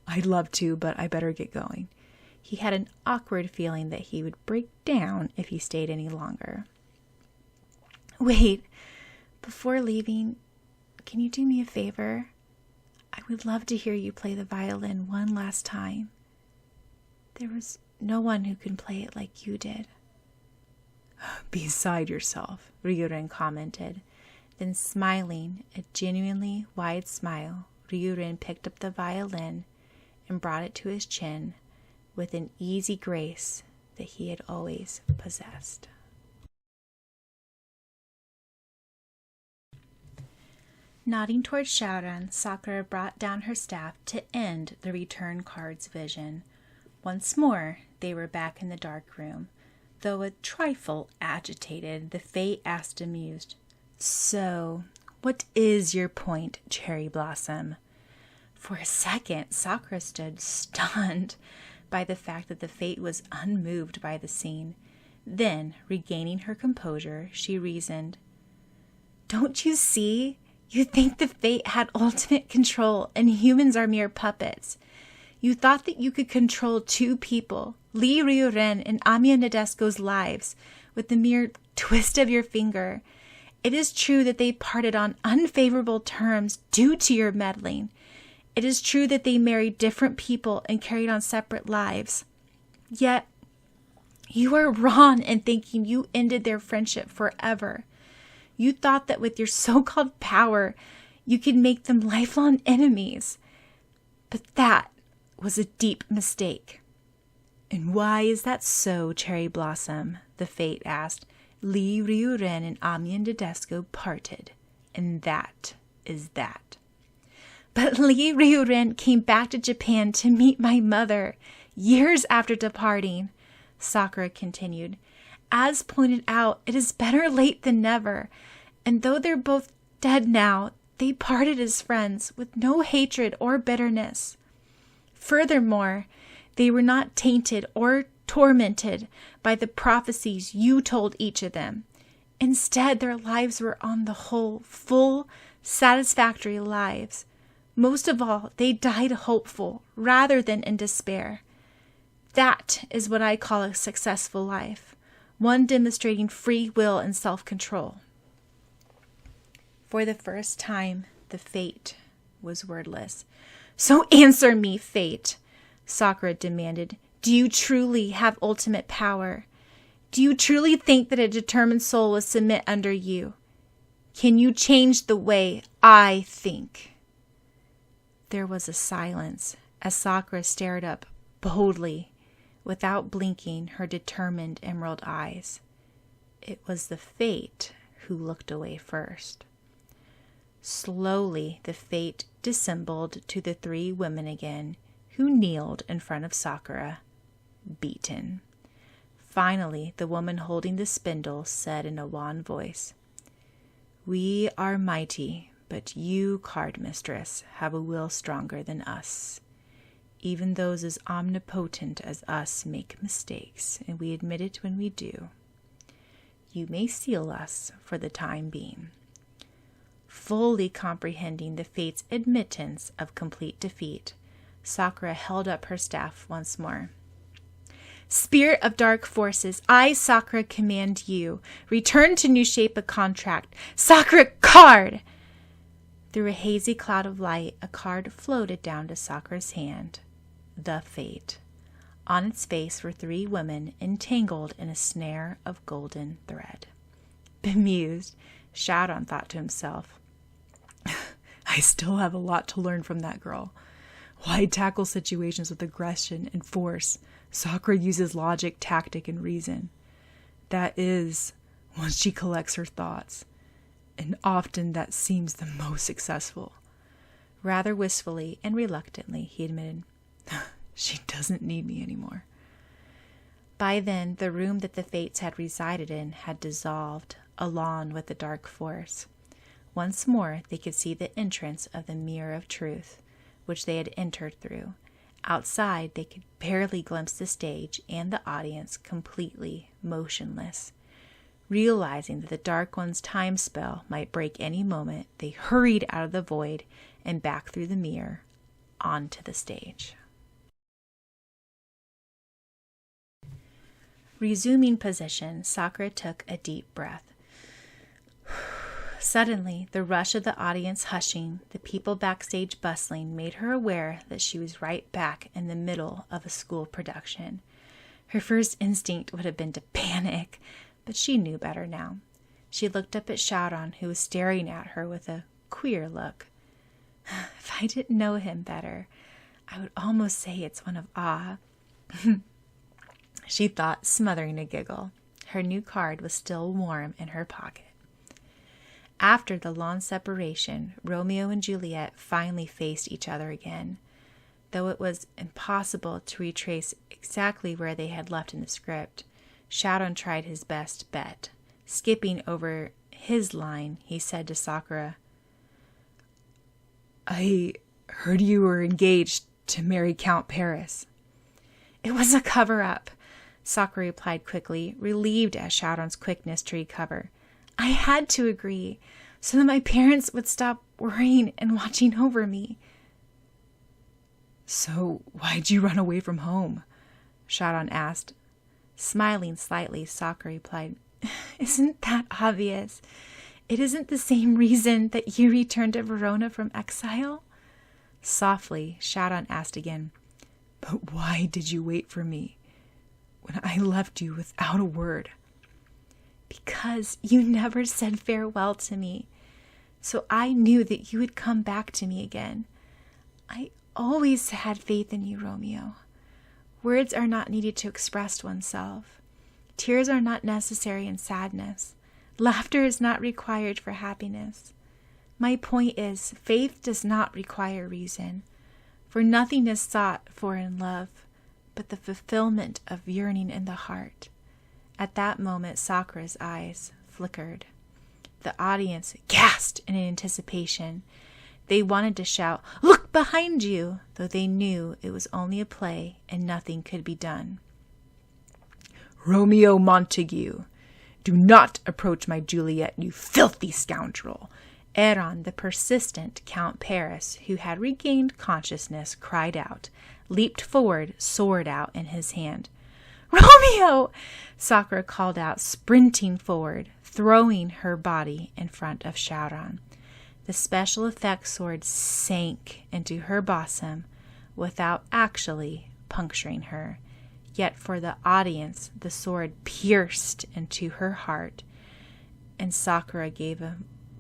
"I'd love to, but I better get going." He had an awkward feeling that he would break down if he stayed any longer. "Wait, before leaving, can you do me a favor? I would love to hear you play the violin one last time. There was no one who can play it like you did." "Beside yourself," Ryurin commented. Then, smiling a genuinely wide smile, Ryurin picked up the violin and brought it to his chin with an easy grace that he had always possessed. Nodding toward Syaoran, Sakura brought down her staff to end the return card's vision. Once more, they were back in the dark room. Though a trifle agitated, the Fate asked amused, "So, what is your point, Cherry Blossom?" For a second, Sakura stood stunned by the fact that the Fate was unmoved by the scene. Then, regaining her composure, she reasoned, "Don't you see? You think the Fate had ultimate control and humans are mere puppets. You thought that you could control two people, Li Ryurin and Amiya Nadeshiko's lives, with the mere twist of your finger. It is true that they parted on unfavorable terms due to your meddling. It is true that they married different people and carried on separate lives. Yet, you are wrong in thinking you ended their friendship forever. You thought that with your so-called power, you could make them lifelong enemies. But that was a deep mistake." "And why is that so, Cherry Blossom?" the Fate asked. "Li Ryurin and Amiya Nadeshiko parted, and that is that." "But Li Ryurin came back to Japan to meet my mother, years after departing," Sakura continued. "As pointed out, it is better late than never. And though they're both dead now, they parted as friends with no hatred or bitterness. Furthermore, they were not tainted or tormented by the prophecies you told each of them. Instead, their lives were on the whole full, satisfactory lives. Most of all, they died hopeful rather than in despair. That is what I call a successful life, one demonstrating free will and self-control." For the first time, the Fate was wordless. "So answer me, Fate," Sakura demanded. "Do you truly have ultimate power? Do you truly think that a determined soul will submit under you? Can you change the way I think?" There was a silence as Sakura stared up boldly, without blinking her determined emerald eyes. It was the Fate who looked away first. Slowly, the fate dissembled to the 3 women again, who kneeled in front of Sakura, beaten. Finally, the woman holding the spindle said in a wan voice, "We are mighty, but you, card mistress, have a will stronger than us. Even those as omnipotent as us make mistakes, and we admit it when we do. You may seal us for the time being." Fully comprehending the fate's admittance of complete defeat, Sakura held up her staff once more. "Spirit of dark forces, I, Sakura, command you. Return to New Shape a contract. Sakura, card!" Through a hazy cloud of light, a card floated down to Sakura's hand. The Fate. On its face were 3 women entangled in a snare of golden thread. Bemused, Syaoran thought to himself, I still have a lot to learn from that girl. Why tackle situations with aggression and force? Sakura uses logic, tactic, and reason. That is, once she collects her thoughts. And often that seems the most successful. Rather wistfully and reluctantly, he admitted, She doesn't need me anymore. By then, the room that the Fates had resided in had dissolved, along with the dark force. Once more, they could see the entrance of the Mirror of Truth, which they had entered through. Outside, they could barely glimpse the stage and the audience, completely motionless. Realizing that the Dark One's time spell might break any moment, they hurried out of the void and back through the mirror onto the stage. Resuming position, Sakura took a deep breath. Suddenly, the rush of the audience hushing, the people backstage bustling, made her aware that she was right back in the middle of a school production. Her first instinct would have been to panic, but she knew better now. She looked up at Syaoran, who was staring at her with a queer look. If I didn't know him better, I would almost say it's one of awe. She thought, smothering a giggle. Her new card was still warm in her pocket. After the long separation, Romeo and Juliet finally faced each other again. Though it was impossible to retrace exactly where they had left in the script, Syaoran tried his best bet. Skipping over his line, he said to Sakura, I heard you were engaged to marry Count Paris. It was a cover-up, Sakura replied quickly, relieved at Syaoran's quickness to recover. I had to agree, so that my parents would stop worrying and watching over me. So why'd you run away from home? Syaoran asked. Smiling slightly, Sakura replied, Isn't that obvious? It isn't the same reason that you returned to Verona from exile? Softly, Syaoran asked again, But why did you wait for me when I left you without a word? Because you never said farewell to me, so I knew that you would come back to me again. I always had faith in you, Romeo. Words are not needed to express oneself. Tears are not necessary in sadness. Laughter is not required for happiness. My point is, faith does not require reason, for nothing is sought for in love but the fulfillment of yearning in the heart. At that moment, Sakura's eyes flickered. The audience gasped in anticipation. They wanted to shout, Look behind you, though they knew it was only a play and nothing could be done. Romeo Montague, do not approach my Juliet, you filthy scoundrel. Syaoran, the persistent Count Paris, who had regained consciousness, cried out, leaped forward, sword out in his hand. Romeo! Sakura called out, sprinting forward, throwing her body in front of Syaoran. The special effects sword sank into her bosom without actually puncturing her. Yet for the audience, the sword pierced into her heart, and Sakura gave a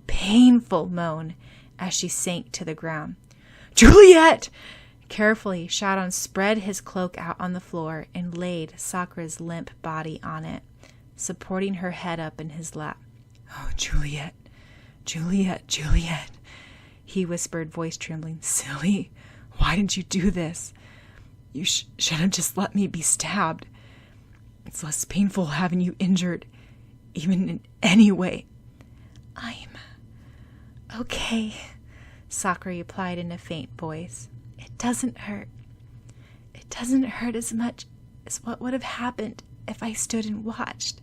painful moan as she sank to the ground. Juliet! Carefully, Syaoran spread his cloak out on the floor and laid Sakura's limp body on it, supporting her head up in his lap. Oh, Juliet, Juliet, Juliet, he whispered, voice trembling. Silly, why did you do this? You should have just let me be stabbed. It's less painful having you injured, even in any way. I'm okay, Sakura replied in a faint voice. It doesn't hurt. It doesn't hurt as much as what would have happened if I stood and watched.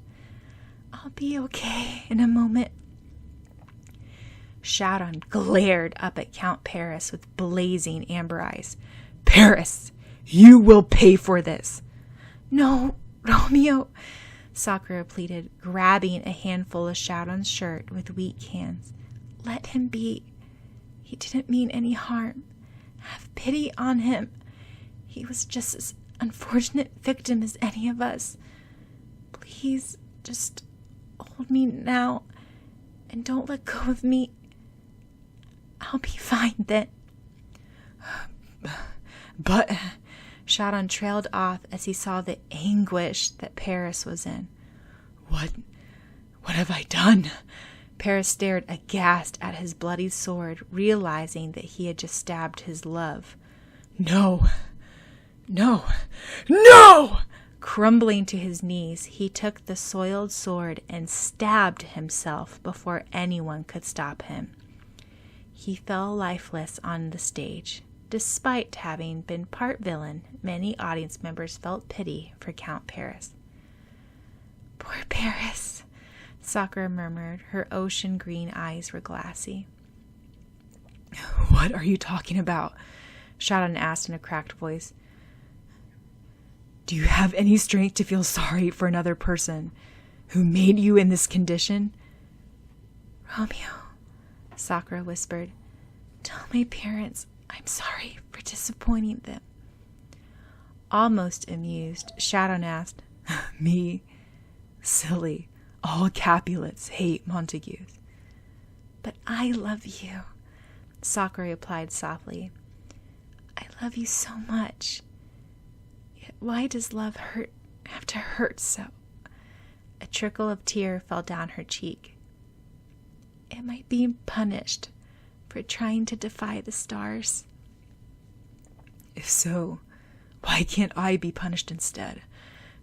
I'll be okay in a moment. Syaoran glared up at Count Paris with blazing amber eyes. Paris, you will pay for this. No, Romeo, Sakura pleaded, grabbing a handful of Syaoran's shirt with weak hands. Let him be. He didn't mean any harm. Have pity on him. He was just as unfortunate victim as any of us. Please, just hold me now and don't let go of me. I'll be fine then. But Syaoran trailed off as he saw the anguish that Paris was in. What have I done? Paris stared aghast at his bloody sword, realizing that he had just stabbed his love. No! Crumbling to his knees, he took the soiled sword and stabbed himself before anyone could stop him. He fell lifeless on the stage. Despite having been part villain, many audience members felt pity for Count Paris. Poor Paris, Sakura murmured. Her ocean green eyes were glassy. What are you talking about? Syaoran asked in a cracked voice. Do you have any strength to feel sorry for another person who made you in this condition? Romeo, Sakura whispered, tell my parents I'm sorry for disappointing them. Almost amused, Syaoran asked, Me? Silly. All Capulets hate Montagues. But I love you, Sakura replied softly. I love you so much. Yet why does love have to hurt so? A trickle of tear fell down her cheek. Am I being punished for trying to defy the stars? If so, why can't I be punished instead?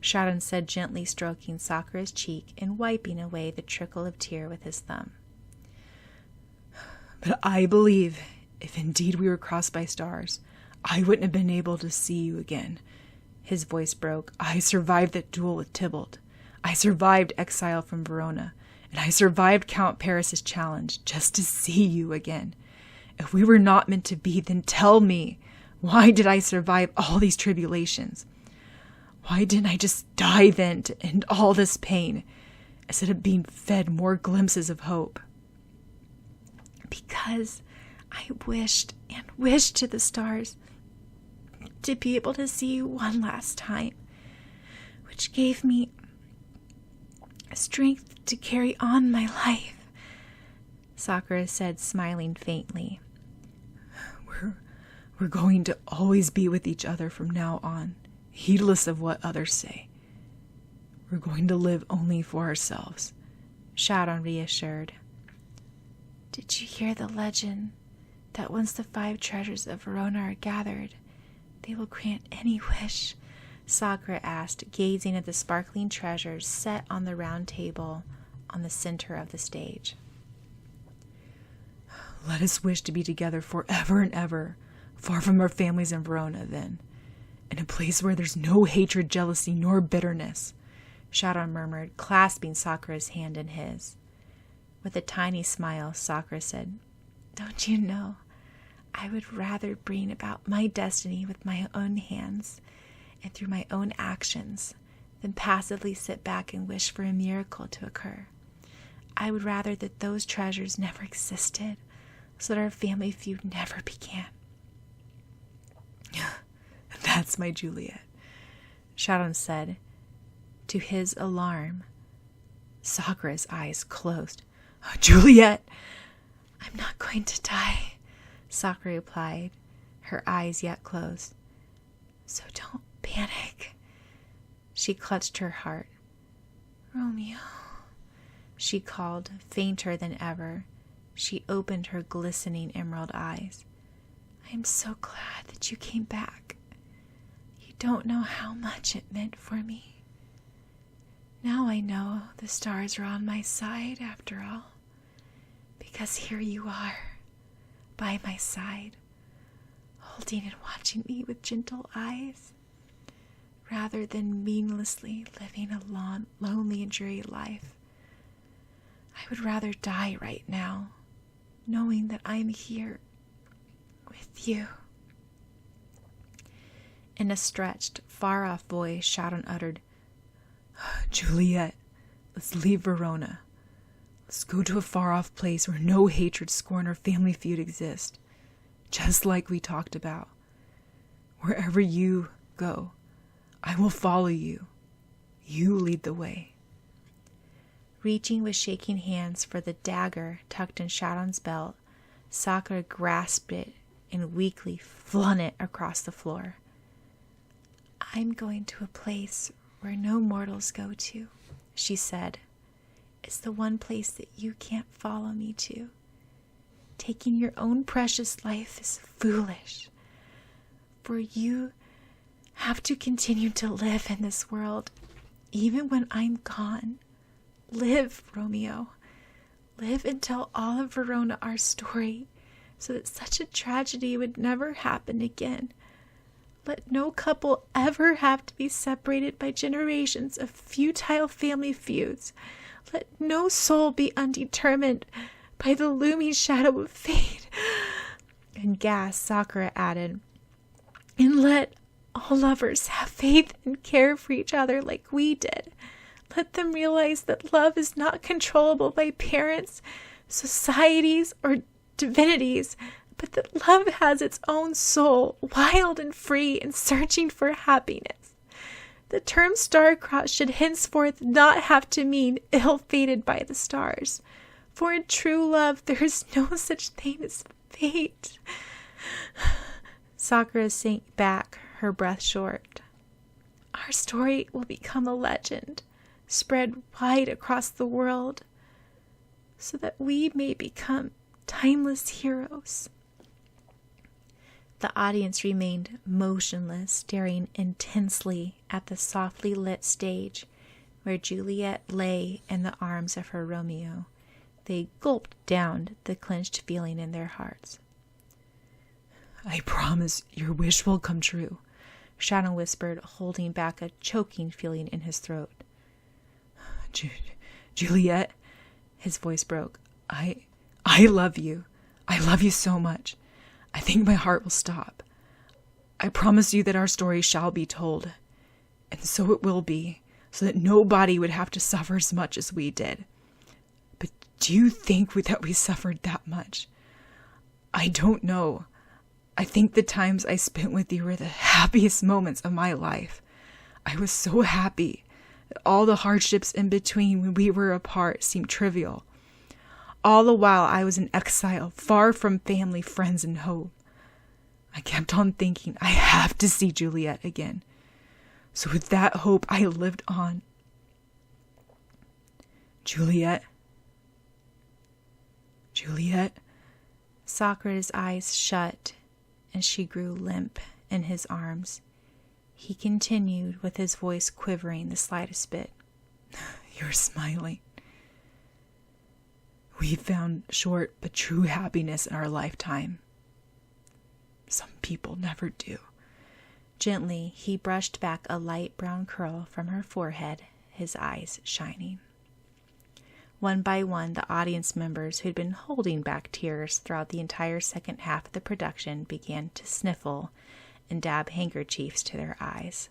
Syaoran said, gently stroking Sakura's cheek and wiping away the trickle of tear with his thumb. But I believe if indeed we were crossed by stars, I wouldn't have been able to see you again. His voice broke. I survived that duel with Tybalt. I survived exile from Verona. And I survived Count Paris's challenge just to see you again. If we were not meant to be, then tell me, why did I survive all these tribulations? Why didn't I just die then to end all this pain, instead of being fed more glimpses of hope? Because I wished and wished to the stars to be able to see you one last time, which gave me strength to carry on my life, Sakura said, smiling faintly. We're going to always be with each other from now on, heedless of what others say. We're going to live only for ourselves, Syaoran reassured. Did you hear the legend that once the 5 treasures of Verona are gathered, they will grant any wish? Sakura asked, gazing at the sparkling treasures set on the round table on the center of the stage. Let us wish to be together forever and ever, far from our families in Verona, then, in a place where there's no hatred, jealousy, nor bitterness, Syaoran murmured, clasping Sakura's hand in his. With a tiny smile, Sakura said, Don't you know, I would rather bring about my destiny with my own hands and through my own actions than passively sit back and wish for a miracle to occur. I would rather that those treasures never existed, so that our family feud never began. That's my Juliet, Syaoran said. To his alarm, Sakura's eyes closed. Juliet! I'm not going to die, Sakura replied, her eyes yet closed. So don't panic. She clutched her heart. Romeo, she called, fainter than ever. She opened her glistening emerald eyes. I am so glad that you came back. You don't know how much it meant for me. Now I know the stars are on my side after all, because here you are, by my side, holding and watching me with gentle eyes, rather than meaninglessly living a lonely and dreary life. I would rather die right now, knowing that I'm here with you. In a stretched, far-off voice, Syaoran uttered, Juliet, let's leave Verona. Let's go to a far-off place where no hatred, scorn, or family feud exist. Just like we talked about. Wherever you go, I will follow you. You lead the way. Reaching with shaking hands for the dagger tucked in Syaoran's belt, Sakura grasped it and weakly flung it across the floor. I'm going to a place where no mortals go to, she said. It's the one place that you can't follow me to. Taking your own precious life is foolish, for you have to continue to live in this world, even when I'm gone. Live, Romeo. Live and tell all of Verona our story, so that such a tragedy would never happen again. Let no couple ever have to be separated by generations of futile family feuds. Let no soul be undetermined by the looming shadow of fate. And gasped, Sakura added, and let all lovers have faith and care for each other like we did. Let them realize that love is not controllable by parents, societies, or divinities, but that love has its own soul, wild and free and searching for happiness. The term star-crossed should henceforth not have to mean ill-fated by the stars, for in true love there is no such thing as fate. Sakura sank back, her breath short. Our story will become a legend, spread wide across the world, so that we may become timeless heroes. The audience remained motionless, staring intensely at the softly lit stage where Juliet lay in the arms of her Romeo. They gulped down the clenched feeling in their hearts. I promise your wish will come true, Syaoran whispered, holding back a choking feeling in his throat. Juliet, his voice broke. I love you. I love you so much. I think my heart will stop. I promise you that our story shall be told, and so it will be, so that nobody would have to suffer as much as we did. But do you think that we suffered that much? I don't know. I think the times I spent with you were the happiest moments of my life. I was so happy that all the hardships in between when we were apart seemed trivial. All the while I was in exile, far from family, friends, and hope. I kept on thinking, I have to see Juliet again. So with that hope, I lived on. Juliet? Sakura's eyes shut, and she grew limp in his arms. He continued, with his voice quivering the slightest bit. You're smiling. We found short but true happiness in our lifetime. Some people never do. Gently, he brushed back a light brown curl from her forehead, his eyes shining. One by one, the audience members who'd been holding back tears throughout the entire second half of the production began to sniffle and dab handkerchiefs to their eyes.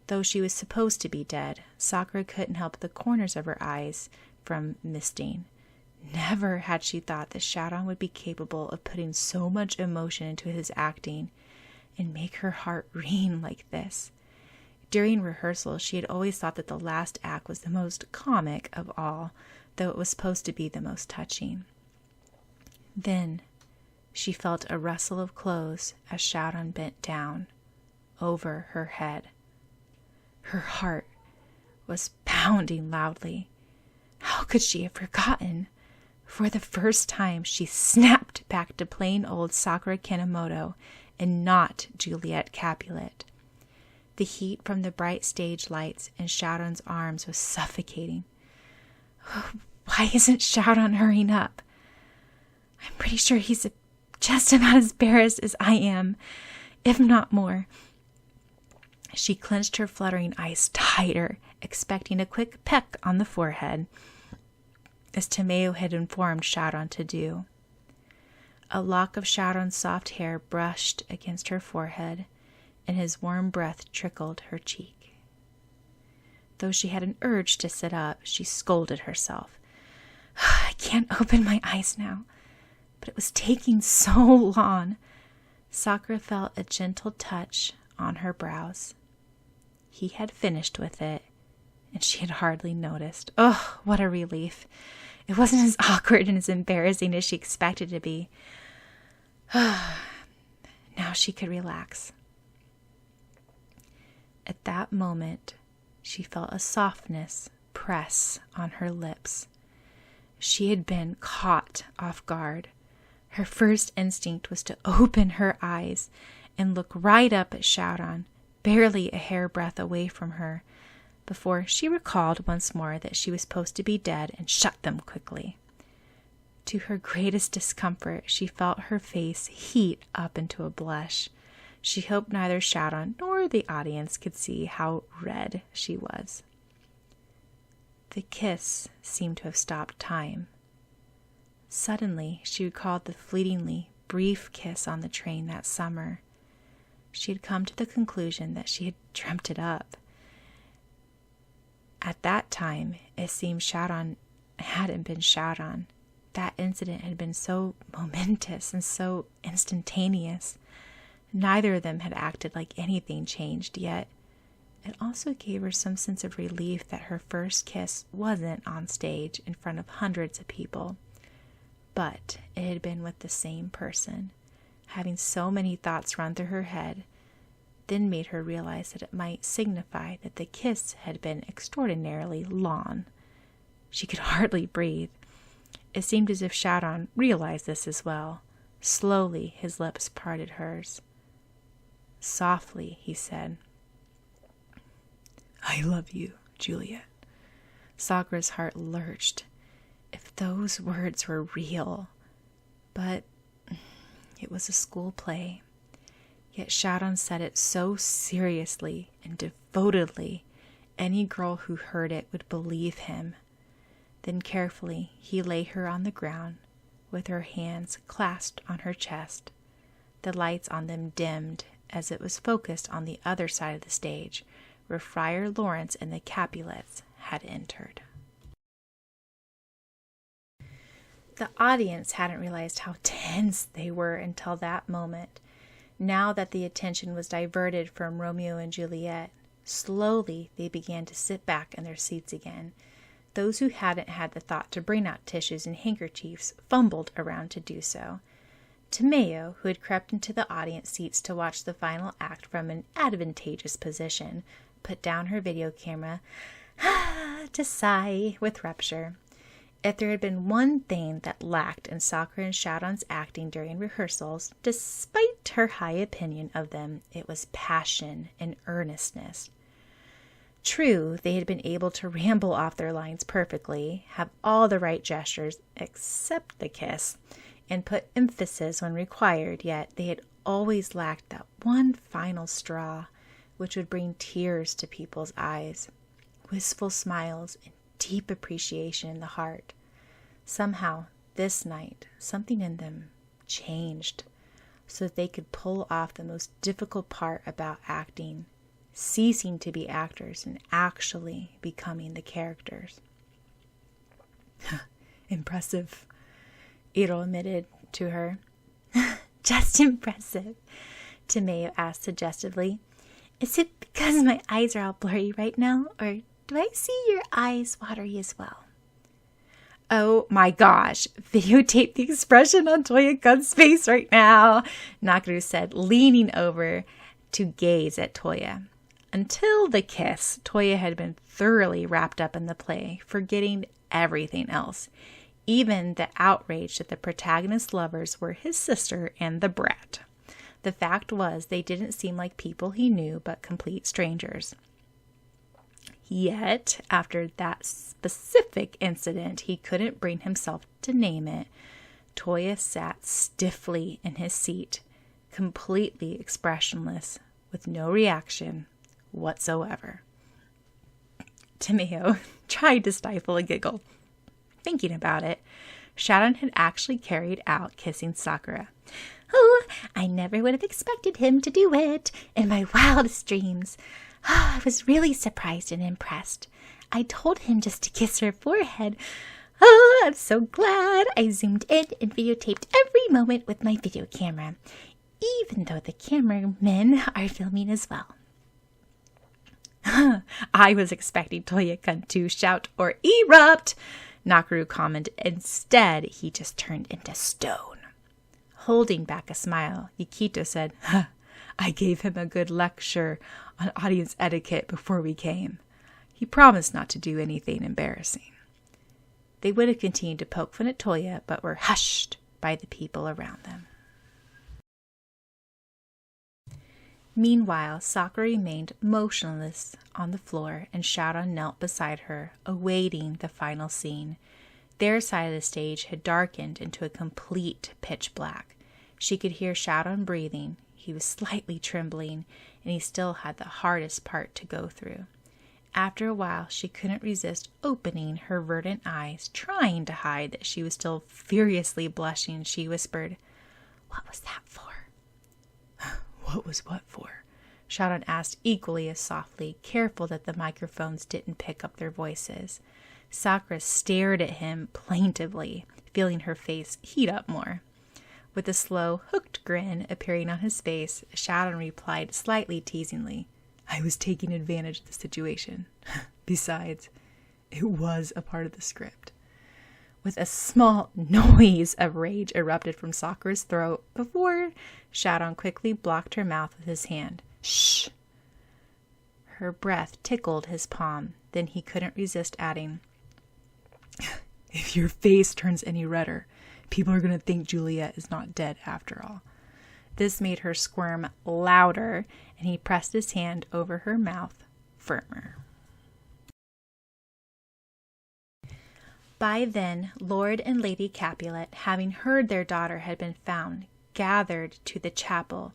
Though she was supposed to be dead, Sakura couldn't help the corners of her eyes from misting. Never had she thought that Syaoran would be capable of putting so much emotion into his acting and make her heart ring like this. During rehearsal, she had always thought that the last act was the most comic of all, though it was supposed to be the most touching. Then she felt a rustle of clothes as Syaoran bent down over her head. Her heart was pounding loudly. How How could she have forgotten? For the first time, she snapped back to plain old Sakura Kinomoto and not Juliet Capulet. The heat from the bright stage lights in Syaoran's arms was suffocating. Why isn't Syaoran hurrying up? I'm pretty sure he's just about as embarrassed as I am, if not more. She clenched her fluttering eyes tighter, expecting a quick peck on the forehead, as Tomeo had informed Syaoran to do. A lock of Syaoran's soft hair brushed against her forehead, and his warm breath trickled her cheek. Though she had an urge to sit up, she scolded herself. I can't open my eyes now. But it was taking so long. Sakura felt a gentle touch on her brows. He had finished with it, and she had hardly noticed. Oh, what a relief. It wasn't as awkward and as embarrassing as she expected it to be. Now she could relax. At that moment, she felt a softness press on her lips. She had been caught off guard. Her first instinct was to open her eyes and look right up at Syaoran, barely a hairbreadth away from her, before she recalled once more that she was supposed to be dead and shut them quickly. To her greatest discomfort, she felt her face heat up into a blush. She hoped neither Syaoran nor the audience could see how red she was. The kiss seemed to have stopped time. Suddenly, she recalled the fleetingly brief kiss on the train that summer. She had come to the conclusion that she had dreamt it up. At that time, it seemed Syaoran hadn't been Syaoran. That incident had been so momentous and so instantaneous. Neither of them had acted like anything changed, yet it also gave her some sense of relief that her first kiss wasn't on stage in front of hundreds of people, but it had been with the same person. Having so many thoughts run through her head then made her realize that it might signify that the kiss had been extraordinarily long. She could hardly breathe. It seemed as if Syaoran realized this as well. Slowly, his lips parted hers. Softly, he said, I love you, Juliet. Sakura's heart lurched. If those words were real. But it was a school play. Yet Syaoran said it so seriously and devotedly, any girl who heard it would believe him. Then carefully he lay her on the ground, with her hands clasped on her chest. The lights on them dimmed as it was focused on the other side of the stage, where Friar Lawrence and the Capulets had entered. The audience hadn't realized how tense they were until that moment. Now that the attention was diverted from Romeo and Juliet, slowly they began to sit back in their seats again. Those who hadn't had the thought to bring out tissues and handkerchiefs fumbled around to do so. Tomeo, who had crept into the audience seats to watch the final act from an advantageous position, put down her video camera to sigh with rapture. If there had been one thing that lacked in Sakura and Syaoran's acting during rehearsals, despite her high opinion of them, it was passion and earnestness. True, they had been able to ramble off their lines perfectly, have all the right gestures except the kiss, and put emphasis when required, yet they had always lacked that one final straw, which would bring tears to people's eyes, wistful smiles, and deep appreciation in the heart. Somehow, this night, something in them changed, so that they could pull off the most difficult part about acting, ceasing to be actors and actually becoming the characters. Impressive, Iro admitted to her. Just impressive, Tomeo asked suggestively. Is it because my eyes are all blurry right now, or do I see your eyes watery as well? Oh my gosh, videotape the expression on Toya-kun's face right now, Nakaru said, leaning over to gaze at Toya. Until the kiss, Toya had been thoroughly wrapped up in the play, forgetting everything else, even the outrage that the protagonist's lovers were his sister and the brat. The fact was, they didn't seem like people he knew, but complete strangers. Yet, after that specific incident, he couldn't bring himself to name it. Toya sat stiffly in his seat, completely expressionless, with no reaction whatsoever. Tomeo tried to stifle a giggle. Thinking about it, Syaoran had actually carried out kissing Sakura. Oh, I never would have expected him to do it in my wildest dreams. I was really surprised and impressed. I told him just to kiss her forehead. Oh, I'm so glad I zoomed in and videotaped every moment with my video camera, even though the cameramen are filming as well. I was expecting Toya-kun to shout or erupt, Nakaru commented. Instead, he just turned into stone. Holding back a smile, Yukito said, I gave him a good lecture on audience etiquette before we came. He promised not to do anything embarrassing. They would have continued to poke fun at Toya, but were hushed by the people around them. Meanwhile, Sakura remained motionless on the floor, and Syaoran knelt beside her, awaiting the final scene. Their side of the stage had darkened into a complete pitch black. She could hear Syaoran breathing. He was slightly trembling, and he still had the hardest part to go through. After a while, she couldn't resist opening her verdant eyes, trying to hide that she was still furiously blushing. She whispered, "What was that for?" "What was what for?" Syaoran asked equally as softly, careful that the microphones didn't pick up their voices. Sakura stared at him plaintively, feeling her face heat up more. With a slow, hooked grin appearing on his face, Syaoran replied slightly teasingly, "I was taking advantage of the situation. Besides, it was a part of the script." With a small noise of rage erupted from Sakura's throat before Syaoran quickly blocked her mouth with his hand. "Shh!" Her breath tickled his palm. Then he couldn't resist adding, "If your face turns any redder, people are going to think Juliet is not dead after all." This made her squirm louder, and he pressed his hand over her mouth firmer. By then, Lord and Lady Capulet, having heard their daughter had been found, gathered to the chapel,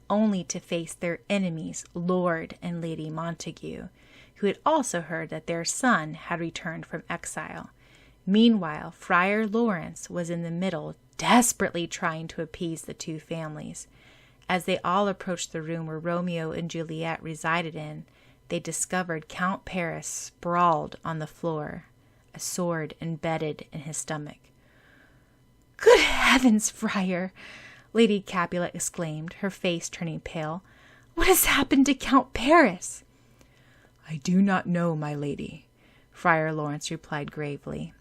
only to face their enemies, Lord and Lady Montague, who had also heard that their son had returned from exile. Meanwhile, Friar Lawrence was in the middle, desperately trying to appease the two families. As they all approached the room where Romeo and Juliet resided in, they discovered Count Paris sprawled on the floor, a sword embedded in his stomach. "Good heavens, Friar!" Lady Capulet exclaimed, her face turning pale. "What has happened to Count Paris?" "I do not know, my lady," Friar Lawrence replied gravely.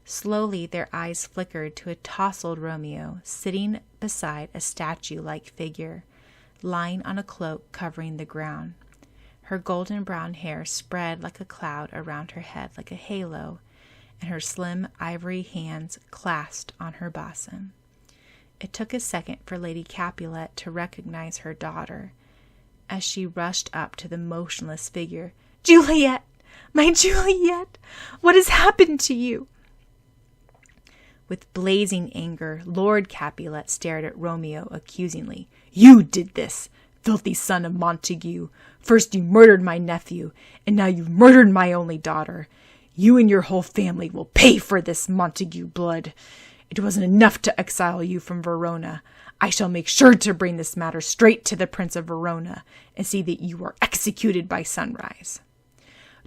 Slowly their eyes flickered to a tousled Romeo, sitting beside a statue-like figure, lying on a cloak covering the ground. Her golden brown hair spread like a cloud around her head like a halo, and her slim ivory hands clasped on her bosom. It took a second for Lady Capulet to recognize her daughter. As she rushed up to the motionless figure, "Juliet! My Juliet! What has happened to you?" With blazing anger, Lord Capulet stared at Romeo accusingly. "You did this, filthy son of Montague. First you murdered my nephew, and now you've murdered my only daughter. You and your whole family will pay for this Montague blood. It wasn't enough to exile you from Verona. I shall make sure to bring this matter straight to the Prince of Verona and see that you are executed by sunrise."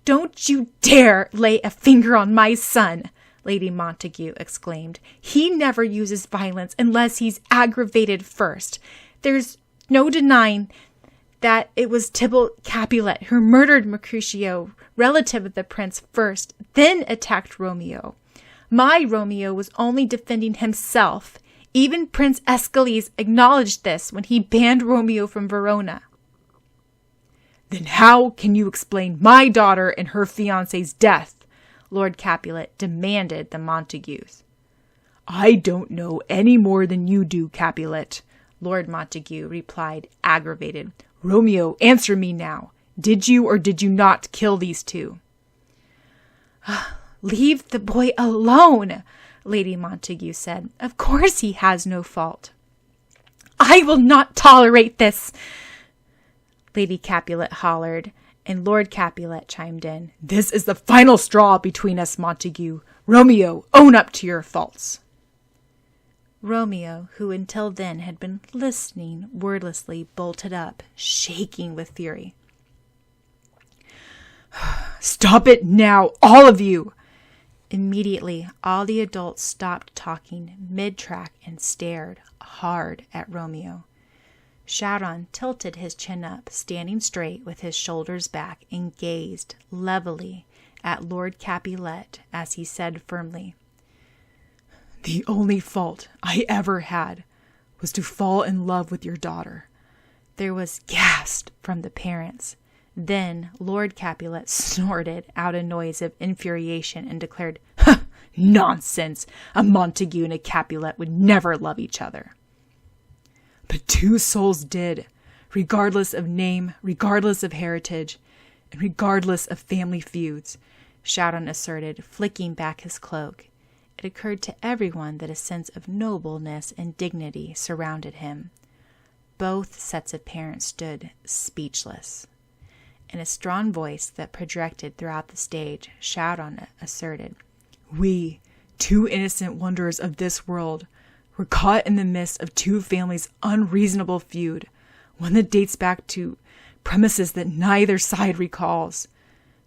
"Don't you dare lay a finger on my son!" Lady Montague exclaimed. "He never uses violence unless he's aggravated first. There's no denying that it was Tybalt Capulet who murdered Mercutio, relative of the prince, first, then attacked Romeo. My Romeo was only defending himself. Even Prince Escalise acknowledged this when he banned Romeo from Verona." "Then how can you explain my daughter and her fiancé's death?" Lord Capulet demanded the Montagues. I don't know any more than you do, Capulet, Lord Montague replied, aggravated. Romeo, answer me now. Did you or did you not kill these two? Leave the boy alone, Lady Montague said. Of course he has no fault. I will not tolerate this, Lady Capulet hollered, and Lord Capulet chimed in. This is the final straw between us, Montague. Romeo, own up to your faults. Romeo, who until then had been listening wordlessly, bolted up, shaking with fury. Stop it now, all of you! Immediately, all the adults stopped talking mid-track and stared hard at Romeo. Syaoran tilted his chin up, standing straight with his shoulders back, and gazed levelly at Lord Capulet as he said firmly, The only fault I ever had was to fall in love with your daughter. There was gasp from the parents. Then Lord Capulet snorted out a noise of infuriation and declared, Nonsense! A Montague and a Capulet would never love each other. But two souls did, regardless of name, regardless of heritage, and regardless of family feuds, Syaoran asserted, flicking back his cloak. It occurred to everyone that a sense of nobleness and dignity surrounded him. Both sets of parents stood speechless. In a strong voice that projected throughout the stage, Syaoran asserted, We, two innocent wanderers of this world, were caught in the midst of two families' unreasonable feud, one that dates back to premises that neither side recalls.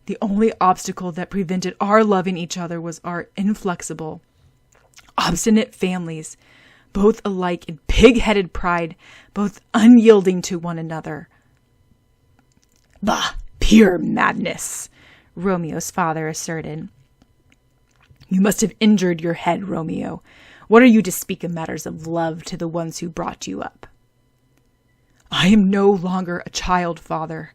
The only obstacle that prevented our loving each other was our inflexible, obstinate families, both alike in pig-headed pride, both unyielding to one another. Bah! Pure madness, Romeo's father asserted. You must have injured your head, Romeo. What are you to speak of matters of love to the ones who brought you up? I am no longer a child, father,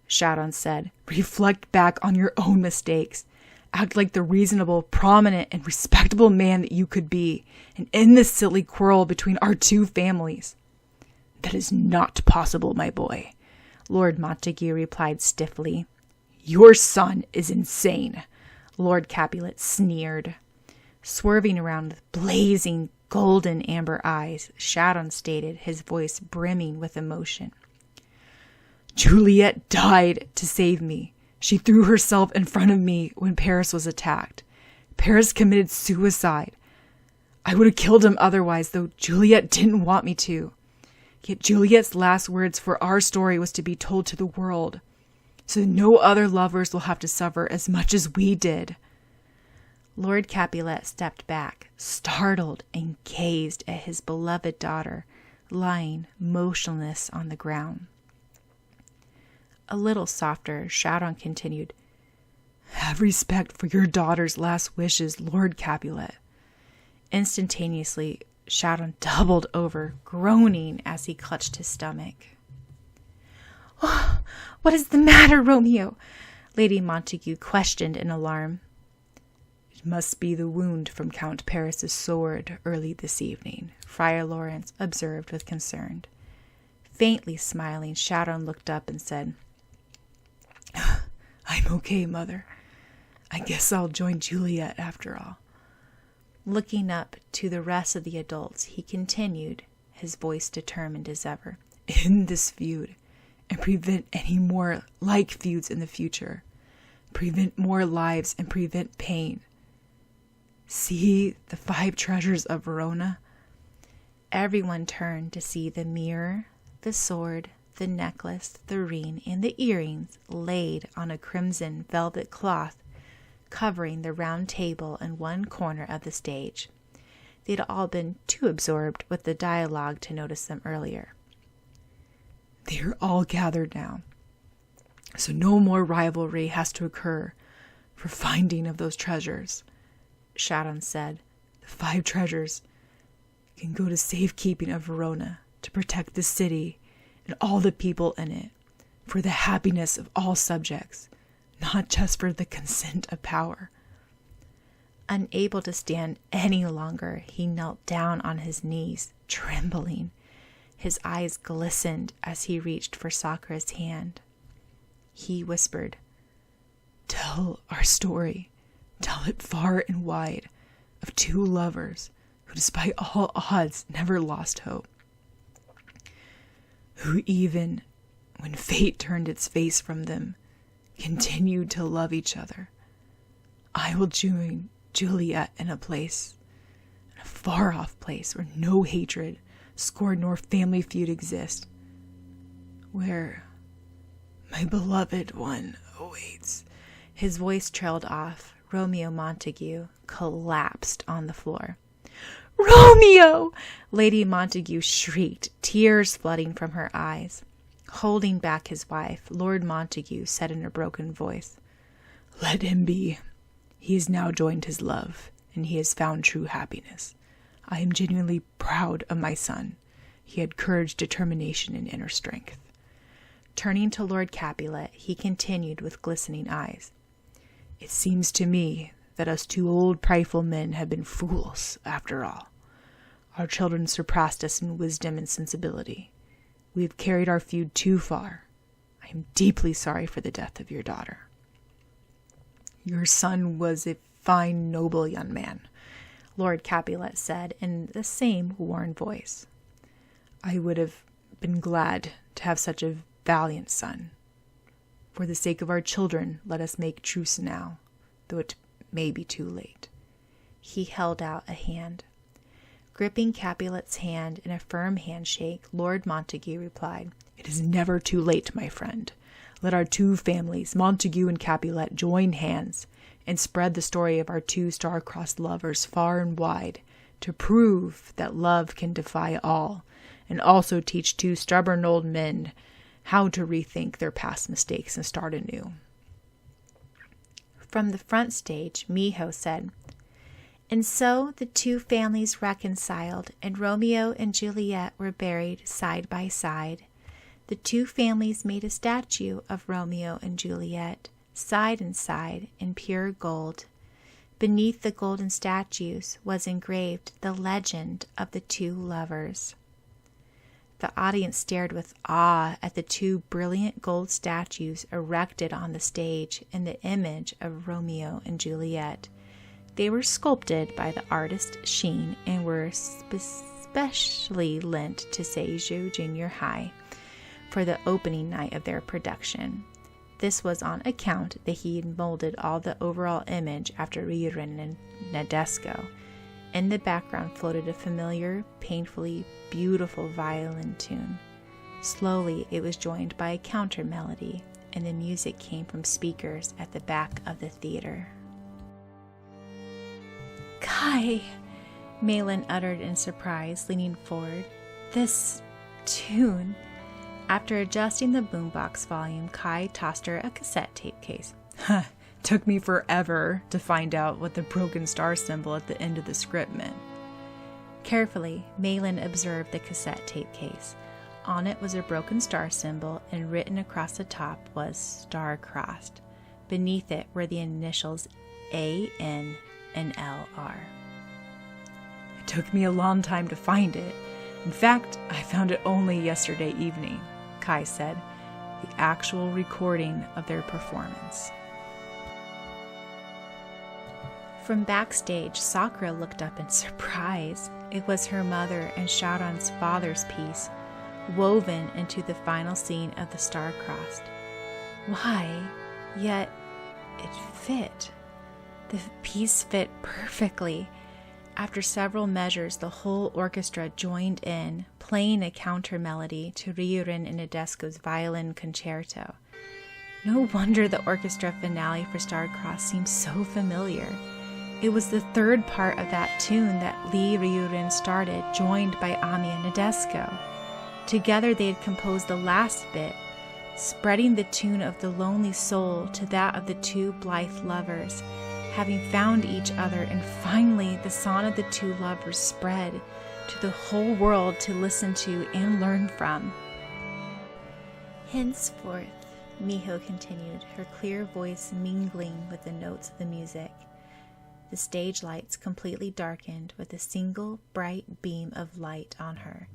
Syaoran said. Reflect back on your own mistakes. Act like the reasonable, prominent, and respectable man that you could be, and end this silly quarrel between our two families. That is not possible, my boy, Lord Montague replied stiffly. Your son is insane, Lord Capulet sneered. Swerving around with blazing golden amber eyes, Syaoran stated, his voice brimming with emotion. Juliet died to save me. She threw herself in front of me when Paris was attacked. Paris committed suicide. I would have killed him otherwise, though Juliet didn't want me to. Yet Juliet's last words for our story was to be told to the world, so that no other lovers will have to suffer as much as we did. Lord Capulet stepped back, startled, and gazed at his beloved daughter, lying motionless on the ground. A little softer, Syaoran continued, Have respect for your daughter's last wishes, Lord Capulet. Instantaneously, Syaoran doubled over, groaning as he clutched his stomach. Oh, what is the matter, Romeo? Lady Montague questioned in alarm. It must be the wound from Count Paris's sword early this evening, Friar Lawrence observed with concern. Faintly smiling, Syaoran looked up and said, I'm okay, Mother. I guess I'll join Juliet after all. Looking up to the rest of the adults, he continued, his voice determined as ever. End this feud and prevent any more like feuds in the future. Prevent more lives and prevent pain. See the 5 treasures of Verona? Everyone turned to see the mirror, the sword, the necklace, the ring, and the earrings laid on a crimson velvet cloth covering the round table in one corner of the stage. They'd all been too absorbed with the dialogue to notice them earlier. They're all gathered now, so no more rivalry has to occur for finding of those treasures, Syaoran said. The 5 treasures can go to safekeeping of Verona, to protect the city and all the people in it, for the happiness of all subjects, not just for the consent of power. Unable to stand any longer, he knelt down on his knees, trembling. His eyes glistened as he reached for Sakura's hand. He whispered, "Tell our story. Tell it far and wide, of two lovers who, despite all odds, never lost hope. Who even when fate turned its face from them, continued to love each other. I will join Juliet in a far-off place where no hatred, scorn, nor family feud exist, where my beloved one awaits." His voice trailed off. Romeo Montague collapsed on the floor. "Romeo!" Lady Montague shrieked, tears flooding from her eyes. Holding back his wife, Lord Montague said in a broken voice, "Let him be. He has now joined his love, and he has found true happiness. I am genuinely proud of my son. He had courage, determination, and inner strength." Turning to Lord Capulet, he continued with glistening eyes, "It seems to me that us two old prideful men have been fools after all. Our children surpassed us in wisdom and sensibility. We have carried our feud too far. I am deeply sorry for the death of your daughter. Your son was a fine, noble young man," Lord Capulet said in the same worn voice. "I would have been glad to have such a valiant son. For the sake of our children, let us make truce now, though it may be too late." He held out a hand. Gripping Capulet's hand in a firm handshake, Lord Montague replied, "It is never too late, my friend. Let our two families, Montague and Capulet, join hands and spread the story of our two star-crossed lovers far and wide, to prove that love can defy all, and also teach two stubborn old men how to rethink their past mistakes and start anew." From the front stage, Miho said, "And so the two families reconciled, and Romeo and Juliet were buried side by side. The two families made a statue of Romeo and Juliet, side and side, in pure gold. Beneath the golden statues was engraved the legend of the two lovers." The audience stared with awe at the two brilliant gold statues erected on the stage in the image of Romeo and Juliet. They were sculpted by the artist Sheen and were specially lent to Seijo Junior High for the opening night of their production. This was on account that he had molded all the overall image after Ryurin and Nadesco. In the background floated a familiar, painfully beautiful violin tune. Slowly it was joined by a counter melody, and the music came from speakers at the back of the theater. "Kai," Malin uttered in surprise, leaning forward. "This tune." After adjusting the boombox volume, Kai tossed her a cassette tape case. Took me forever to find out what the broken star symbol at the end of the script meant. Carefully, Malin observed the cassette tape case. On it was a broken star symbol, and written across the top was Starcrossed. Beneath it were the initials A-N and L-R. It took me a long time to find it. In fact, I found it only yesterday evening, Kai said, the actual recording of their performance. From backstage, Sakura looked up in surprise. It was her mother and Syaoran's father's piece, woven into the final scene of the Starcrossed. Why? Yet it fit. The piece fit perfectly. After several measures, the whole orchestra joined in, playing a counter melody to Ryurin and Nadesco's violin concerto. No wonder the orchestra finale for Starcrossed seemed so familiar. It was the third part of that tune that Lee Ryurin started, joined by Ami and Nadesco. Together they had composed the last bit, spreading the tune of the lonely soul to that of the two blithe lovers, having found each other, and finally the song of the two lovers spread to the whole world to listen to and learn from. Henceforth, Miho continued, her clear voice mingling with the notes of the music, the stage lights completely darkened with a single bright beam of light on her.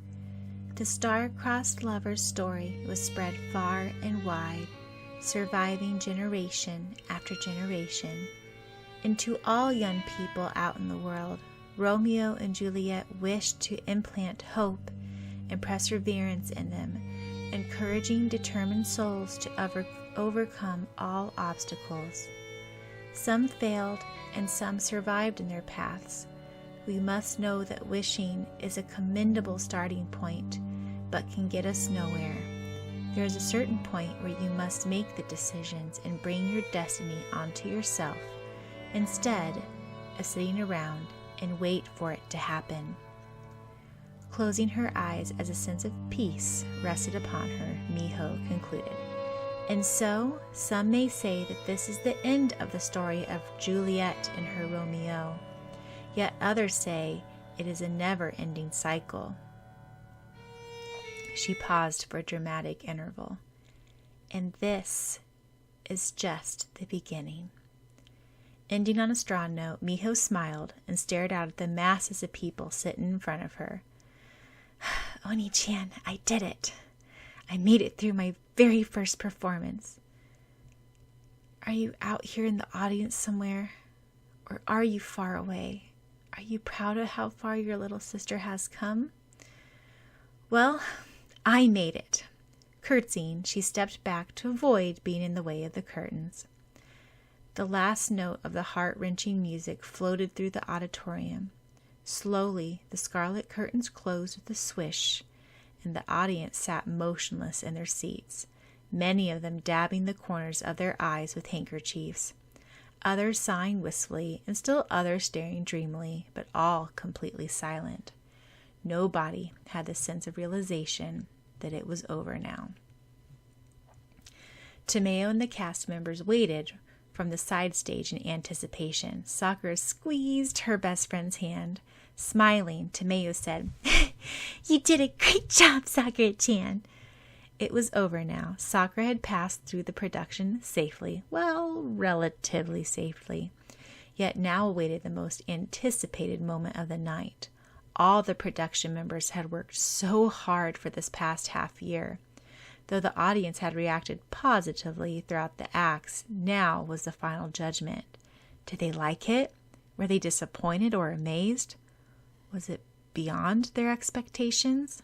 The star-crossed lover's story was spread far and wide, surviving generation after generation. And to all young people out in the world, Romeo and Juliet wished to implant hope and perseverance in them, encouraging determined souls to overcome all obstacles. Some failed and some survived in their paths. We must know that wishing is a commendable starting point, but can get us nowhere. There is a certain point where you must make the decisions and bring your destiny onto yourself, instead of sitting around and wait for it to happen. Closing her eyes as a sense of peace rested upon her, Miho concluded. And so, some may say that this is the end of the story of Juliet and her Romeo. Yet others say it is a never-ending cycle. She paused for a dramatic interval. And this is just the beginning. Ending on a strong note, Miho smiled and stared out at the masses of people sitting in front of her. Oni-chan, I did it. I made it through my very first performance. Are you out here in the audience somewhere? Or are you far away? Are you proud of how far your little sister has come? Well, I made it. Curtsying, she stepped back to avoid being in the way of the curtains. The last note of the heart-wrenching music floated through the auditorium. Slowly, the scarlet curtains closed with a swish, and the audience sat motionless in their seats, many of them dabbing the corners of their eyes with handkerchiefs, others sighing wistfully, and still others staring dreamily, but all completely silent. Nobody had the sense of realization that it was over now. Tomeo and the cast members waited from the side stage in anticipation. Sakura squeezed her best friend's hand. Smiling, Tomeo said, You did a great job, Sakura-chan. It was over now. Sakura had passed through the production safely. Well, relatively safely. Yet now awaited the most anticipated moment of the night. All the production members had worked so hard for this past half year. Though the audience had reacted positively throughout the acts, now was the final judgment. Did they like it? Were they disappointed or amazed? Was it beyond their expectations?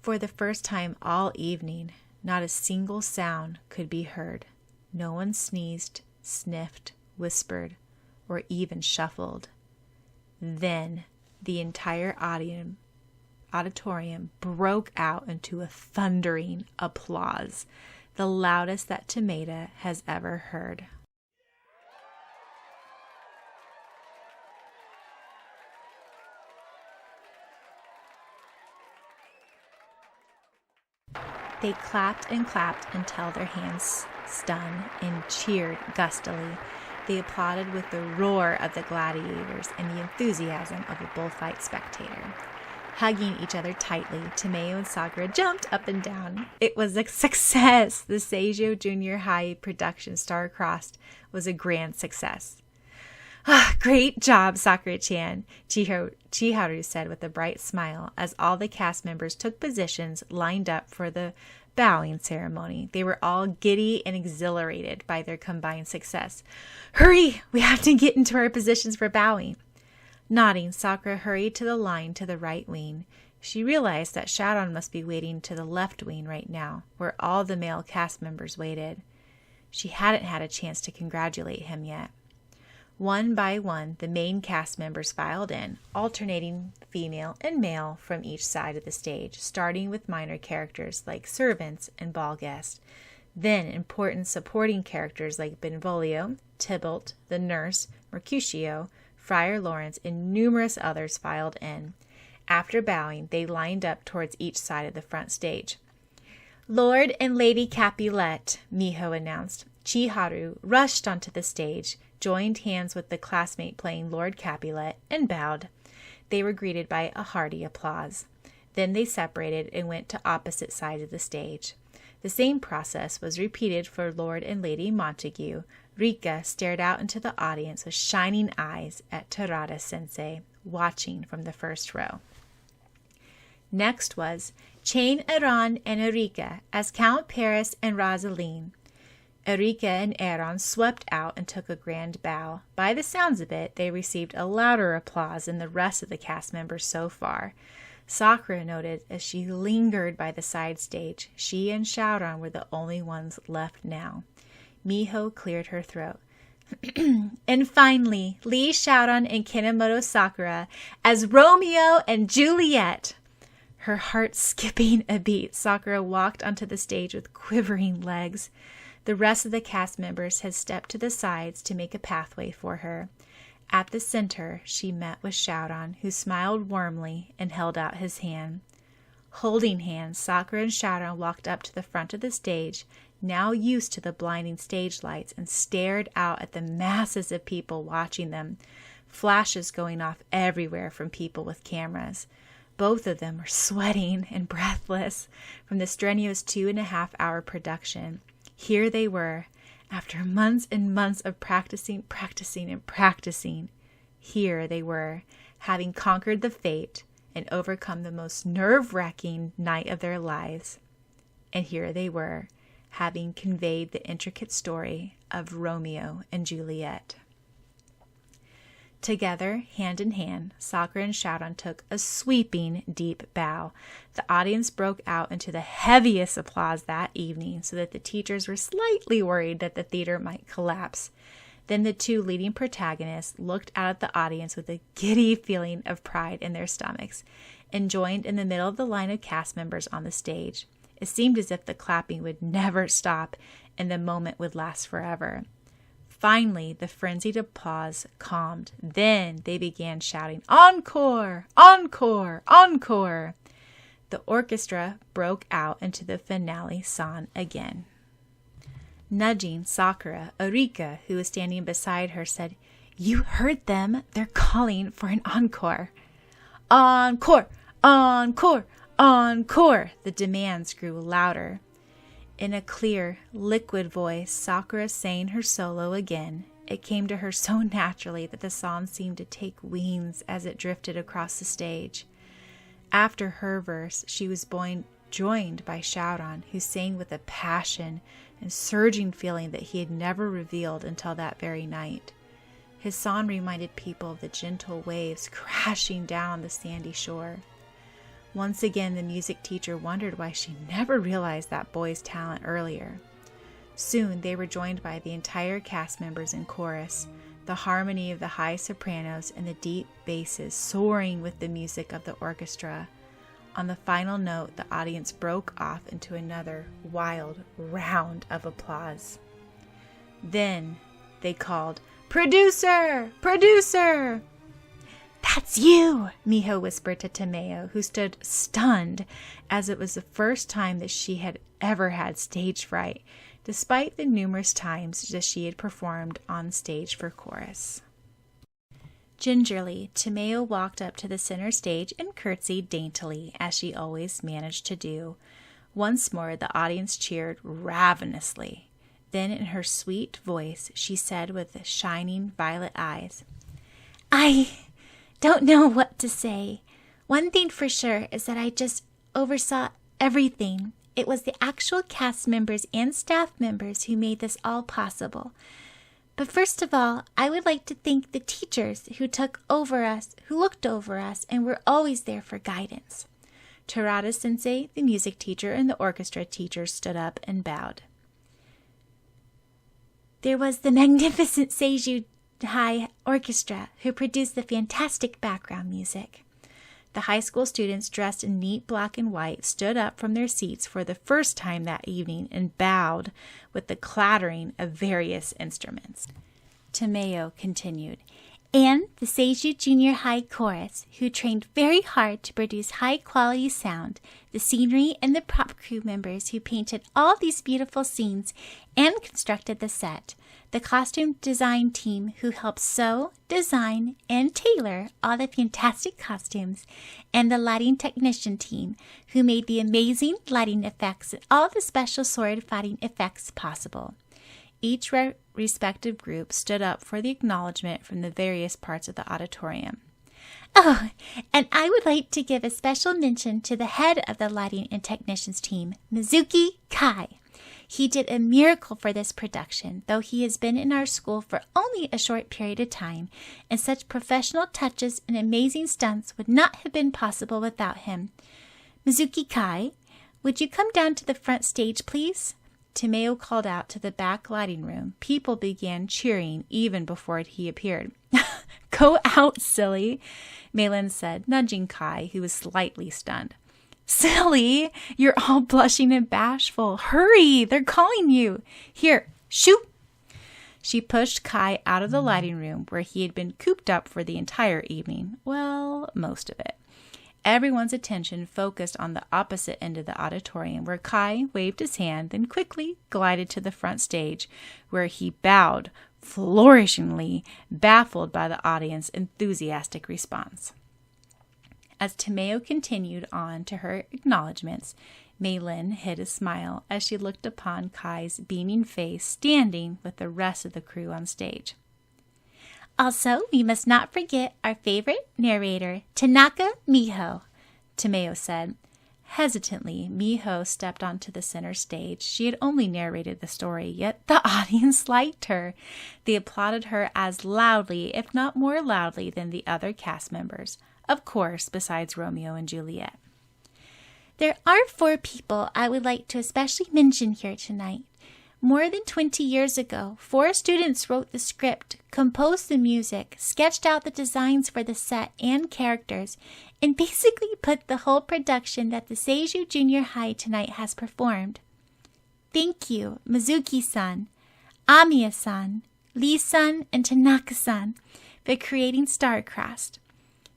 For the first time all evening, not a single sound could be heard. No one sneezed, sniffed, whispered, or even shuffled. Then the entire auditorium broke out into a thundering applause, the loudest that Tometa has ever heard. They clapped and clapped until their hands stung and cheered gustily. They applauded with the roar of the gladiators and the enthusiasm of a bullfight spectator. Hugging each other tightly, Tomeo and Sakura jumped up and down. It was a success! The Seijo Junior High production Starcrossed was a grand success. Great job, Sakura-chan, Chiharu said with a bright smile as all the cast members took positions lined up for the bowing ceremony. They were all giddy and exhilarated by their combined success. Hurry! We have to get into our positions for bowing. Nodding, Sakura hurried to the line to the right wing. She realized that Syaoran must be waiting to the left wing right now, where all the male cast members waited. She hadn't had a chance to congratulate him yet. One by one, the main cast members filed in, alternating female and male from each side of the stage, starting with minor characters like servants and ball guests. Then important supporting characters like Benvolio, Tybalt, the nurse, Mercutio, Friar Lawrence, and numerous others filed in. After bowing, they lined up towards each side of the front stage. Lord and Lady Capulet, Miho announced. Chiharu rushed onto the stage, joined hands with the classmate playing Lord Capulet, and bowed. They were greeted by a hearty applause. Then they separated and went to opposite sides of the stage. The same process was repeated for Lord and Lady Montague. Rika stared out into the audience with shining eyes at Terada-sensei, watching from the first row. Next was Syaoran and Erika as Count Paris and Rosaline. Erika and Aaron swept out and took a grand bow. By the sounds of it, they received a louder applause than the rest of the cast members so far. Sakura noted as she lingered by the side stage. She and Syaoran were the only ones left now. Miho cleared her throat. And finally, Lee Syaoran and Kinemoto Sakura as Romeo and Juliet. Her heart skipping a beat, Sakura walked onto the stage with quivering legs. The rest of the cast members had stepped to the sides to make a pathway for her. At the center, she met with Syaoran, who smiled warmly and held out his hand. Holding hands, Sakura and Syaoran walked up to the front of the stage, now used to the blinding stage lights, and stared out at the masses of people watching them, flashes going off everywhere from people with cameras. Both of them were sweating and breathless from the strenuous 2.5-hour production. Here they were, after months and months of practicing. Here they were, having conquered the fate and overcome the most nerve-wracking night of their lives. And here they were, having conveyed the intricate story of Romeo and Juliet. Together, hand in hand, Sakura and Syaoran took a sweeping, deep bow. The audience broke out into the heaviest applause that evening, so that the teachers were slightly worried that the theater might collapse. Then the two leading protagonists looked out at the audience with a giddy feeling of pride in their stomachs, and joined in the middle of the line of cast members on the stage. It seemed as if the clapping would never stop, and the moment would last forever. Finally, the frenzied applause calmed. Then they began shouting, "Encore! Encore! Encore!" The orchestra broke out into the finale song again. Nudging Sakura, Erika, who was standing beside her, said, "You heard them. They're calling for an encore." "Encore! Encore! Encore!" The demands grew louder. In a clear, liquid voice, Sakura sang her solo again. It came to her so naturally that the song seemed to take wings as it drifted across the stage. After her verse, she was joined by Syaoran, who sang with a passion and surging feeling that he had never revealed until that very night. His song reminded people of the gentle waves crashing down on the sandy shore. Once again, the music teacher wondered why she never realized that boy's talent earlier. Soon, they were joined by the entire cast members in chorus, the harmony of the high sopranos and the deep basses soaring with the music of the orchestra. On the final note, the audience broke off into another wild round of applause. Then they called, "Producer! Producer!" "That's you!" Miho whispered to Tomeo, who stood stunned, as it was the first time that she had ever had stage fright, despite the numerous times that she had performed on stage for chorus. Gingerly, Tomeo walked up to the center stage and curtsied daintily, as she always managed to do. Once more, the audience cheered ravenously. Then, in her sweet voice, she said with shining violet eyes, "I don't know what to say. One thing for sure is that I just oversaw everything. It was the actual cast members and staff members who made this all possible. But first of all, I would like to thank the teachers who looked over us, and were always there for guidance." Terada-sensei, the music teacher, and the orchestra teacher stood up and bowed. "There was the magnificent Seiju High Orchestra, who produced the fantastic background music." The high school students, dressed in neat black and white, stood up from their seats for the first time that evening and bowed with the clattering of various instruments. Tomeo continued, and the Seiju Junior High Chorus, who trained very hard to produce high-quality sound, the scenery, and the prop crew members who painted all these beautiful scenes and constructed the set, the costume design team who helped sew, design, and tailor all the fantastic costumes, and the lighting technician team who made the amazing lighting effects and all the special sword fighting effects possible. Each respective group stood up for the acknowledgement from the various parts of the auditorium. Oh, and I would like to give a special mention to the head of the lighting and technicians team, Mizuki Kai. He did a miracle for this production, though he has been in our school for only a short period of time, and such professional touches and amazing stunts would not have been possible without him. Mizuki Kai, would you come down to the front stage, please? Tomeo called out to the back lighting room. People began cheering even before he appeared. Go out, silly, Malin said, nudging Kai, who was slightly stunned. Silly, you're all blushing and bashful. Hurry, they're calling you. Here, shoot. She pushed Kai out of the lighting room where he had been cooped up for the entire evening. Well, most of it. Everyone's attention focused on the opposite end of the auditorium, where Kai waved his hand, then quickly glided to the front stage, where he bowed flourishingly, baffled by the audience's enthusiastic response. As Tomeo continued on to her acknowledgments, Malin hid a smile as she looked upon Kai's beaming face standing with the rest of the crew on stage. Also, we must not forget our favorite narrator, Tanaka Miho, Tomeo said. Hesitantly, Miho stepped onto the center stage. She had only narrated the story, yet the audience liked her. They applauded her as loudly, if not more loudly, than the other cast members. Of course, besides Romeo and Juliet. There are 4 people I would like to especially mention here tonight. More than 20 years ago, 4 students wrote the script, composed the music, sketched out the designs for the set and characters, and basically put the whole production that the Seiju Junior High tonight has performed. Thank you, Mizuki-san, Amiya-san, Lee-san, and Tanaka-san for creating Starcrossed.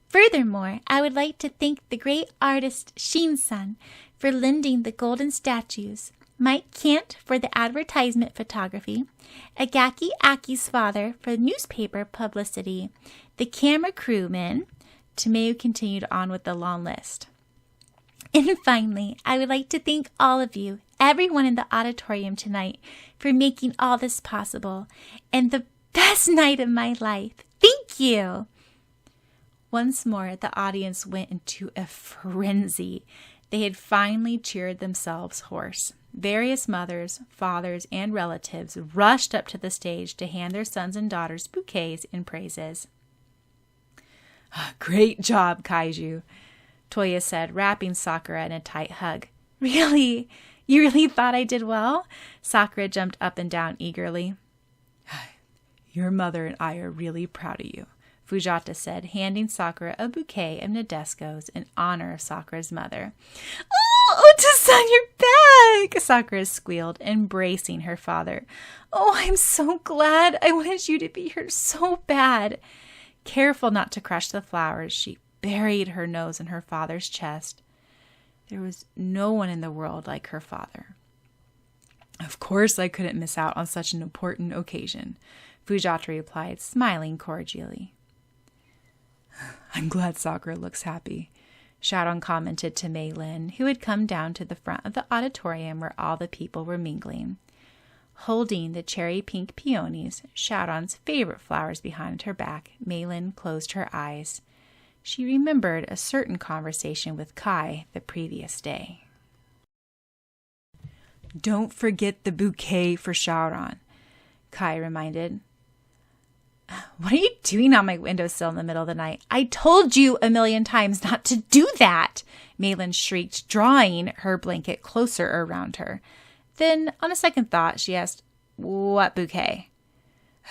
Furthermore, I would like to thank the great artist Shin-san for lending the golden statues, Mike Kant for the advertisement photography, Agaki Aki's father for newspaper publicity, the camera crewmen. Tomeu continued on with the long list. And finally, I would like to thank all of you, everyone in the auditorium tonight, for making all this possible, and the best night of my life. Thank you! Once more, the audience went into a frenzy. They had finally cheered themselves hoarse. Various mothers, fathers, and relatives rushed up to the stage to hand their sons and daughters bouquets and praises. Great job, Kaiju, Toya said, wrapping Sakura in a tight hug. Really? You really thought I did well? Sakura jumped up and down eagerly. Your mother and I are really proud of you, Fujata said, handing Sakura a bouquet of Nadescos in honor of Sakura's mother. Oh, Ota-san, you're back! Sakura squealed, embracing her father. Oh, I'm so glad. I wanted you to be here so bad. Careful not to crush the flowers, she buried her nose in her father's chest. There was no one in the world like her father. Of course I couldn't miss out on such an important occasion, Fujata replied, smiling cordially. I'm glad Sakura looks happy, Syaoran commented to Mei Lin, who had come down to the front of the auditorium where all the people were mingling. Holding the cherry pink peonies, Syaoran's favorite flowers behind her back, Mei Lin closed her eyes. She remembered a certain conversation with Kai the previous day. Don't forget the bouquet for Syaoran, Kai reminded. What are you doing on my windowsill in the middle of the night? I told you 1,000,000 times not to do that, Malin shrieked, drawing her blanket closer around her. Then, on a second thought, she asked, what bouquet?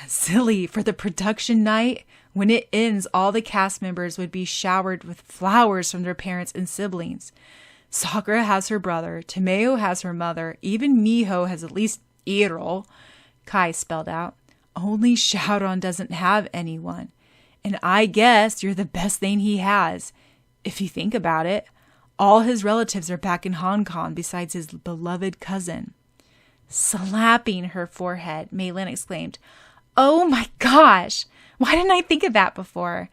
Silly, for the production night. When it ends, all the cast members would be showered with flowers from their parents and siblings. Sakura has her brother, Tomeo has her mother, even Miho has at least Iro, Kai spelled out. Only Syaoran doesn't have anyone. And I guess you're the best thing he has. If you think about it, all his relatives are back in Hong Kong besides his beloved cousin. Slapping her forehead, Maylin exclaimed, "Oh my gosh! Why didn't I think of that before?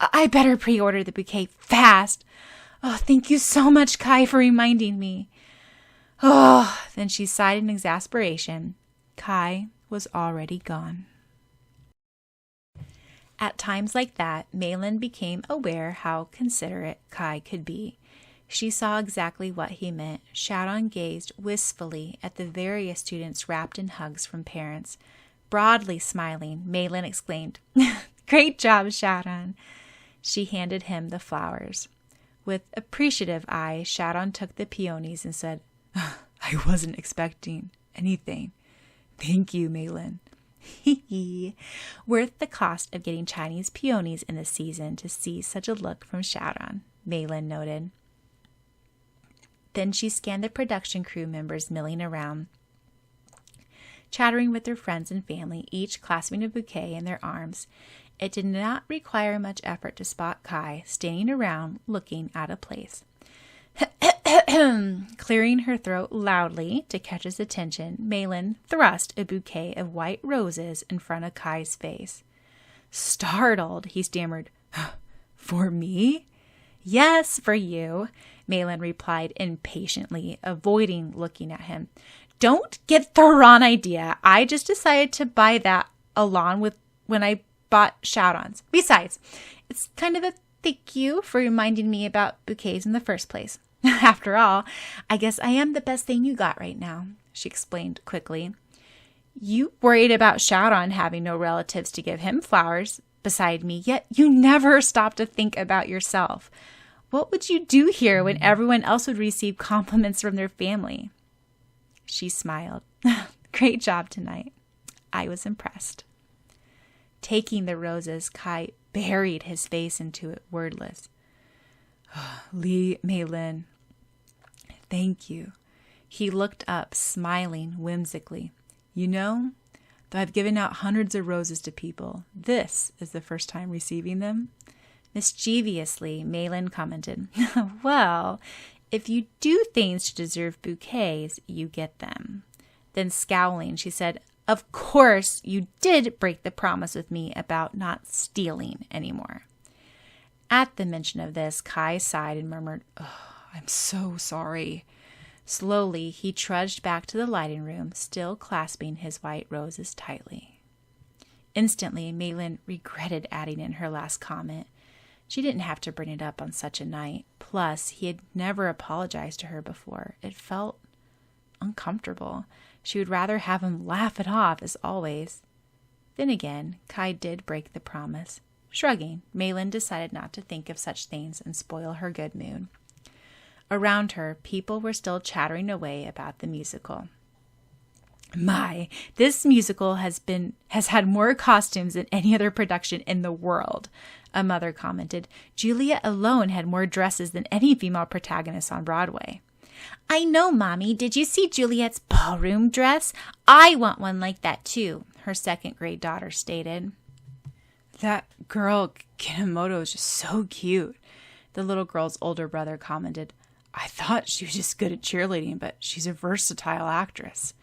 I better pre-order the bouquet fast. Oh, thank you so much, Kai, for reminding me." Oh, then she sighed in exasperation. Kai was already gone. At times like that, Maylin became aware how considerate Kai could be. She saw exactly what he meant. Syaoran gazed wistfully at the various students wrapped in hugs from parents. Broadly smiling, Maylin exclaimed, "Great job, Syaoran." She handed him the flowers. With appreciative eyes, Syaoran took the peonies and said, I wasn't expecting anything. Thank you, Maylin. Worth the cost of getting Chinese peonies in the season to see such a look from Syaoran, Maylin noted. Then she scanned the production crew members milling around, chattering with their friends and family, each clasping a bouquet in their arms. It did not require much effort to spot Kai standing around looking out of place. Clearing her throat loudly to catch his attention, Maylin thrust a bouquet of white roses in front of Kai's face. Startled, he stammered, For me? "Yes, for you," Maylin replied impatiently, avoiding looking at him. "Don't get the wrong idea. I just decided to buy that along with when I bought Syaoran's. Besides, it's kind of a thank you for reminding me about bouquets in the first place. After all, I guess I am the best thing you got right now," she explained quickly. "You worried about Syaoran having no relatives to give him flowers beside me, yet you never stop to think about yourself. What would you do here when everyone else would receive compliments from their family?" She smiled. "Great job tonight. I was impressed." Taking the roses, Kai buried his face into it, wordless. Maylin, thank you. He looked up, smiling whimsically. You know, though I've given out hundreds of roses to people, this is the first time receiving them. Mischievously, Maylin commented, "Well, if you do things to deserve bouquets, you get them." Then scowling, she said, "Of course, you did break the promise with me about not stealing anymore." At the mention of this, Kai sighed and murmured, "Oh, I'm so sorry." Slowly, he trudged back to the lighting room, still clasping his white roses tightly. Instantly, Maylin regretted adding in her last comment. She didn't have to bring it up on such a night. Plus, he had never apologized to her before. It felt uncomfortable. She would rather have him laugh it off, as always. Then again, Kai did break the promise. Shrugging, Maylin decided not to think of such things and spoil her good mood. Around her, people were still chattering away about the musical. "My, this musical has had more costumes than any other production in the world," a mother commented. "Juliet alone had more dresses than any female protagonist on Broadway." "I know, Mommy. Did you see Juliet's ballroom dress? I want one like that, too," her second-grade daughter stated. "That girl, Kinomoto, is just so cute," the little girl's older brother commented. "I thought she was just good at cheerleading, but she's a versatile actress.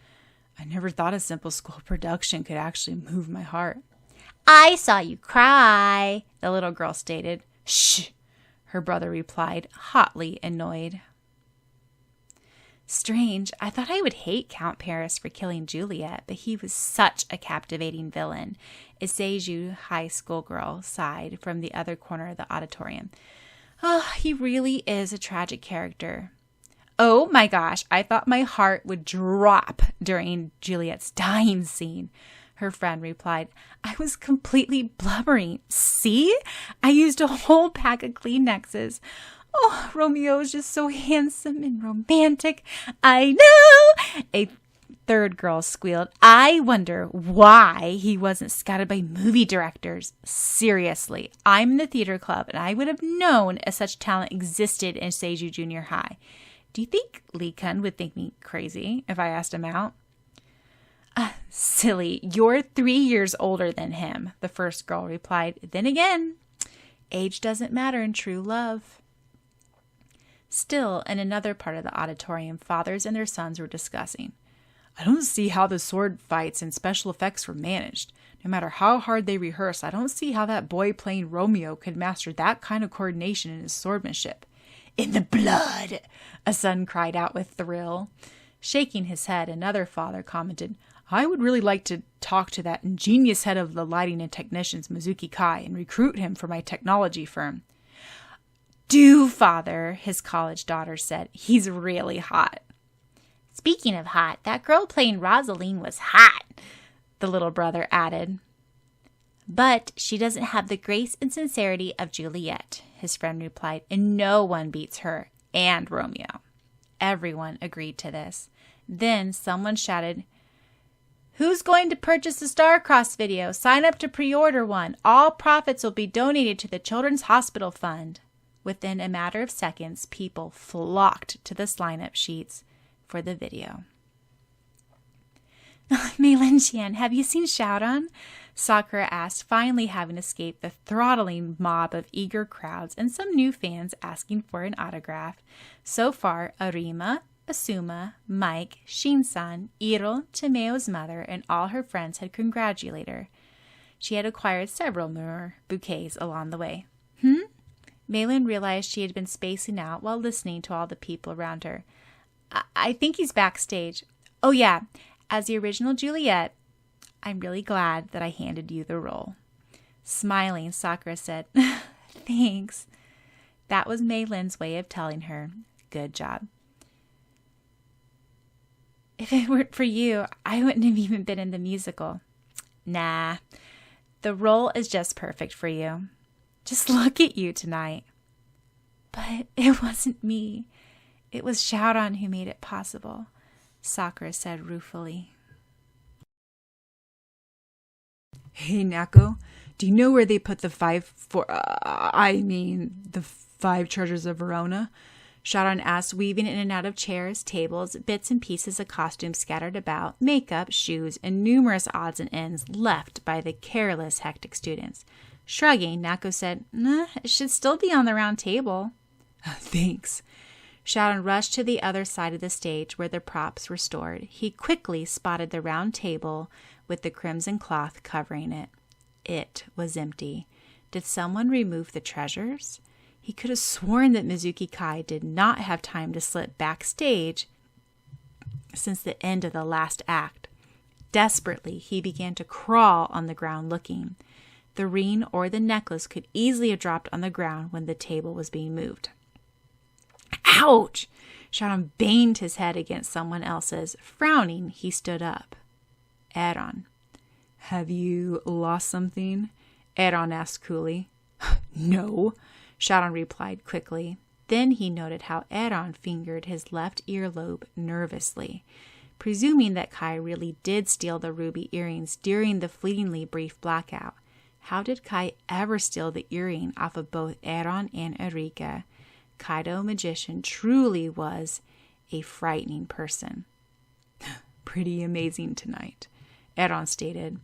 I never thought a simple school production could actually move my heart." "I saw you cry," the little girl stated. "Shh," her brother replied, hotly annoyed. Strange, I thought I would hate Count Paris for killing Juliet, but he was such a captivating villain. A Seiju high school girl sighed from the other corner of the auditorium. "Oh, he really is a tragic character." "Oh my gosh, I thought my heart would drop during Juliet's dying scene," her friend replied. "I was completely blubbering. See? I used a whole pack of Kleenexes. Oh, Romeo is just so handsome and romantic." "I know," a third girl squealed. "I wonder why he wasn't scouted by movie directors. Seriously, I'm in the theater club, and I would have known if such talent existed in Seiju Junior High. Do you think Lee Kun would think me crazy if I asked him out?" Silly, you're 3 years older than him, the first girl replied. Then again, age doesn't matter in true love. Still, in another part of the auditorium, fathers and their sons were discussing. I don't see how the sword fights and special effects were managed. No matter how hard they rehearse, I don't see how that boy playing Romeo could master that kind of coordination in his swordmanship. In the blood, a son cried out with thrill. Shaking his head, another father commented, I would really like to talk to that ingenious head of the lighting and technicians, Mizuki Kai, and recruit him for my technology firm. Do, father, his college daughter said. He's really hot. Speaking of hot, that girl playing Rosaline was hot, the little brother added. But she doesn't have the grace and sincerity of Juliet, his friend replied, and no one beats her and Romeo. Everyone agreed to this. Then someone shouted, Who's going to purchase the Starcrossed video? Sign up to pre-order one. All profits will be donated to the Children's Hospital Fund. Within a matter of seconds, people flocked to the sign-up sheets for the video. Mei Lin-Qian, have you seen Syaoran? Sakura asked, finally having escaped the throttling mob of eager crowds and some new fans asking for an autograph. So far, Arima, Asuma, Mike, Shin-san, Iro, Tomeo's mother, and all her friends had congratulated her. She had acquired several more bouquets along the way. Meilin realized she had been spacing out while listening to all the people around her. I think he's backstage. Oh yeah, as the original Juliet, I'm really glad that I handed you the role. Smiling, Sakura said, Thanks. That was Meilin's way of telling her, good job. If it weren't for you, I wouldn't have even been in the musical. Nah, the role is just perfect for you. Just look at you tonight. But it wasn't me. It was Syaoran who made it possible, Sakura said ruefully. Hey, Nako, do you know where they put the five treasures of Verona? Syaoran asked, weaving in and out of chairs, tables, bits and pieces of costume scattered about, makeup, shoes, and numerous odds and ends left by the careless, hectic students. Shrugging, Nako said, it should still be on the round table. Thanks. Syaoran rushed to the other side of the stage where the props were stored. He quickly spotted the round table with the crimson cloth covering it. It was empty. Did someone remove the treasures? He could have sworn that Mizuki Kai did not have time to slip backstage since the end of the last act. Desperately, he began to crawl on the ground looking. The ring or the necklace could easily have dropped on the ground when the table was being moved. Ouch! Syaoran banged his head against someone else's. Frowning, he stood up. Aaron. Have you lost something? Aaron asked coolly. No, Syaoran replied quickly. Then he noted how Aaron fingered his left earlobe nervously. Presuming that Kai really did steal the ruby earrings during the fleetingly brief blackout, how did Kai ever steal the earring off of both Aaron and Erika? Kaido Magician truly was a frightening person. Pretty amazing tonight, Aaron stated.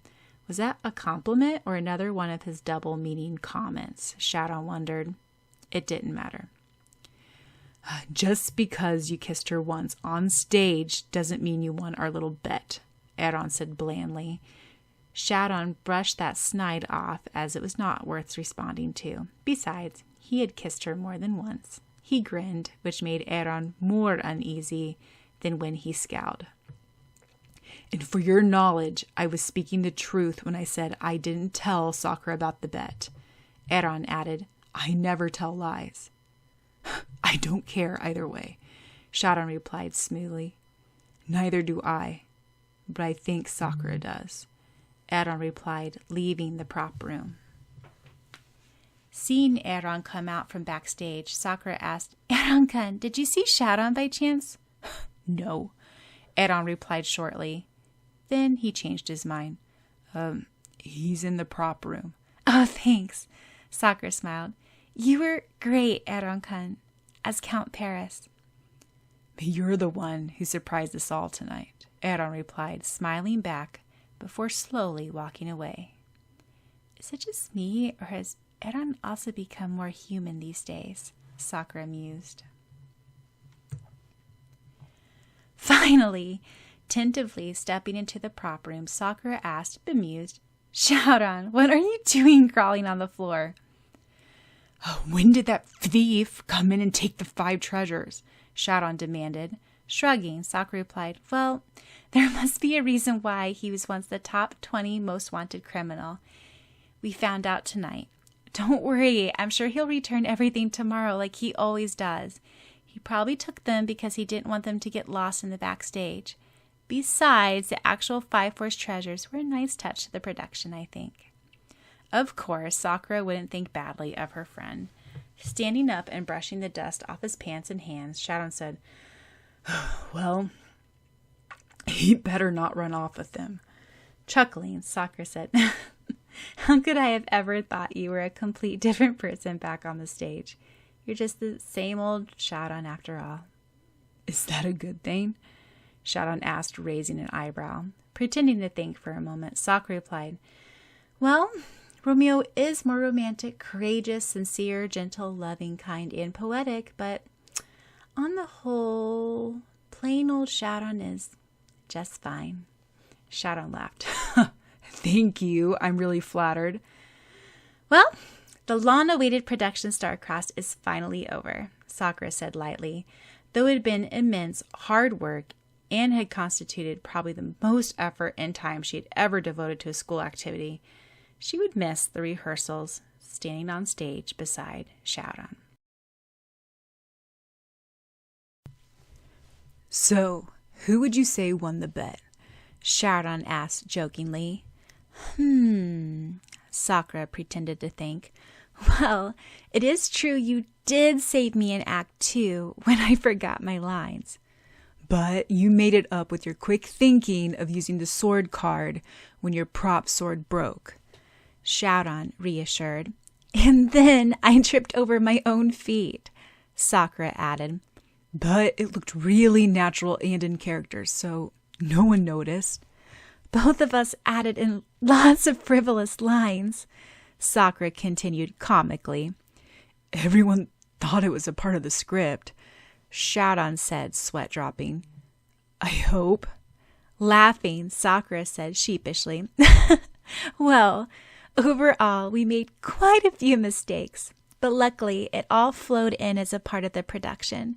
Was that a compliment or another one of his double-meaning comments? Syaoran wondered. It didn't matter. Just because you kissed her once on stage doesn't mean you won our little bet, Aaron said blandly. Syaoran brushed that snide off as it was not worth responding to. Besides, he had kissed her more than once. He grinned, which made Aaron more uneasy than when he scowled. And for your knowledge, I was speaking the truth when I said I didn't tell Sakura about the bet. Aaron added, I never tell lies. I don't care either way, Syaoran replied smoothly. Neither do I, but I think Sakura does, Aaron replied, leaving the prop room. Seeing Aaron come out from backstage, Sakura asked, Aaron-kun, did you see Syaoran by chance? No, Aaron replied shortly. Then he changed his mind. He's in the prop room. Oh, thanks, Sakura smiled. You were great, Aaron-kun, as Count Paris. You're the one who surprised us all tonight, Syaoran replied, smiling back before slowly walking away. Is it just me, or has Syaoran also become more human these days? Sakura mused. Finally, tentatively stepping into the prop room, Sakura asked, bemused, Syaoran, what are you doing crawling on the floor? When did that thief come in and take the 5 treasures? Syaoran demanded. Shrugging, Sakura replied, well, there must be a reason why he was once the top 20 most wanted criminal. We found out tonight. Don't worry, I'm sure he'll return everything tomorrow like he always does. He probably took them because he didn't want them to get lost in the backstage. Besides, the actual 5 Force treasures were a nice touch to the production, I think. Of course, Sakura wouldn't think badly of her friend. Standing up and brushing the dust off his pants and hands, Syaoran said, well, he better not run off with them. Chuckling, Sakura said, how could I have ever thought you were a complete different person back on the stage? You're just the same old Syaoran after all. Is that a good thing? Syaoran asked, raising an eyebrow. Pretending to think for a moment, Sakura replied, well, Romeo is more romantic, courageous, sincere, gentle, loving, kind, and poetic, but on the whole, plain old Syaoran is just fine. Syaoran laughed. Thank you. I'm really flattered. Well, the long-awaited production Starcrossed is finally over, Sakura said lightly. Though it had been immense hard work and had constituted probably the most effort and time she had ever devoted to a school activity, she would miss the rehearsals standing on stage beside Syaoran. So, who would you say won the bet? Syaoran asked jokingly. Sakura pretended to think. Well, it is true you did save me in Act 2 when I forgot my lines. But you made it up with your quick thinking of using the sword card when your prop sword broke. Syaoran reassured. And then I tripped over my own feet, Sakura added. But it looked really natural and in character, so no one noticed. Both of us added in lots of frivolous lines, Sakura continued comically. Everyone thought it was a part of the script, Syaoran said, sweat dropping. I hope. Laughing, Sakura said sheepishly. Well, overall, we made quite a few mistakes, but luckily it all flowed in as a part of the production.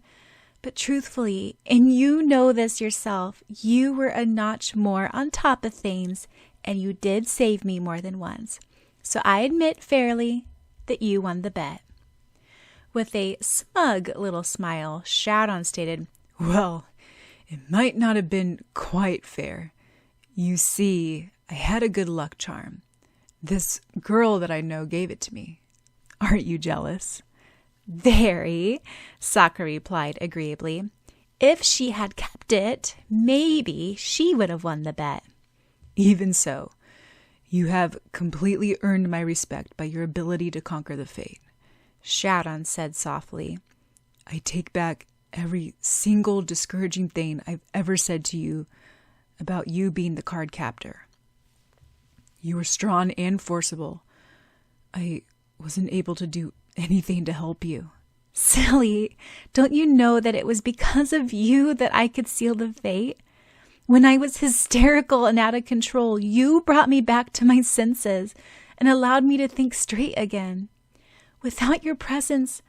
But truthfully, and you know this yourself, you were a notch more on top of things, and you did save me more than once. So I admit fairly that you won the bet. With a smug little smile, Syaoran stated, well, it might not have been quite fair. You see, I had a good luck charm. This girl that I know gave it to me. Aren't you jealous? Very, Sakura replied agreeably. If she had kept it, maybe she would have won the bet. Even so, you have completely earned my respect by your ability to conquer the fate, Syaoran said softly. I take back every single discouraging thing I've ever said to you about you being the card captor. You were strong and forcible. I wasn't able to do anything to help you. Silly, don't you know that it was because of you that I could seal the fate? When I was hysterical and out of control, you brought me back to my senses and allowed me to think straight again. Without your presence,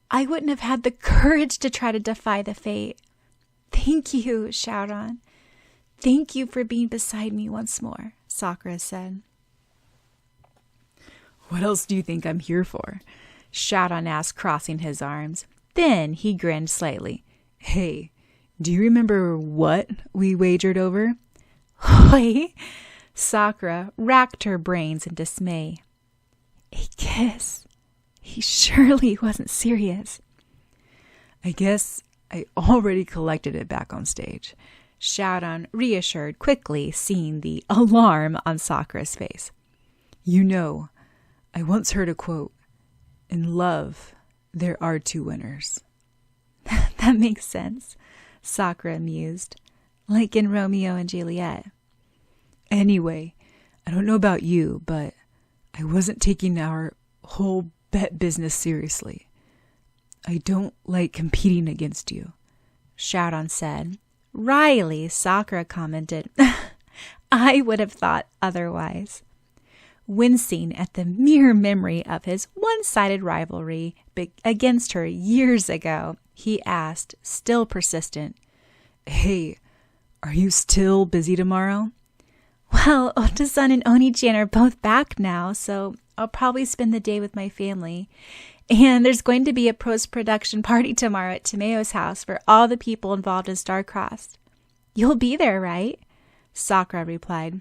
I wouldn't have had the courage to try to defy the fate. Thank you, Syaoran. Thank you for being beside me once more, Sakura said. What else do you think I'm here for? Syaoran asked, crossing his arms. Then he grinned slightly. Hey, do you remember what we wagered over? Hoi! Sakura racked her brains in dismay. A kiss. He surely wasn't serious. I guess I already collected it back on stage, Syaoran reassured quickly, seeing the alarm on Sakura's face. You know, I once heard a quote, in love, there are 2 winners. That makes sense, Sakura mused. like in Romeo and Juliet. Anyway, I don't know about you, but I wasn't taking our whole bet business seriously. I don't like competing against you, Syaoran said. Riley, Sakura commented. I would have thought otherwise. Wincing at the mere memory of his one-sided rivalry against her years ago, he asked, still persistent, Hey, are you still busy tomorrow? Well, Ota-san and Oni-chan are both back now, so I'll probably spend the day with my family. And there's going to be a post-production party tomorrow at Tomeo's house for all the people involved in Starcrossed. You'll be there, right? Sakura replied.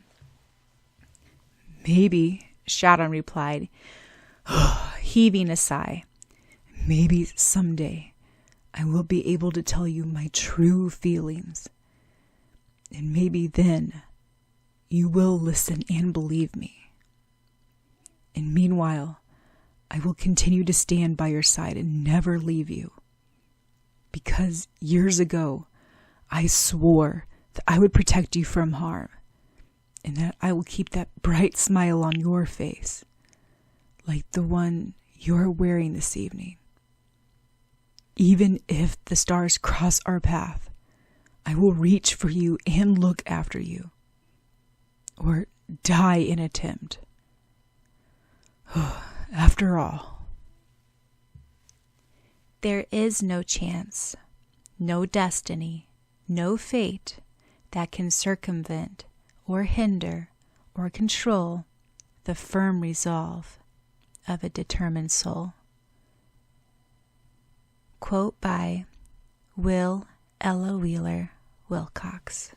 Maybe, Syaoran replied, heaving a sigh. Maybe someday I will be able to tell you my true feelings. And maybe then you will listen and believe me. And meanwhile, I will continue to stand by your side and never leave you. Because years ago, I swore that I would protect you from harm, and that I will keep that bright smile on your face, like the one you're wearing this evening. Even if the stars cross our path, I will reach for you and look after you, or die in attempt. After all, there is no chance, no destiny, no fate that can circumvent or hinder or control the firm resolve of a determined soul. Quote by Will Ella Wheeler Wilcox.